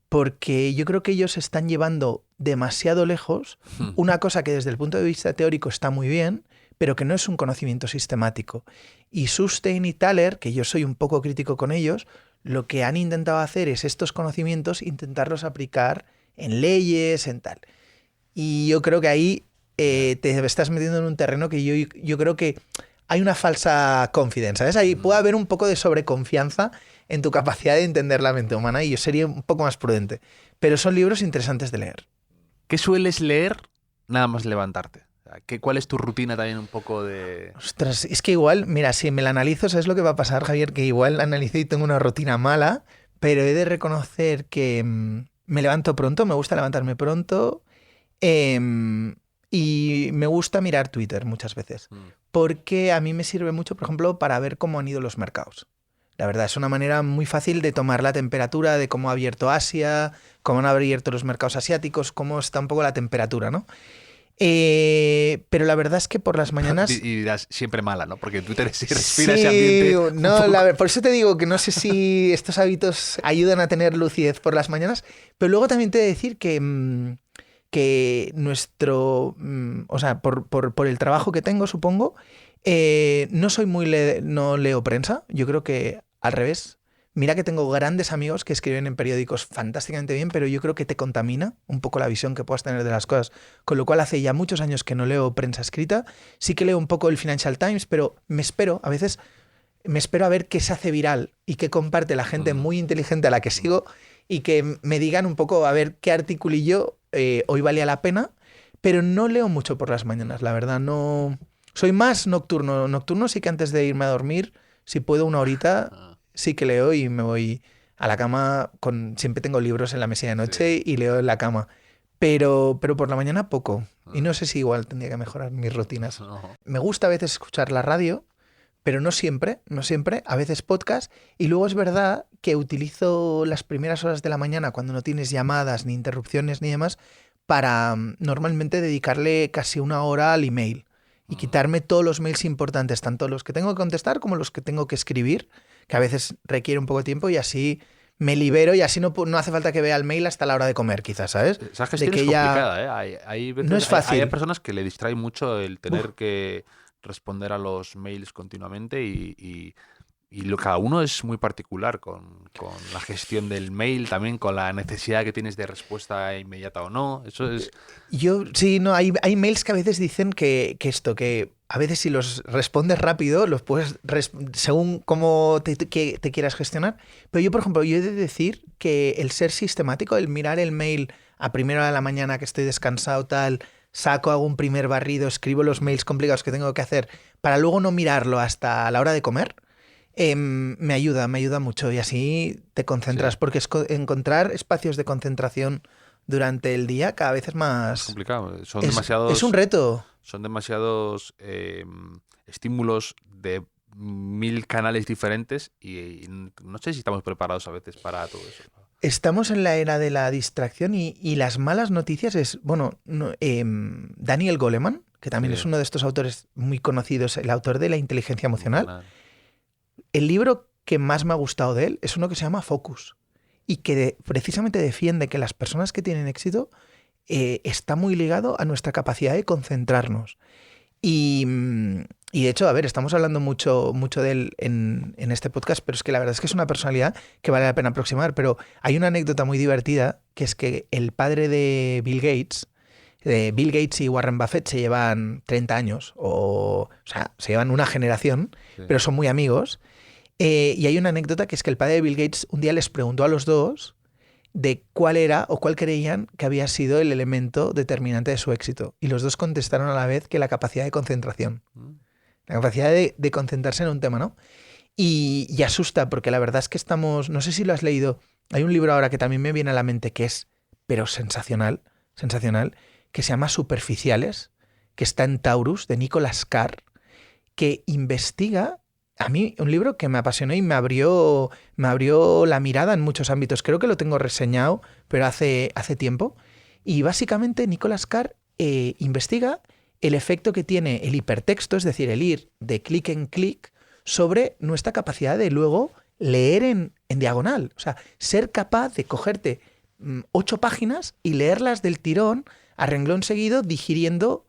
porque yo creo que ellos están llevando demasiado lejos una cosa que desde el punto de vista teórico está muy bien, pero que no es un conocimiento sistemático. Y Sustein y Thaler, que yo soy un poco crítico con ellos, lo que han intentado hacer es estos conocimientos intentarlos aplicar en leyes, en tal. Y yo creo que ahí te estás metiendo en un terreno que yo creo que hay una falsa confidence, ¿sabes? Ahí puede haber un poco de sobreconfianza en tu capacidad de entender la mente humana y yo sería un poco más prudente. Pero son libros interesantes de leer. ¿Qué sueles leer nada más levantarte? ¿Cuál es tu rutina también un poco de...? Ostras, es que igual, mira, si me la analizo, ¿sabes lo que va a pasar, Javier? Que igual la analizo y tengo una rutina mala, pero he de reconocer que me levanto pronto, me gusta levantarme pronto y me gusta mirar Twitter muchas veces, porque a mí me sirve mucho, por ejemplo, para ver cómo han ido los mercados. La verdad, es una manera muy fácil de tomar la temperatura de cómo ha abierto Asia, cómo han abierto los mercados asiáticos, cómo está un poco la temperatura, ¿no? Pero la verdad es que por las mañanas... Y dirás, siempre mala, ¿no? Porque Twitter respira ese ambiente. No, por eso te digo que no sé si estos hábitos ayudan a tener lucidez por las mañanas, pero luego también te he de decir que nuestro... o sea, por el trabajo que tengo, supongo, no soy no leo prensa. Yo creo que al revés. Mira que tengo grandes amigos que escriben en periódicos fantásticamente bien, pero yo creo que te contamina un poco la visión que puedas tener de las cosas. Con lo cual hace ya muchos años que no leo prensa escrita. Sí que leo un poco el Financial Times, pero a veces me espero a ver qué se hace viral y qué comparte la gente muy inteligente a la que sigo y que me digan un poco a ver qué articulillo hoy valía la pena, pero no leo mucho por las mañanas, la verdad, no... Soy más nocturno. Nocturno sí que antes de irme a dormir, si puedo una horita, sí que leo y me voy a la cama. Siempre tengo libros en la mesilla de noche y leo en la cama. Pero por la mañana poco. Y no sé si igual tendría que mejorar mis rutinas. Me gusta a veces escuchar la radio, pero no siempre. A veces podcast. Y luego es verdad que utilizo las primeras horas de la mañana, cuando no tienes llamadas, ni interrupciones, ni demás, para normalmente dedicarle casi una hora al email. Y quitarme todos los mails importantes, tanto los que tengo que contestar como los que tengo que escribir, que a veces requiere un poco de tiempo y así me libero y así no hace falta que vea el mail hasta la hora de comer, quizás, ¿sabes? Esa gestión es complicada, ¿eh? Hay veces, no es fácil. Hay personas que le distrae mucho el tener que responder a los mails continuamente y cada uno es muy particular con la gestión del mail, también con la necesidad que tienes de respuesta inmediata o no. Eso es... Hay mails que a veces dicen que a veces si los respondes rápido, los puedes, según cómo te quieras gestionar. Pero yo, por ejemplo, he de decir que el ser sistemático, el mirar el mail a primera hora de la mañana que estoy descansado, hago un primer barrido, escribo los mails complicados que tengo que hacer para luego no mirarlo hasta la hora de comer, me ayuda mucho y así te concentras, porque encontrar espacios de concentración durante el día cada vez es más... Es complicado, es un reto. Son demasiados estímulos de 1000 canales diferentes y no sé si estamos preparados a veces para todo eso. Estamos en la era de la distracción y las malas noticias es... Daniel Goleman, que también es uno de estos autores muy conocidos, el autor de La inteligencia emocional. El libro que más me ha gustado de él es uno que se llama Focus y que precisamente defiende que las personas que tienen éxito está muy ligado a nuestra capacidad de concentrarnos. Y de hecho, a ver, estamos hablando mucho de él en este podcast, pero es que la verdad es que es una personalidad que vale la pena aproximar. Pero hay una anécdota muy divertida, que es que el padre de Bill Gates y Warren Buffett se llevan 30 años, o sea, se llevan una generación, pero son muy amigos. Y hay una anécdota que es que el padre de Bill Gates un día les preguntó a los dos de cuál era o cuál creían que había sido el elemento determinante de su éxito. Y los dos contestaron a la vez que la capacidad de concentración. La capacidad de concentrarse en un tema, ¿no? Y asusta, porque la verdad es que no sé si lo has leído, hay un libro ahora que también me viene a la mente que es, pero sensacional, que se llama Superficiales, que está en Taurus, de Nicholas Carr, que investiga... A mí, un libro que me apasionó y me abrió la mirada en muchos ámbitos. Creo que lo tengo reseñado, pero hace tiempo. Y básicamente Nicholas Carr investiga el efecto que tiene el hipertexto, es decir, el ir de clic en clic, sobre nuestra capacidad de luego leer en diagonal. O sea, ser capaz de cogerte 8 páginas y leerlas del tirón a renglón seguido, digiriendo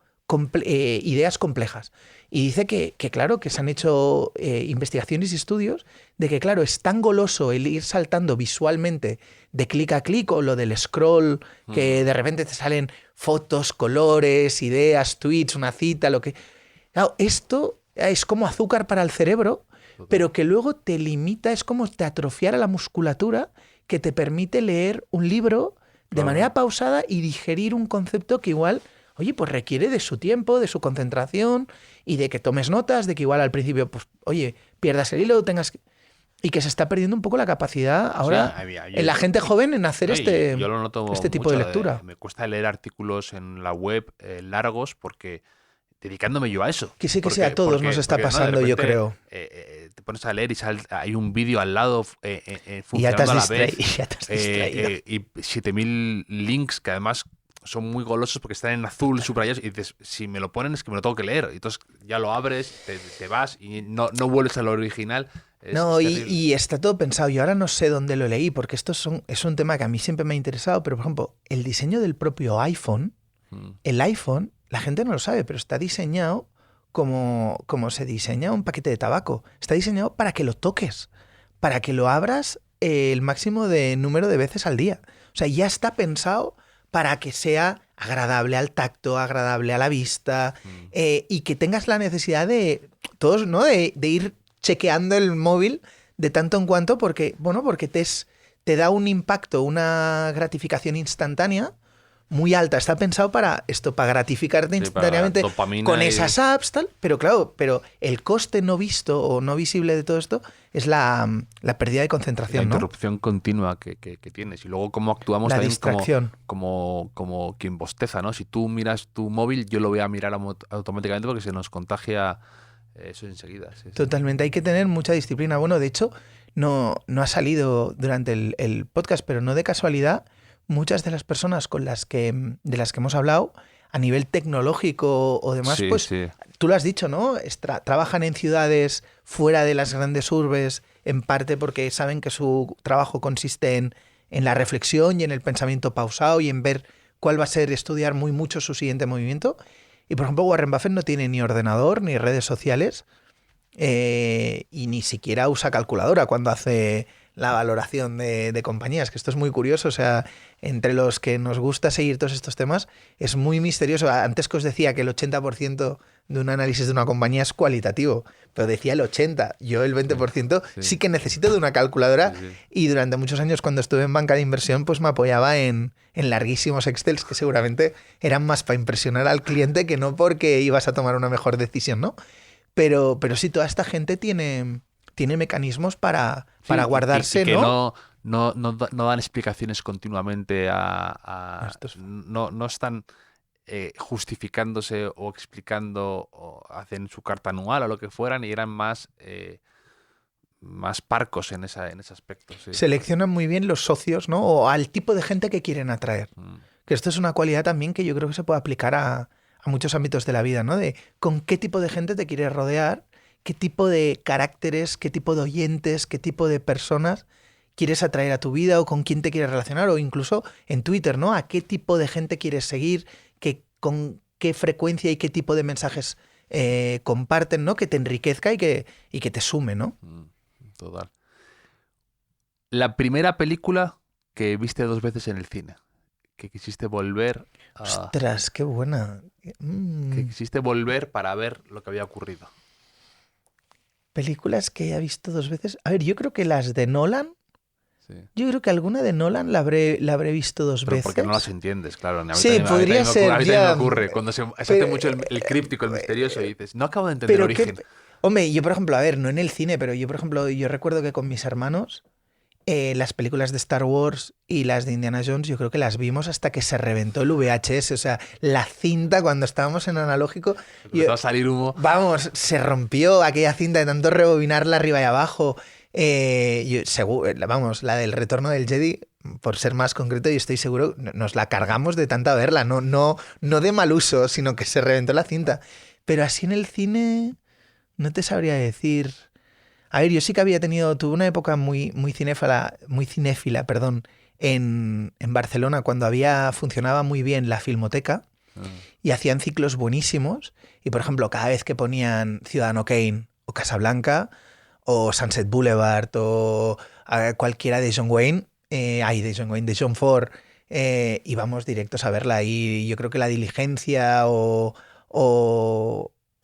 ideas complejas. Y dice que claro, que se han hecho investigaciones y estudios de que, claro, es tan goloso el ir saltando visualmente de clic a clic o lo del scroll, que de repente te salen fotos, colores, ideas, tweets, una cita, lo que... Claro, esto es como azúcar para el cerebro, pero que luego te limita, es como te atrofiara la musculatura que te permite leer un libro de manera pausada y digerir un concepto que igual, oye, pues requiere de su tiempo, de su concentración y de que tomes notas, de que igual al principio, pues, oye, pierdas el hilo, tengas que... Y que se está perdiendo un poco la capacidad ahora en la gente joven en hacer yo lo noto este tipo de lectura. Me cuesta leer artículos en la web largos porque dedicándome yo a eso. Que sí, que sí, a todos nos está pasando, ¿no? yo creo. Te pones a leer y hay un vídeo al lado Y ya te funcionando a la has vez. distraído. Y 7000 links que además son muy golosos porque están en azul subrayados y dices, si me lo ponen es que me lo tengo que leer. Entonces ya lo abres, te vas y no vuelves al original. Es y está todo pensado. Yo ahora no sé dónde lo leí porque esto es un tema que a mí siempre me ha interesado, pero por ejemplo, el diseño del propio iPhone, el iPhone, la gente no lo sabe, pero está diseñado como se diseña un paquete de tabaco. Está diseñado para que lo toques, para que lo abras el máximo de número de veces al día. O sea, ya está pensado para que sea agradable al tacto, agradable a la vista, y que tengas la necesidad de todos, ¿no? De ir chequeando el móvil de tanto en cuanto porque te da un impacto, una gratificación instantánea muy alta. Está pensado para esto, para gratificarte instantáneamente con esas apps, tal. Pero claro, el coste no visto o no visible de todo esto es la pérdida de concentración, la interrupción continua que tienes. Y luego cómo actuamos la también distracción. como quien bosteza, ¿no? Si tú miras tu móvil, yo lo voy a mirar automáticamente porque se nos contagia eso enseguida. Sí. Totalmente. Hay que tener mucha disciplina. Bueno, de hecho, no ha salido durante el podcast, pero no de casualidad, muchas de las personas de las que hemos hablado, a nivel tecnológico o demás, sí. Tú lo has dicho, ¿no? Trabajan en ciudades fuera de las grandes urbes, en parte porque saben que su trabajo consiste en la reflexión y en el pensamiento pausado y en ver cuál va a ser, estudiar muy mucho su siguiente movimiento. Y, por ejemplo, Warren Buffett no tiene ni ordenador ni redes sociales y ni siquiera usa calculadora cuando hace la valoración de compañías, que esto es muy curioso. O sea, entre los que nos gusta seguir todos estos temas, es muy misterioso. Antes que os decía que el 80% de un análisis de una compañía es cualitativo, pero decía el 80%. Yo el 20% sí que necesito de una calculadora y durante muchos años cuando estuve en banca de inversión pues me apoyaba en larguísimos Excels que seguramente eran más para impresionar al cliente que no porque ibas a tomar una mejor decisión, ¿no? Pero sí, toda esta gente tiene mecanismos para guardarse, y que ¿no? No dan explicaciones continuamente no están justificándose o explicando o hacen su carta anual o lo que fueran y eran más parcos en ese aspecto. Sí. Seleccionan muy bien los socios, ¿no? O al tipo de gente que quieren atraer. Que esto es una cualidad también que yo creo que se puede aplicar a muchos ámbitos de la vida, ¿no? De con qué tipo de gente te quieres rodear, qué tipo de caracteres, qué tipo de oyentes, qué tipo de personas quieres atraer a tu vida o con quién te quieres relacionar, o incluso en Twitter, ¿no? A qué tipo de gente quieres seguir, con qué frecuencia y qué tipo de mensajes comparten, ¿no? Que te enriquezca y que te sume, ¿no? Total. La primera película que viste 2 veces en el cine, que quisiste volver a... ¡Ostras, qué buena! Que quisiste volver para ver lo que había ocurrido. Películas que haya visto 2 veces. A ver, yo creo que las de Nolan. Sí. Yo creo que alguna de Nolan la habré visto 2 veces. Porque no las entiendes, claro. Sí, podría ser. A mí también me ocurre. Cuando se hace mucho el críptico, el misterioso, y dices, no acabo de entender el origen. Hombre, yo por ejemplo, a ver, no en el cine, pero yo por ejemplo, yo recuerdo que con mis hermanos las películas de Star Wars y las de Indiana Jones, yo creo que las vimos hasta que se reventó el VHS, o sea, la cinta cuando estábamos en analógico. Empezó a salir humo. Vamos, se rompió aquella cinta de tanto rebobinarla arriba y abajo. Vamos, la del Retorno del Jedi, por ser más concreto, yo estoy seguro, nos la cargamos de tanta verla, no de mal uso, sino que se reventó la cinta. Pero así en el cine, no te sabría decir. A ver, yo sí que tuve una época muy cinéfila, en Barcelona, cuando funcionaba muy bien la Filmoteca, y hacían ciclos buenísimos. Y, por ejemplo, cada vez que ponían Ciudadano Kane o Casablanca o Sunset Boulevard o cualquiera de John Wayne, de John Ford, íbamos directos a verla. Y yo creo que La Diligencia o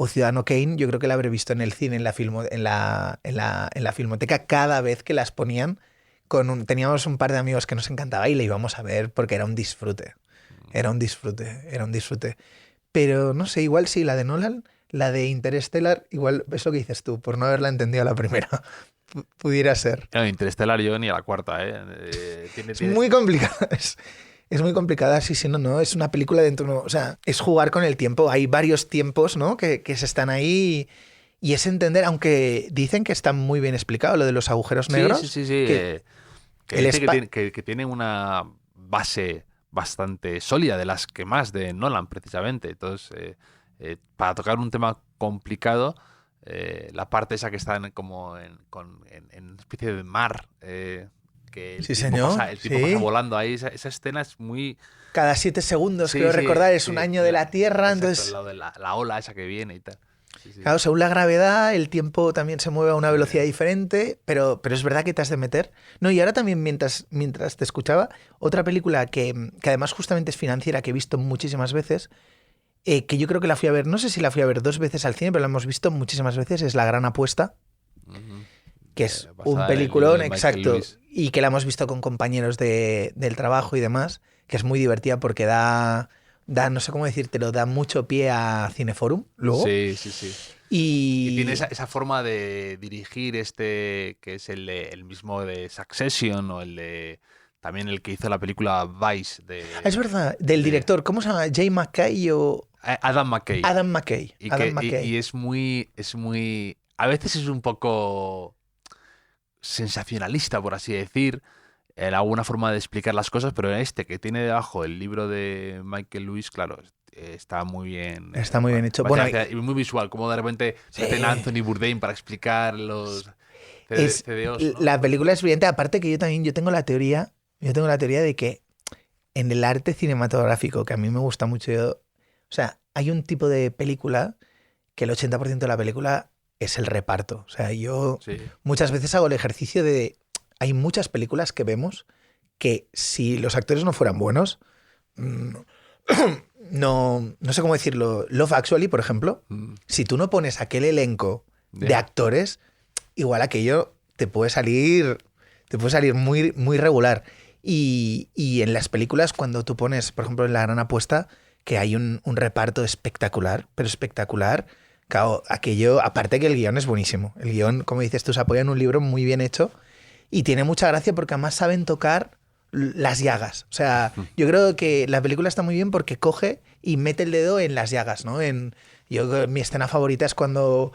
Ciudadano Kane, yo creo que la habré visto en el cine, en la filmoteca, cada vez que las ponían. Teníamos un par de amigos que nos encantaba y le íbamos a ver porque era un disfrute. Era un disfrute. Pero no sé, igual sí, la de Nolan, la de Interstellar, igual es lo que dices tú, por no haberla entendido a la primera. Pudiera ser. No, Interstellar yo ni a la cuarta, Es muy complicada. Es muy complicada, sí, no. Es una película dentro, o sea, es jugar con el tiempo. Hay varios tiempos, ¿no? Que se están ahí y es entender, aunque dicen que está muy bien explicado lo de los agujeros negros. Sí. Que tiene una base bastante sólida, de las que más de Nolan, precisamente. Entonces, para tocar un tema complicado, la parte esa que está en una especie de mar, que el tiempo pasa volando ahí, esa escena es muy... Cada 7 segundos, creo recordar, es un año de la Tierra, exacto, entonces... El lado de la ola esa que viene y tal. Sí. Claro, según la gravedad, el tiempo también se mueve a una velocidad diferente, pero es verdad que te has de meter. No, y ahora también, mientras te escuchaba, otra película que además justamente es financiera, que he visto muchísimas veces, que yo creo que la fui a ver, no sé si la fui a ver 2 veces al cine, pero la hemos visto muchísimas veces, es La Gran Apuesta, que es un peliculón, exacto, Lewis. Y que la hemos visto con compañeros del trabajo y demás, que es muy divertida porque da, no sé cómo decírtelo, da mucho pie a Cineforum luego. Sí. Y tiene esa forma de dirigir que es el mismo de Succession o también el que hizo la película Vice. Es verdad, del director, ¿cómo se llama? ¿Jay McKay o...? Adam McKay. Adam McKay. Y es muy... A veces es un poco sensacionalista, por así decir, en alguna forma de explicar las cosas, pero que tiene debajo el libro de Michael Lewis, claro, está muy bien. Está muy bien hecho. Y muy visual, como de repente meten a Anthony Bourdain para explicar los CDOs, ¿no? La película es brillante, aparte que yo tengo la teoría de que en el arte cinematográfico, que a mí me gusta mucho, o sea, hay un tipo de película que el 80% de la película es el reparto. O sea, yo muchas veces hago el ejercicio de... Hay muchas películas que vemos que si los actores no fueran buenos, no sé cómo decirlo. Love Actually, por ejemplo, si tú no pones aquel elenco de actores, igual aquello te puede salir muy, muy regular. Y en las películas, cuando tú pones, por ejemplo, en La Gran Apuesta, que hay un reparto espectacular, pero espectacular. Claro, aquello, aparte que el guión es buenísimo. El guión, como dices tú, se apoya en un libro muy bien hecho y tiene mucha gracia porque además saben tocar las llagas. O sea, yo creo que la película está muy bien porque coge y mete el dedo en las llagas, ¿no? Mi escena favorita es cuando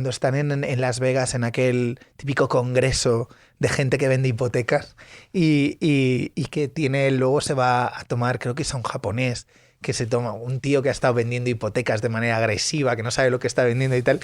están en Las Vegas, en aquel típico congreso de gente que vende hipotecas y que luego se va a tomar, creo que es a un japonés, que se toma un tío que ha estado vendiendo hipotecas de manera agresiva, que no sabe lo que está vendiendo y tal,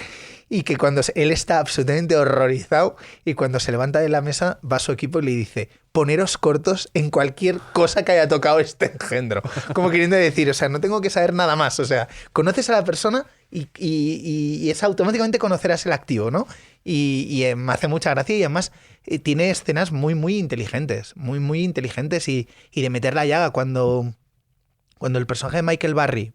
y que cuando él está absolutamente horrorizado y cuando se levanta de la mesa va a su equipo y le dice: poneros cortos en cualquier cosa que haya tocado este engendro. Como queriendo decir, o sea, no tengo que saber nada más, o sea, conoces a la persona y es automáticamente conocerás el activo, ¿no? Y me hace mucha gracia y además tiene escenas muy, muy inteligentes, muy, muy inteligentes y de meter la llaga cuando el personaje de Michael Burry,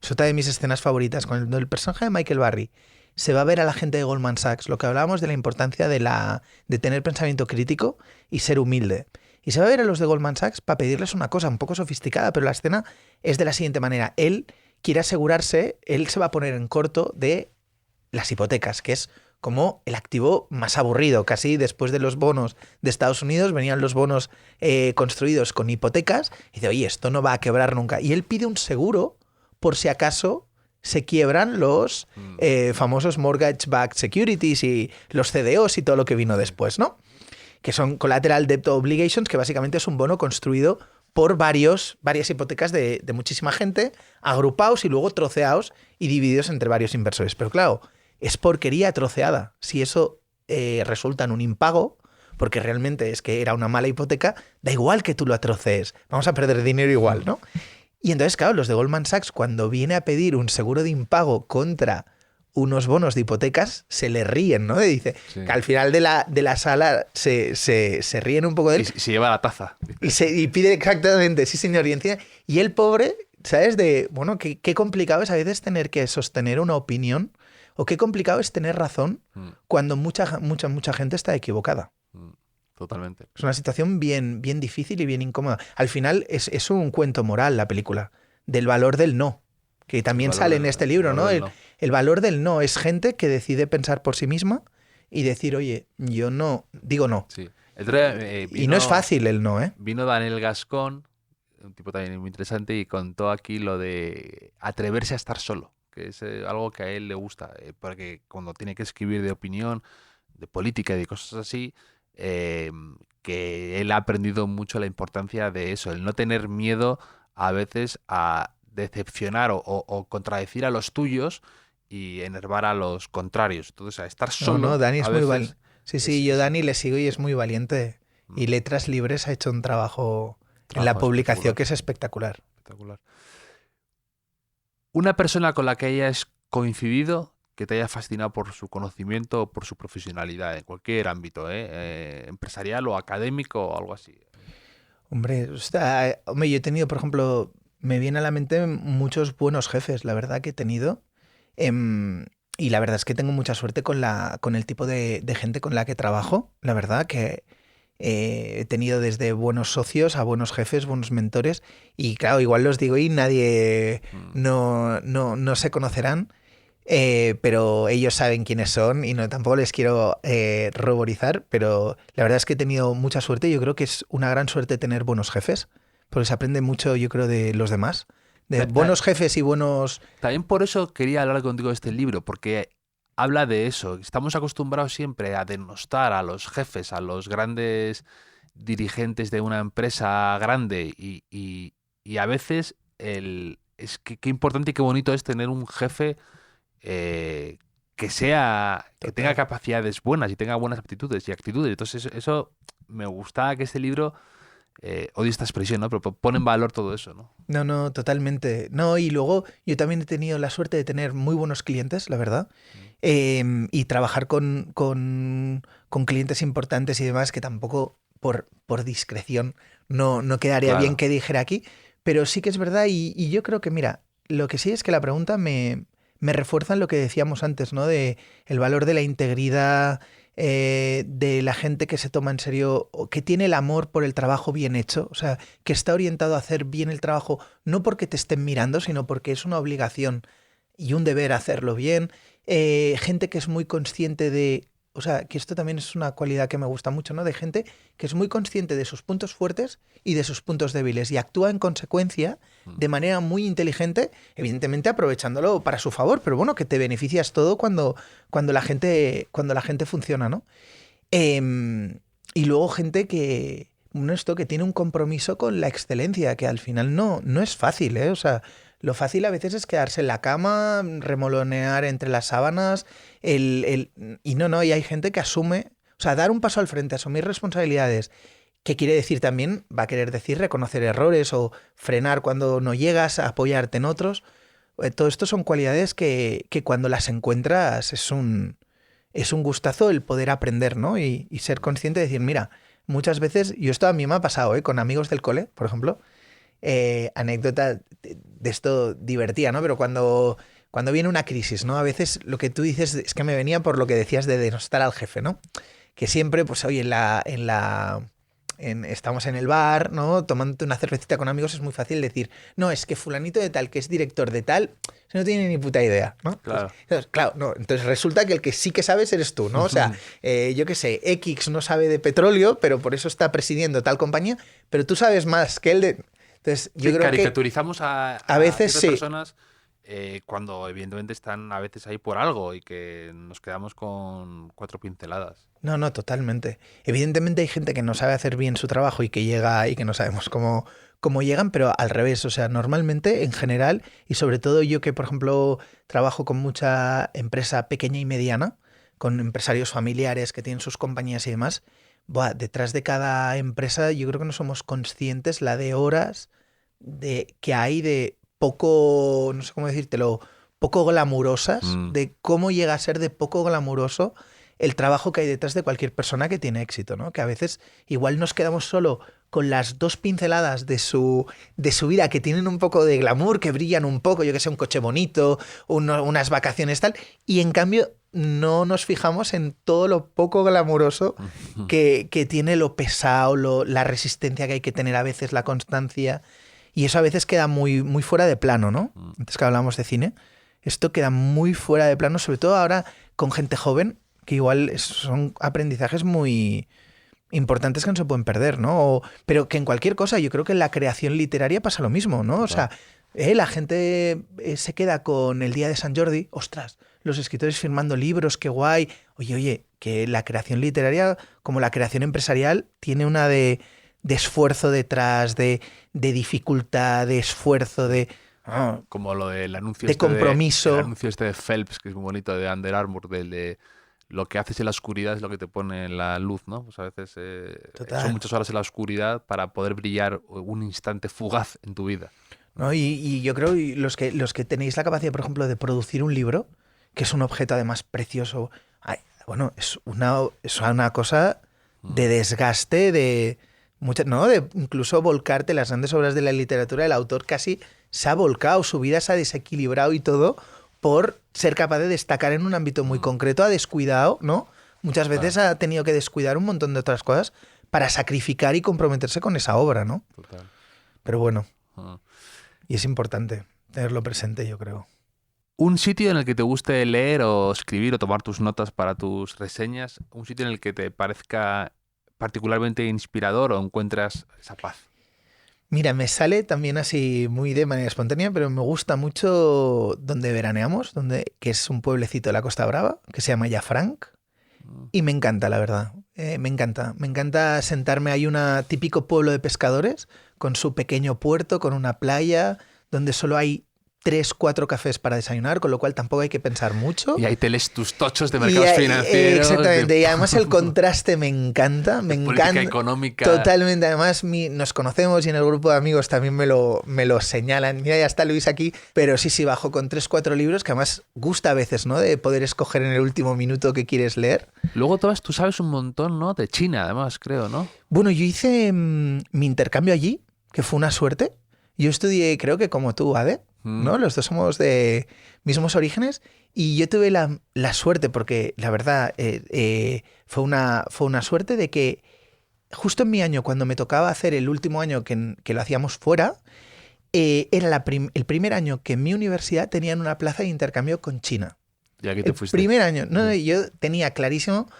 es otra de mis escenas favoritas, cuando el personaje de Michael Burry se va a ver a la gente de Goldman Sachs, lo que hablábamos de la importancia de tener pensamiento crítico y ser humilde. Y se va a ver a los de Goldman Sachs para pedirles una cosa un poco sofisticada, pero la escena es de la siguiente manera. Él quiere asegurarse, él se va a poner en corto de las hipotecas, que es como el activo más aburrido. Casi después de los bonos de Estados Unidos venían los bonos construidos con hipotecas y dice: oye, esto no va a quebrar nunca. Y él pide un seguro por si acaso se quiebran los famosos mortgage-backed securities y los CDOs y todo lo que vino después, ¿no? Que son Collateral Debt Obligations, que básicamente es un bono construido por varias hipotecas de muchísima gente, agrupados y luego troceados y divididos entre varios inversores. Pero claro, es porquería troceada. Si eso resulta en un impago, porque realmente es que era una mala hipoteca, da igual que tú lo trocees, vamos a perder dinero igual, ¿no? Y entonces, claro, los de Goldman Sachs, cuando viene a pedir un seguro de impago contra unos bonos de hipotecas, se le ríen, ¿no? Y dice Sí. que al final de la sala se ríen un poco de Y él se lleva la taza. y pide exactamente, sí señor, y el pobre, ¿sabes? Bueno, qué complicado es a veces tener que sostener una opinión o qué complicado es tener razón cuando mucha gente está equivocada. Totalmente. Es una situación bien difícil y bien incómoda. Al final es un cuento moral la película, del valor del no, que también sale en este libro, ¿no? El valor del no es gente que decide pensar por sí misma y decir, oye, yo no, digo no. Sí. Y no es fácil el no, ¿eh? Vino Daniel Gascón, un tipo también muy interesante, y contó aquí lo de atreverse a estar solo, que es algo que a él le gusta, porque cuando tiene que escribir de opinión, de política y de cosas así, que él ha aprendido mucho la importancia de eso, el no tener miedo a veces a decepcionar o contradecir a los tuyos y enervar a los contrarios. Entonces, a estar solo. No, Dani es a muy veces valiente. Sí, yo Dani le sigo y es muy valiente. Y Letras Libres ha hecho un trabajo en la publicación que es espectacular. Espectacular. Una persona con la que hayas coincidido, que te haya fascinado por su conocimiento o por su profesionalidad, en cualquier ámbito, empresarial o académico o algo así. Hombre, yo he tenido, por ejemplo, me viene a la mente muchos buenos jefes, la verdad que he tenido. Y la verdad es que tengo mucha suerte con el tipo de gente con la que trabajo. La verdad que he tenido desde buenos socios a buenos jefes, buenos mentores. Y claro, igual los digo y nadie no se conocerán. Pero ellos saben quiénes son y tampoco les quiero ruborizar, pero la verdad es que he tenido mucha suerte. Yo creo que es una gran suerte tener buenos jefes, porque se aprende mucho, yo creo, de los demás. De buenos jefes y buenos... También por eso quería hablar contigo de este libro, porque habla de eso. Estamos acostumbrados siempre a denostar a los jefes, a los grandes dirigentes de una empresa grande y a veces es que qué importante y qué bonito es tener un jefe que tenga capacidades buenas y tenga buenas aptitudes y actitudes. Entonces eso me gusta que este libro, odio esta expresión, ¿no? Pero pone en valor todo eso, ¿no? No, totalmente. No, y luego yo también he tenido la suerte de tener muy buenos clientes, la verdad, y trabajar con clientes importantes y demás que tampoco por discreción no quedaría bien que dijera aquí, pero sí que es verdad y yo creo que, mira, lo que sí es que la pregunta me refuerza en lo que decíamos antes, ¿no? De el valor de la integridad, de la gente que se toma en serio, o que tiene el amor por el trabajo bien hecho, o sea, que está orientado a hacer bien el trabajo, no porque te estén mirando, sino porque es una obligación y un deber hacerlo bien. Gente que es muy consciente de... O sea, que esto también es una cualidad que me gusta mucho, ¿no? De gente que es muy consciente de sus puntos fuertes y de sus puntos débiles y actúa en consecuencia de manera muy inteligente, evidentemente aprovechándolo para su favor, pero bueno, que te beneficias todo cuando la gente funciona, ¿no? Y luego gente que tiene un compromiso con la excelencia, que al final no es fácil, ¿eh? O sea, lo fácil a veces es quedarse en la cama, remolonear entre las sábanas, y hay gente que asume, o sea, dar un paso al frente, asumir responsabilidades, que quiere decir también, va a querer decir reconocer errores o frenar cuando no llegas, apoyarte en otros. Todo esto son cualidades que cuando las encuentras es un gustazo el poder aprender, ¿no? Y ser consciente de decir, mira, muchas veces, y esto a mí me ha pasado, con amigos del cole, por ejemplo, anécdota de esto divertida, ¿no? Pero cuando viene una crisis, ¿no? A veces lo que tú dices es que me venía por lo que decías de denostar al jefe, ¿no? Que siempre, pues hoy estamos en el bar, ¿no? Tomándote una cervecita con amigos, es muy fácil decir, no, es que fulanito de tal, que es director de tal, no tiene ni puta idea, ¿no? Claro. Entonces resulta que el que sí que sabes eres tú, ¿no? O sea, yo qué sé, X no sabe de petróleo, pero por eso está presidiendo tal compañía, pero tú sabes más que él de... Entonces, yo creo caricaturizamos a veces ciertas sí. personas cuando evidentemente están a veces ahí por algo y que nos quedamos con 4 pinceladas. No, totalmente. Evidentemente hay gente que no sabe hacer bien su trabajo y que llega y que no sabemos cómo llegan, pero al revés. O sea, normalmente, en general, y sobre todo yo que, por ejemplo, trabajo con mucha empresa pequeña y mediana, con empresarios familiares que tienen sus compañías y demás, detrás de cada empresa yo creo que no somos conscientes la de horas que hay de poco, no sé cómo decírtelo, poco glamurosas, de cómo llega a ser de poco glamuroso el trabajo que hay detrás de cualquier persona que tiene éxito, ¿no? Que a veces igual nos quedamos solo con las 2 pinceladas de su vida que tienen un poco de glamour, que brillan un poco, yo que sé, un coche bonito, unas vacaciones tal, y en cambio no nos fijamos en todo lo poco glamuroso que tiene lo pesado, la resistencia que hay que tener a veces, la constancia, y eso a veces queda muy, muy fuera de plano, ¿no? Antes que hablamos de cine, esto queda muy fuera de plano, sobre todo ahora con gente joven, que igual son aprendizajes muy importantes que no se pueden perder, ¿no? Pero que en cualquier cosa, yo creo que en la creación literaria pasa lo mismo, ¿no? O sea, la gente se queda con el día de San Jordi, ostras, los escritores firmando libros, qué guay. Oye, que la creación literaria, como la creación empresarial, tiene una de esfuerzo detrás, de dificultad, de esfuerzo, de... Como lo del anuncio de compromiso. El anuncio este de Phelps, que es muy bonito, de Under Armour, de lo que haces en la oscuridad es lo que te pone en la luz, ¿no? Pues a veces son muchas horas en la oscuridad para poder brillar un instante fugaz en tu vida. ¿No? Y yo creo que los que tenéis la capacidad, por ejemplo, de producir un libro, que es un objeto además precioso, bueno, es una cosa de desgaste, de incluso volcarte las grandes obras de la literatura. El autor casi se ha volcado, su vida se ha desequilibrado y todo por ser capaz de destacar en un ámbito muy concreto, ha descuidado, ¿no? Muchas veces ha tenido que descuidar un montón de otras cosas para sacrificar y comprometerse con esa obra, ¿no? Total. Pero bueno, y es importante tenerlo presente, yo creo. Un sitio en el que te guste leer o escribir o tomar tus notas para tus reseñas, un sitio en el que te parezca particularmente inspirador o encuentras esa paz. Mira, me sale también así muy de manera espontánea, pero me gusta mucho donde veraneamos, que es un pueblecito de la Costa Brava, que se llama Llafranc, y me encanta, la verdad. Me encanta sentarme. Hay un típico pueblo de pescadores con su pequeño puerto, con una playa, donde solo hay 3-4 cafés para desayunar, con lo cual tampoco hay que pensar mucho. Y ahí te lees tus tochos de mercados financieros. Exactamente, y además el contraste me encanta. Política económica. Totalmente, además nos conocemos y en el grupo de amigos también me lo señalan. Mira, ya está Luis aquí, pero sí, bajo con 3-4 libros, que además gusta a veces, ¿no? De poder escoger en el último minuto qué quieres leer. Luego tú sabes un montón, ¿no? De China, además, creo, ¿no? Bueno, yo hice mi intercambio allí, que fue una suerte. Yo estudié, creo que como tú, Ade, ¿no? Los dos somos de mismos orígenes y yo tuve la suerte, porque la verdad fue una suerte de que justo en mi año, cuando me tocaba hacer el último año que lo hacíamos fuera, era el primer año que en mi universidad tenían una plaza de intercambio con China. ¿Y aquí te fuiste? El primer año. No, yo tenía clarísimo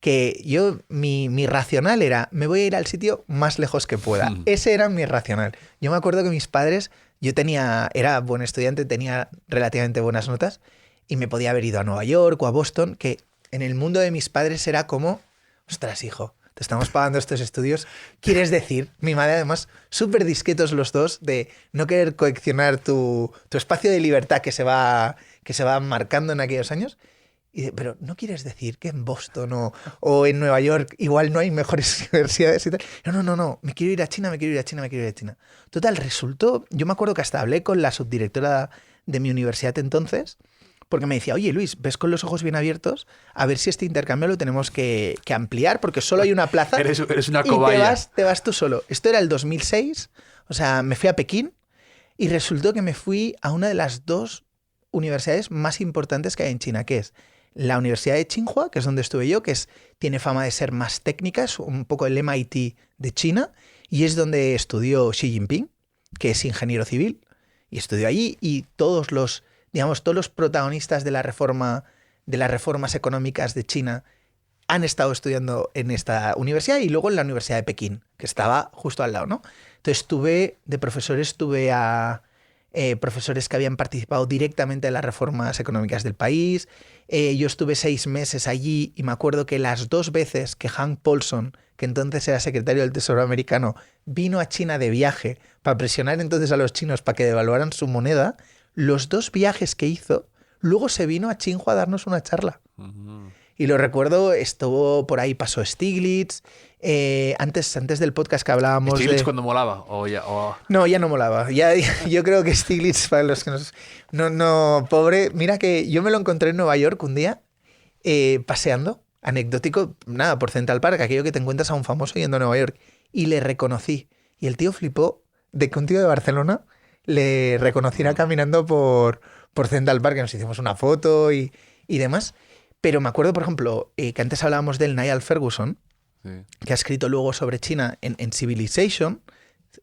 que mi racional era, me voy a ir al sitio más lejos que pueda. Ese era mi racional. Yo me acuerdo que mis padres, era buen estudiante, tenía relativamente buenas notas y me podía haber ido a Nueva York o a Boston, que en el mundo de mis padres era como, ostras, hijo, te estamos pagando estos estudios. ¿Quieres decir? Mi madre, además, súper discretos los dos, de no querer coaccionar tu espacio de libertad que se va marcando en aquellos años. Pero ¿no quieres decir que en Boston o en Nueva York igual no hay mejores universidades y tal? No, me quiero ir a China. Total, resultó, yo me acuerdo que hasta hablé con la subdirectora de mi universidad entonces, porque me decía, oye Luis, ves con los ojos bien abiertos a ver si este intercambio lo tenemos que ampliar, porque solo hay una plaza. Eres una cobaya. Y te vas tú solo. Esto era el 2006, o sea, me fui a Pekín y resultó que me fui a una de las 2 universidades más importantes que hay en China, que es la Universidad de Tsinghua, que es donde estuve yo, que tiene fama de ser más técnica, es un poco el MIT de China, y es donde estudió Xi Jinping, que es ingeniero civil, y estudió allí, y todos los protagonistas de las reformas económicas de China han estado estudiando en esta universidad, y luego en la Universidad de Pekín, que estaba justo al lado, ¿no? Entonces tuve a profesores que habían participado directamente en las reformas económicas del país. Yo estuve 6 meses allí y me acuerdo que las 2 veces que Hank Paulson, que entonces era secretario del Tesoro americano, vino a China de viaje para presionar entonces a los chinos para que devaluaran su moneda, los 2 viajes que hizo, luego se vino a Tsinghua a darnos una charla. Y lo recuerdo, estuvo por ahí, pasó Stiglitz. Antes del podcast que hablábamos ¿Stiglitz cuando molaba? No, ya no molaba. Yo creo que Stiglitz, para los que nos... No, pobre. Mira que yo me lo encontré en Nueva York un día, paseando, anecdótico, nada, por Central Park, aquello que te encuentras a un famoso yendo a Nueva York. Y le reconocí. Y el tío flipó de que un tío de Barcelona le reconociera caminando por Central Park, que nos hicimos una foto y demás. Pero me acuerdo, por ejemplo, que antes hablábamos del Niall Ferguson, Sí. que ha escrito luego sobre China en Civilization.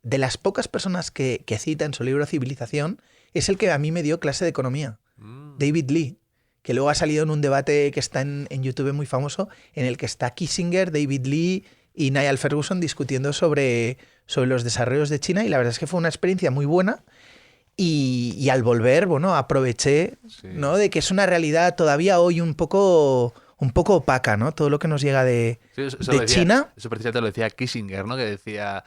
De las pocas personas que cita en su libro Civilización, es el que a mí me dio clase de economía. David Lee, que luego ha salido en un debate que está en YouTube muy famoso, en el que está Kissinger, David Lee y Niall Ferguson discutiendo sobre los desarrollos de China, y la verdad es que fue una experiencia muy buena. Y al volver, bueno, aproveché, Sí. ¿no? De que es una realidad todavía hoy un poco opaca, ¿no? Todo lo que nos llega de Sí, eso de lo decía, China. Eso precisamente lo decía Kissinger, ¿no? Que decía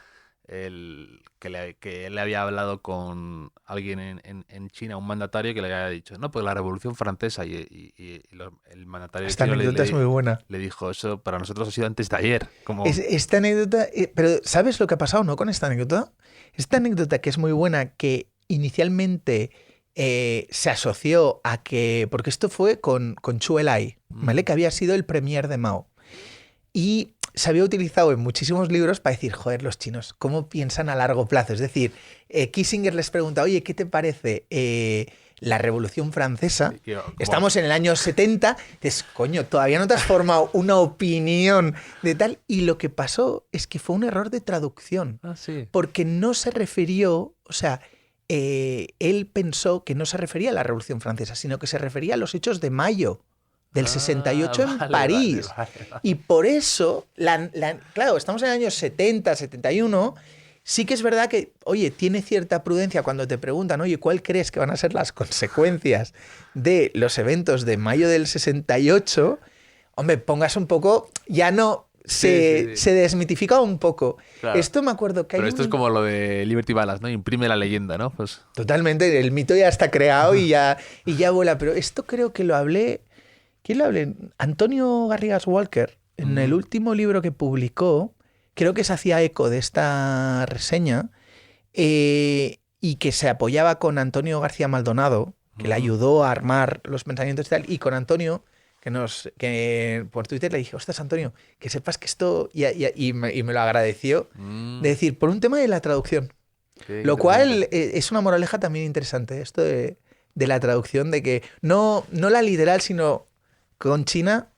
que él había hablado con alguien en China, un mandatario, que le había dicho, no, pues la Revolución Francesa. El mandatario Esta chino anécdota es muy buena. le dijo, eso para nosotros ha sido antes de ayer. Como... Esta anécdota, pero ¿sabes lo que ha pasado, no, con esta anécdota? Esta anécdota, que es muy buena, que inicialmente se asoció a que, porque esto fue con Zhou Enlai, ¿vale? Que había sido el premier de Mao. Y se había utilizado en muchísimos libros para decir, joder, los chinos, ¿cómo piensan a largo plazo? Es decir, Kissinger les pregunta, oye, ¿qué te parece la Revolución Francesa? Estamos en el año 70, dices, coño, todavía no te has formado una opinión de tal. Y lo que pasó es que fue un error de traducción, Ah, sí. porque no se refirió, o sea, él pensó que no se refería a la Revolución Francesa, sino que se refería a los hechos de mayo del 68 en París. Vale. Y por eso, claro, estamos en el año 70, 71, sí que es verdad que, oye, tiene cierta prudencia cuando te preguntan, oye, ¿cuál crees que van a ser las consecuencias de los eventos de mayo del 68? Hombre, pongas un poco, ya no... Se desmitifica un poco. Claro. Esto me acuerdo que Pero hay esto es como lo de Liberty Balance, ¿no? Imprime la leyenda, ¿no? Pues... Totalmente, el mito ya está creado y ya vuela. Pero esto creo que lo hablé... ¿Quién lo hablé? Antonio Garrigas Walker, en el último libro que publicó, creo que se hacía eco de esta reseña, y que se apoyaba con Antonio García Maldonado, que le ayudó a armar los pensamientos y tal, y con Antonio, que por Twitter le dije, ostras, Antonio, que sepas que esto... Y me lo agradeció, de decir, por un tema de la traducción. Qué Lo cual interesante. es una moraleja también interesante, esto de la traducción, de que no la literal, sino con China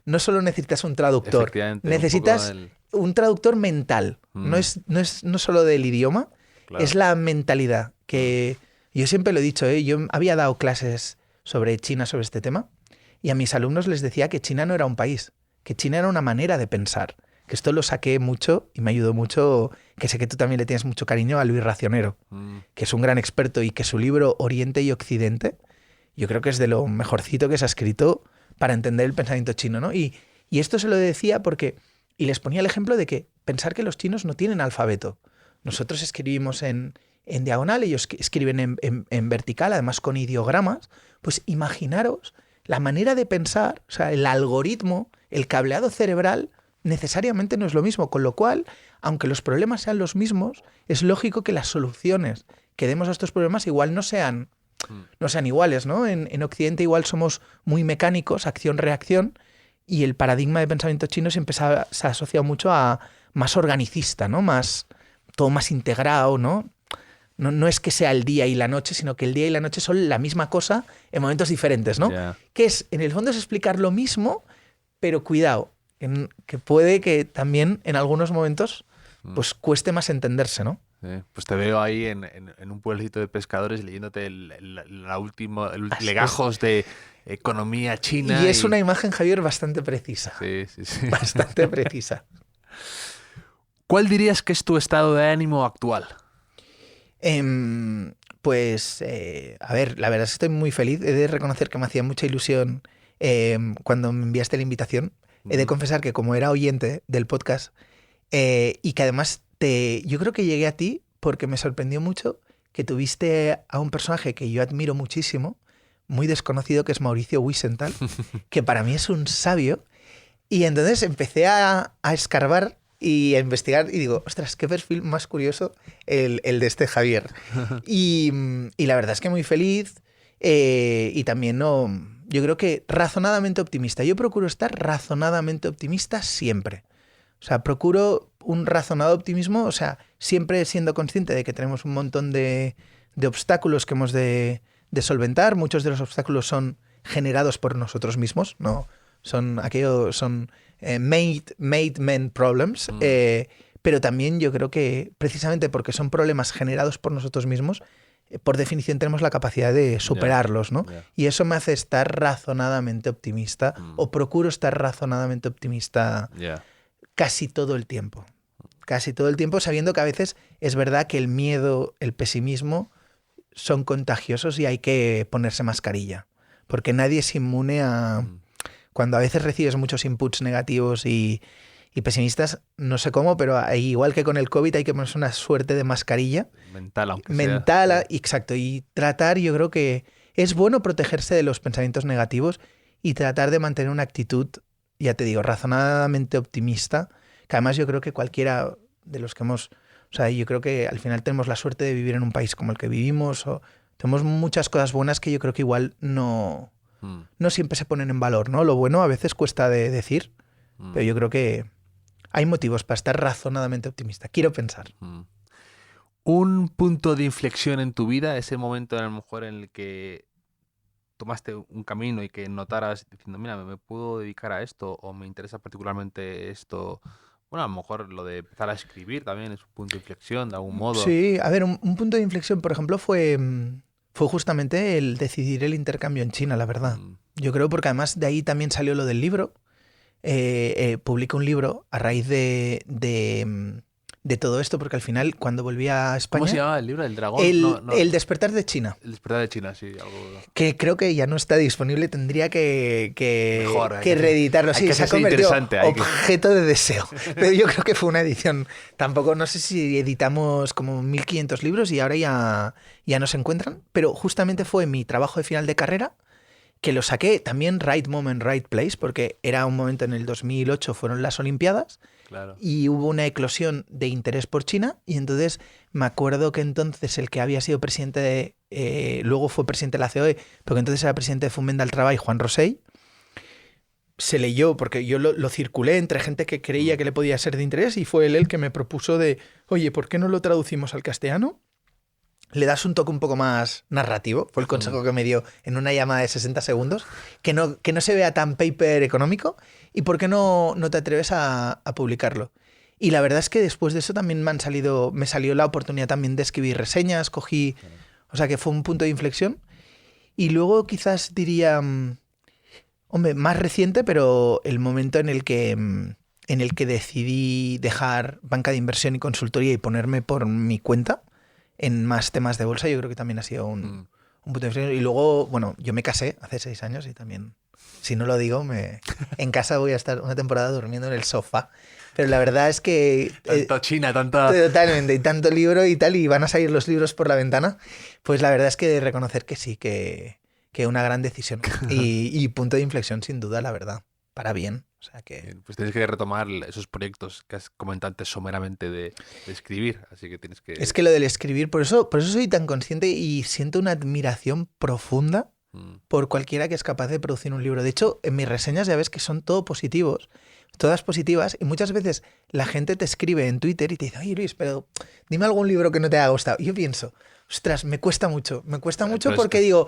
no solo necesitas un traductor, Efectivamente, necesitas un traductor mental. No es solo del idioma, Claro. es la mentalidad. Que yo siempre lo he dicho, yo había dado clases sobre China, sobre este tema, y a mis alumnos les decía que China no era un país, que China era una manera de pensar. Que esto lo saqué mucho y me ayudó mucho, que sé que tú también le tienes mucho cariño a Luis Racionero, que es un gran experto y que su libro Oriente y Occidente, yo creo que es de lo mejorcito que se ha escrito para entender el pensamiento chino, ¿no? Y esto se lo decía porque, y les ponía el ejemplo de que pensar que los chinos no tienen alfabeto. Nosotros escribimos en diagonal, ellos escriben en vertical, además con ideogramas. Pues imaginaros la manera de pensar, o sea, el algoritmo, el cableado cerebral, necesariamente no es lo mismo, con lo cual, aunque los problemas sean los mismos, es lógico que las soluciones que demos a estos problemas igual no sean iguales, ¿no? En Occidente igual somos muy mecánicos, acción-reacción, y el paradigma de pensamiento chino siempre se ha asociado mucho a más organicista, ¿no? Todo más integrado, ¿no? No es que sea el día y la noche, sino que el día y la noche son la misma cosa en momentos diferentes, ¿no? Yeah. Que en el fondo es explicar lo mismo, pero cuidado, que puede que también en algunos momentos pues cueste más entenderse, ¿no? Pues te veo ahí en un pueblecito de pescadores leyéndote legajos de economía china. Y es una imagen, Javier, bastante precisa. Sí. Bastante precisa. ¿Cuál dirías que es tu estado de ánimo actual? Pues, a ver, la verdad es que estoy muy feliz. He de reconocer que me hacía mucha ilusión cuando me enviaste la invitación. He de confesar que como era oyente del podcast y que además yo creo que llegué a ti porque me sorprendió mucho que tuviste a un personaje que yo admiro muchísimo, muy desconocido que es Mauricio Wiesenthal, que para mí es un sabio. Y entonces empecé a escarbar y a investigar y digo, ostras, qué perfil más curioso el de este Javier. Y la verdad es que muy feliz y también yo creo que razonadamente optimista. Yo procuro estar razonadamente optimista siempre. O sea, procuro un razonado optimismo, o sea, siempre siendo consciente de que tenemos un montón de obstáculos que hemos de solventar. Muchos de los obstáculos son generados por nosotros mismos, no son made men problems, pero también yo creo que precisamente porque son problemas generados por nosotros mismos, por definición tenemos la capacidad de superarlos, ¿no? Y eso me hace estar razonadamente optimista, o procuro estar razonadamente optimista casi todo el tiempo. Casi todo el tiempo, sabiendo que a veces es verdad que el miedo, el pesimismo son contagiosos y hay que ponerse mascarilla, porque nadie es inmune a... Cuando a veces recibes muchos inputs negativos y pesimistas, no sé cómo, pero igual que con el COVID hay que ponerse una suerte de mascarilla. Mental, aunque sea. Exacto. Y tratar, yo creo que es bueno protegerse de los pensamientos negativos y tratar de mantener una actitud, ya te digo, razonadamente optimista, que además yo creo que cualquiera de los que hemos... O sea, yo creo que al final tenemos la suerte de vivir en un país como el que vivimos, o tenemos muchas cosas buenas que yo creo que igual no siempre se ponen en valor, ¿no? Lo bueno a veces cuesta de decir, pero yo creo que hay motivos para estar razonadamente optimista. Quiero pensar. Un punto de inflexión en tu vida, ese momento a lo mejor en el que tomaste un camino y que notaras diciendo, mira, me puedo dedicar a esto o me interesa particularmente esto. Bueno, a lo mejor lo de empezar a escribir también es un punto de inflexión de algún modo. Sí, a ver, un punto de inflexión, por ejemplo, fue justamente el decidir el intercambio en China, la verdad. Yo creo porque además de ahí también salió lo del libro. Publiqué un libro a raíz de todo esto, porque al final, cuando volví a España... ¿Cómo se llamaba el libro? ¿El dragón? El despertar de China. El despertar de China, sí. Algo... Que creo que ya no está disponible, tendría que reeditarlo. Sí, se ha convertido en objeto de deseo. Pero yo creo que fue una edición. Tampoco, no sé si editamos como 1500 libros y ahora ya no se encuentran, pero justamente fue mi trabajo de final de carrera, que lo saqué también right moment, right place, porque era un momento en el 2008, fueron las Olimpiadas, claro. Y hubo una eclosión de interés por China, y entonces me acuerdo que entonces el que había sido presidente luego fue presidente de la COE, pero que entonces era presidente de Foment del Treball, Juan Rosell, se leyó, porque yo lo circulé entre gente que creía que le podía ser de interés, y fue él el que me propuso de, oye, ¿por qué no lo traducimos al castellano? Le das un toque un poco más narrativo. Fue el consejo que me dio en una llamada de 60 segundos. Que no se vea tan paper económico. ¿Y por qué no te atreves a publicarlo? Y la verdad es que después de eso también me salió la oportunidad también de escribir reseñas. O sea que fue un punto de inflexión. Y luego quizás diría, hombre, más reciente, pero el momento en el que decidí dejar banca de inversión y consultoría y ponerme por mi cuenta en más temas de bolsa, yo creo que también ha sido un punto de inflexión. Y luego, bueno, yo me casé hace 6 años y también, si no lo digo, en casa voy a estar una temporada durmiendo en el sofá. Pero la verdad es que... Tanto China, Totalmente, y tanto libro y tal, y van a salir los libros por la ventana. Pues la verdad es que de reconocer que sí, que una gran decisión. Y punto de inflexión, sin duda, la verdad. Para bien. O sea que... Pues tienes que retomar esos proyectos que has comentado antes someramente de escribir, así que tienes que... Es que lo del escribir, por eso soy tan consciente y siento una admiración profunda por cualquiera que es capaz de producir un libro. De hecho, en mis reseñas ya ves que son todas positivas, y muchas veces la gente te escribe en Twitter y te dice, oye Luis, pero dime algún libro que no te haya gustado. Y yo pienso, ostras, me cuesta mucho porque digo,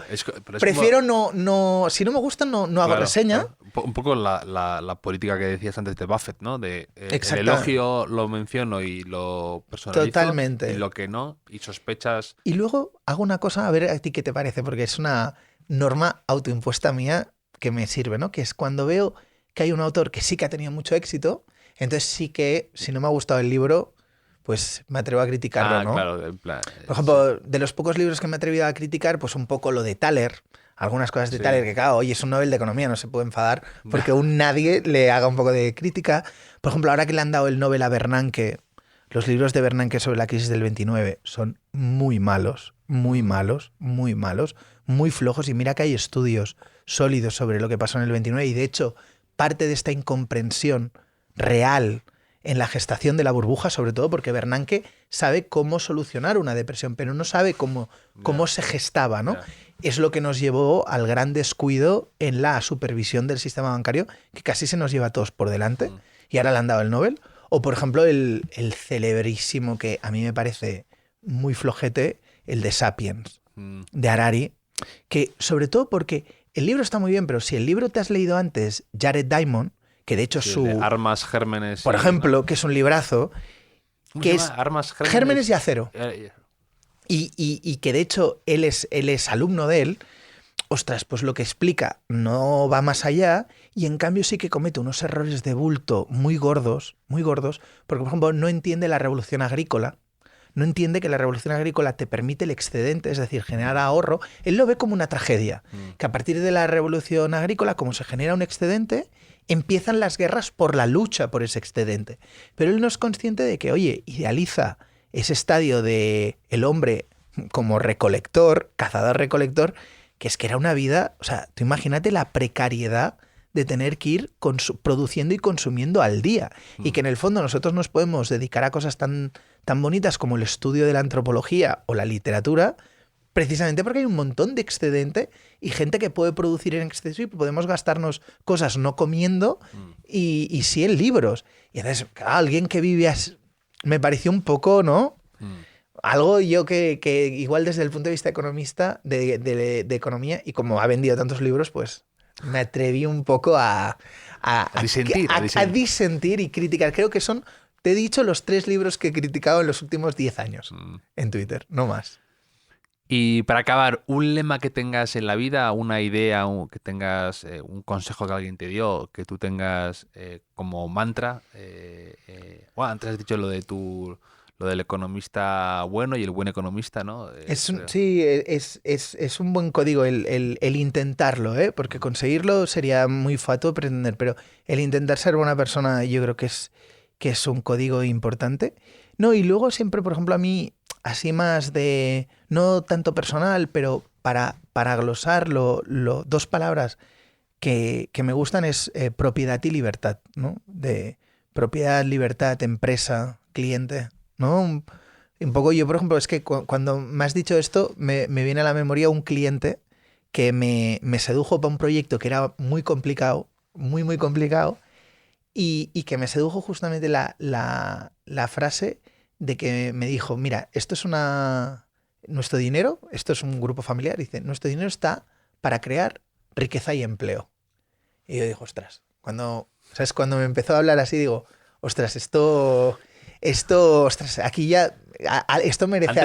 prefiero no, si no me gusta no hago reseña. Claro. Un poco la política que decías antes de Buffett, ¿no? De el elogio lo menciono y lo personalizo. Totalmente. Y lo que no, y sospechas... Y luego hago una cosa, a ver a ti qué te parece, porque es una norma autoimpuesta mía que me sirve, ¿no? Que es cuando veo que hay un autor que sí que ha tenido mucho éxito, entonces sí que, si no me ha gustado el libro, pues me atrevo a criticarlo, ¿no? Claro, en plan... Por ejemplo, de los pocos libros que me he atrevido a criticar, pues un poco lo de Thaler, algunas cosas de Thaler que, claro, oye, es un Nobel de Economía, no se puede enfadar porque nadie le haga un poco de crítica. Por ejemplo, ahora que le han dado el Nobel a Bernanke, Los libros de Bernanke sobre la crisis del 29 son muy malos, muy malos, muy malos, muy flojos. Y mira que hay estudios sólidos sobre lo que pasó en el 29 y de hecho parte de esta incomprensión real en la gestación de la burbuja, sobre todo porque Bernanke sabe cómo solucionar una depresión, pero no sabe cómo se gestaba, ¿no? Es lo que nos llevó al gran descuido en la supervisión del sistema bancario, que casi se nos lleva a todos por delante, y ahora le han dado el Nobel. O, por ejemplo, el celebrísimo, que a mí me parece muy flojete, el de Sapiens, de Harari, que sobre todo porque el libro está muy bien, pero si el libro te has leído antes, Jared Diamond, que de hecho Sí, su... de Armas, Gérmenes... Por ejemplo, que es un librazo, ¿Cómo que se es llama? Armas, Gérmenes y Acero. Eh, Y que de hecho él es alumno de él, ostras, pues lo que explica no va más allá y en cambio sí que comete unos errores de bulto muy gordos, porque por ejemplo no entiende la revolución agrícola, no entiende que la revolución agrícola te permite el excedente, es decir, generar ahorro. Él lo ve como una tragedia, que a partir de la revolución agrícola, como se genera un excedente, empiezan las guerras por la lucha por ese excedente. Pero él no es consciente de que, oye, idealiza ese estadio de el hombre como recolector, cazador-recolector, que es que era una vida, o sea, tú imagínate la precariedad de tener que ir produciendo y consumiendo al día. Y que en el fondo nosotros nos podemos dedicar a cosas tan bonitas como el estudio de la antropología o la literatura, precisamente porque hay un montón de excedente y gente que puede producir en exceso y podemos gastarnos cosas no comiendo y sí en libros. Y entonces, claro, alguien que vive así, me pareció un poco, ¿no? Algo yo que igual desde el punto de vista economista, de economía, y como ha vendido tantos libros, pues me atreví un poco a disentir y criticar. Creo que son, te he dicho, los 3 libros que he criticado en los últimos 10 años en Twitter, no más. Y para acabar, un lema que tengas en la vida, una idea, que tengas un consejo que alguien te dio, que tú tengas como mantra. Bueno, antes has dicho lo del economista bueno y el buen economista, ¿no? Sí, es un buen código el intentarlo, ¿eh? Porque conseguirlo sería muy fatuo pretender, pero el intentar ser buena persona yo creo que es un código importante. No, y luego siempre, por ejemplo, a mí, así más de, no tanto personal, pero para glosar 2 palabras que me gustan es propiedad y libertad, ¿no? De propiedad, libertad, empresa, cliente, ¿no? Un poco yo, por ejemplo, es que cuando me has dicho esto, me viene a la memoria un cliente que me sedujo para un proyecto que era muy complicado, muy, muy complicado, y que me sedujo justamente la frase de que me dijo, mira, esto es nuestro dinero, esto es un grupo familiar, dice, nuestro dinero está para crear riqueza y empleo. Y yo digo, ostras, cuando me empezó a hablar así, digo, ostras, ostras, aquí ya, esto merece...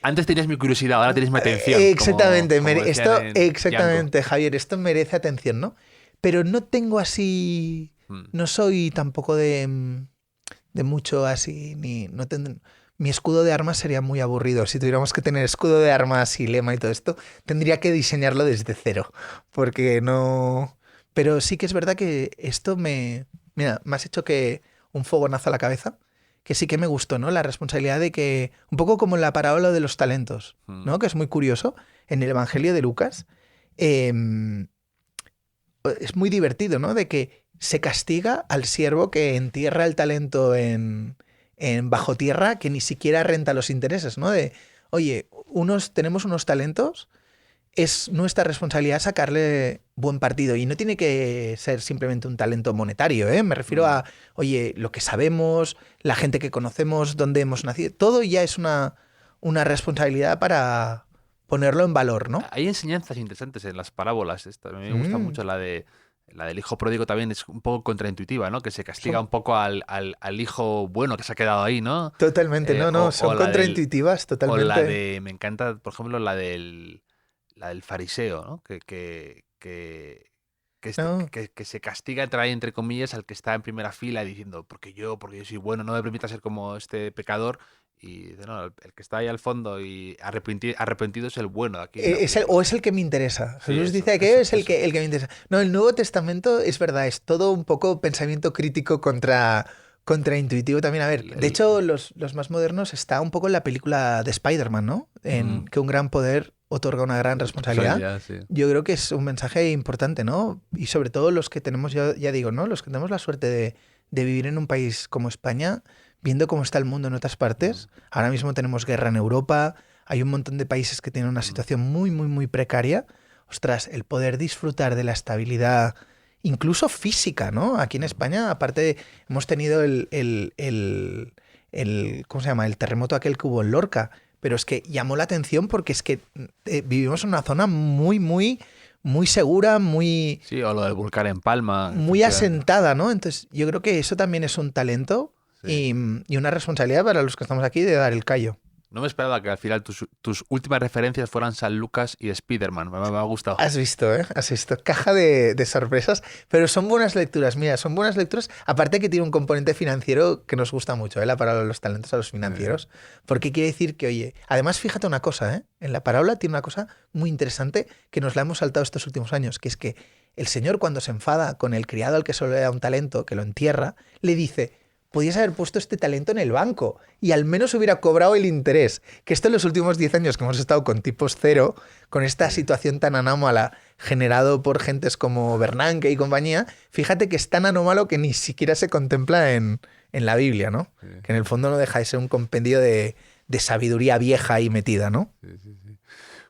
Antes tenías mi curiosidad, ahora tienes mi atención. Exactamente, como exactamente, Django. Javier, esto merece atención, ¿no? Pero no tengo así, no soy tampoco de mucho así, mi escudo de armas sería muy aburrido. Si tuviéramos que tener escudo de armas y lema y todo esto, tendría que diseñarlo desde cero, porque no... Pero sí que es verdad que esto mira, me has hecho que un fogonazo a la cabeza, que sí que me gustó, ¿no? La responsabilidad de que, un poco como en la parábola de los talentos, ¿no? Que es muy curioso, en el Evangelio de Lucas, es muy divertido, ¿no? De que se castiga al siervo que entierra el talento en bajo tierra, que ni siquiera renta los intereses, ¿no? De, oye, tenemos unos talentos, es nuestra responsabilidad sacarle buen partido. Y no tiene que ser simplemente un talento monetario, ¿eh? Me refiero a, oye, lo que sabemos, la gente que conocemos, dónde hemos nacido, todo ya es una responsabilidad para ponerlo en valor, ¿no? Hay enseñanzas interesantes en las parábolas. A mí me gusta mucho la del hijo pródigo, también es un poco contraintuitiva, ¿no? Que se castiga un poco al hijo bueno que se ha quedado ahí, ¿no? Totalmente, son contraintuitivas, totalmente. O la me encanta, por ejemplo, la del fariseo, ¿no? Que se castiga, trae entre comillas, al que está en primera fila diciendo, porque yo soy bueno, no me permita ser como este pecador. Y dice, no, el que está ahí al fondo y arrepentido es el bueno aquí. ¿No? Es el que me interesa. Sí, Jesús dice que es el que me interesa. No, el Nuevo Testamento es verdad, es todo un poco pensamiento crítico contra contraintuitivo también. A ver, de hecho, los más modernos está un poco en la película de Spider-Man, ¿no? En que un gran poder otorga una gran responsabilidad. Sí. Yo creo que es un mensaje importante, ¿no? Y sobre todo los que tenemos, ya digo, ¿no? Los que tenemos la suerte de vivir en un país como España, viendo cómo está el mundo en otras partes. Ahora mismo tenemos guerra en Europa, hay un montón de países que tienen una situación muy, muy, muy precaria. Ostras, el poder disfrutar de la estabilidad, incluso física, ¿no? Aquí en España, aparte, hemos tenido ¿cómo se llama? El terremoto aquel que hubo en Lorca. Pero es que llamó la atención porque es que vivimos en una zona muy, muy, muy segura, muy... Sí, o lo del volcán en Palma. Muy asentada, ¿no? Entonces, yo creo que eso también es un talento y una responsabilidad para los que estamos aquí de dar el callo. No me esperaba que al final tus últimas referencias fueran San Lucas y Spider-Man. Me ha gustado. Has visto, ¿eh? Has visto. Caja de sorpresas, pero son buenas lecturas. Mira, son buenas lecturas. Aparte que tiene un componente financiero que nos gusta mucho, ¿eh? La parábola de los talentos a los financieros. Porque quiere decir que, oye, además fíjate una cosa, ¿eh? En la parábola tiene una cosa muy interesante que nos la hemos saltado estos últimos años, que es que el señor cuando se enfada con el criado al que solo le da un talento, que lo entierra, le dice... Podías haber puesto este talento en el banco y al menos hubiera cobrado el interés. Que esto en los últimos 10 años que hemos estado con tipos cero, con esta situación tan anómala generado por gentes como Bernanke y compañía, fíjate que es tan anómalo que ni siquiera se contempla en la Biblia, ¿no? Sí. Que en el fondo no deja de ser un compendio de sabiduría vieja ahí metida, ¿no? Sí.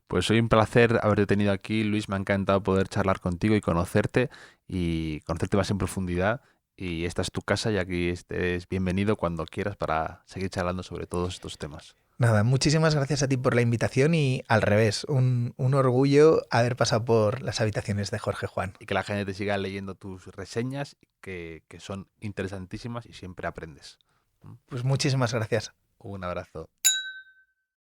Pues hoy un placer haberte tenido aquí, Luis. Me ha encantado poder charlar contigo y conocerte más en profundidad. Y esta es tu casa y aquí estés bienvenido cuando quieras para seguir charlando sobre todos estos temas. Nada, muchísimas gracias a ti por la invitación y al revés, un orgullo haber pasado por las habitaciones de Jorge Juan. Y que la gente te siga leyendo tus reseñas, que son interesantísimas y siempre aprendes. Pues muchísimas gracias. Un abrazo.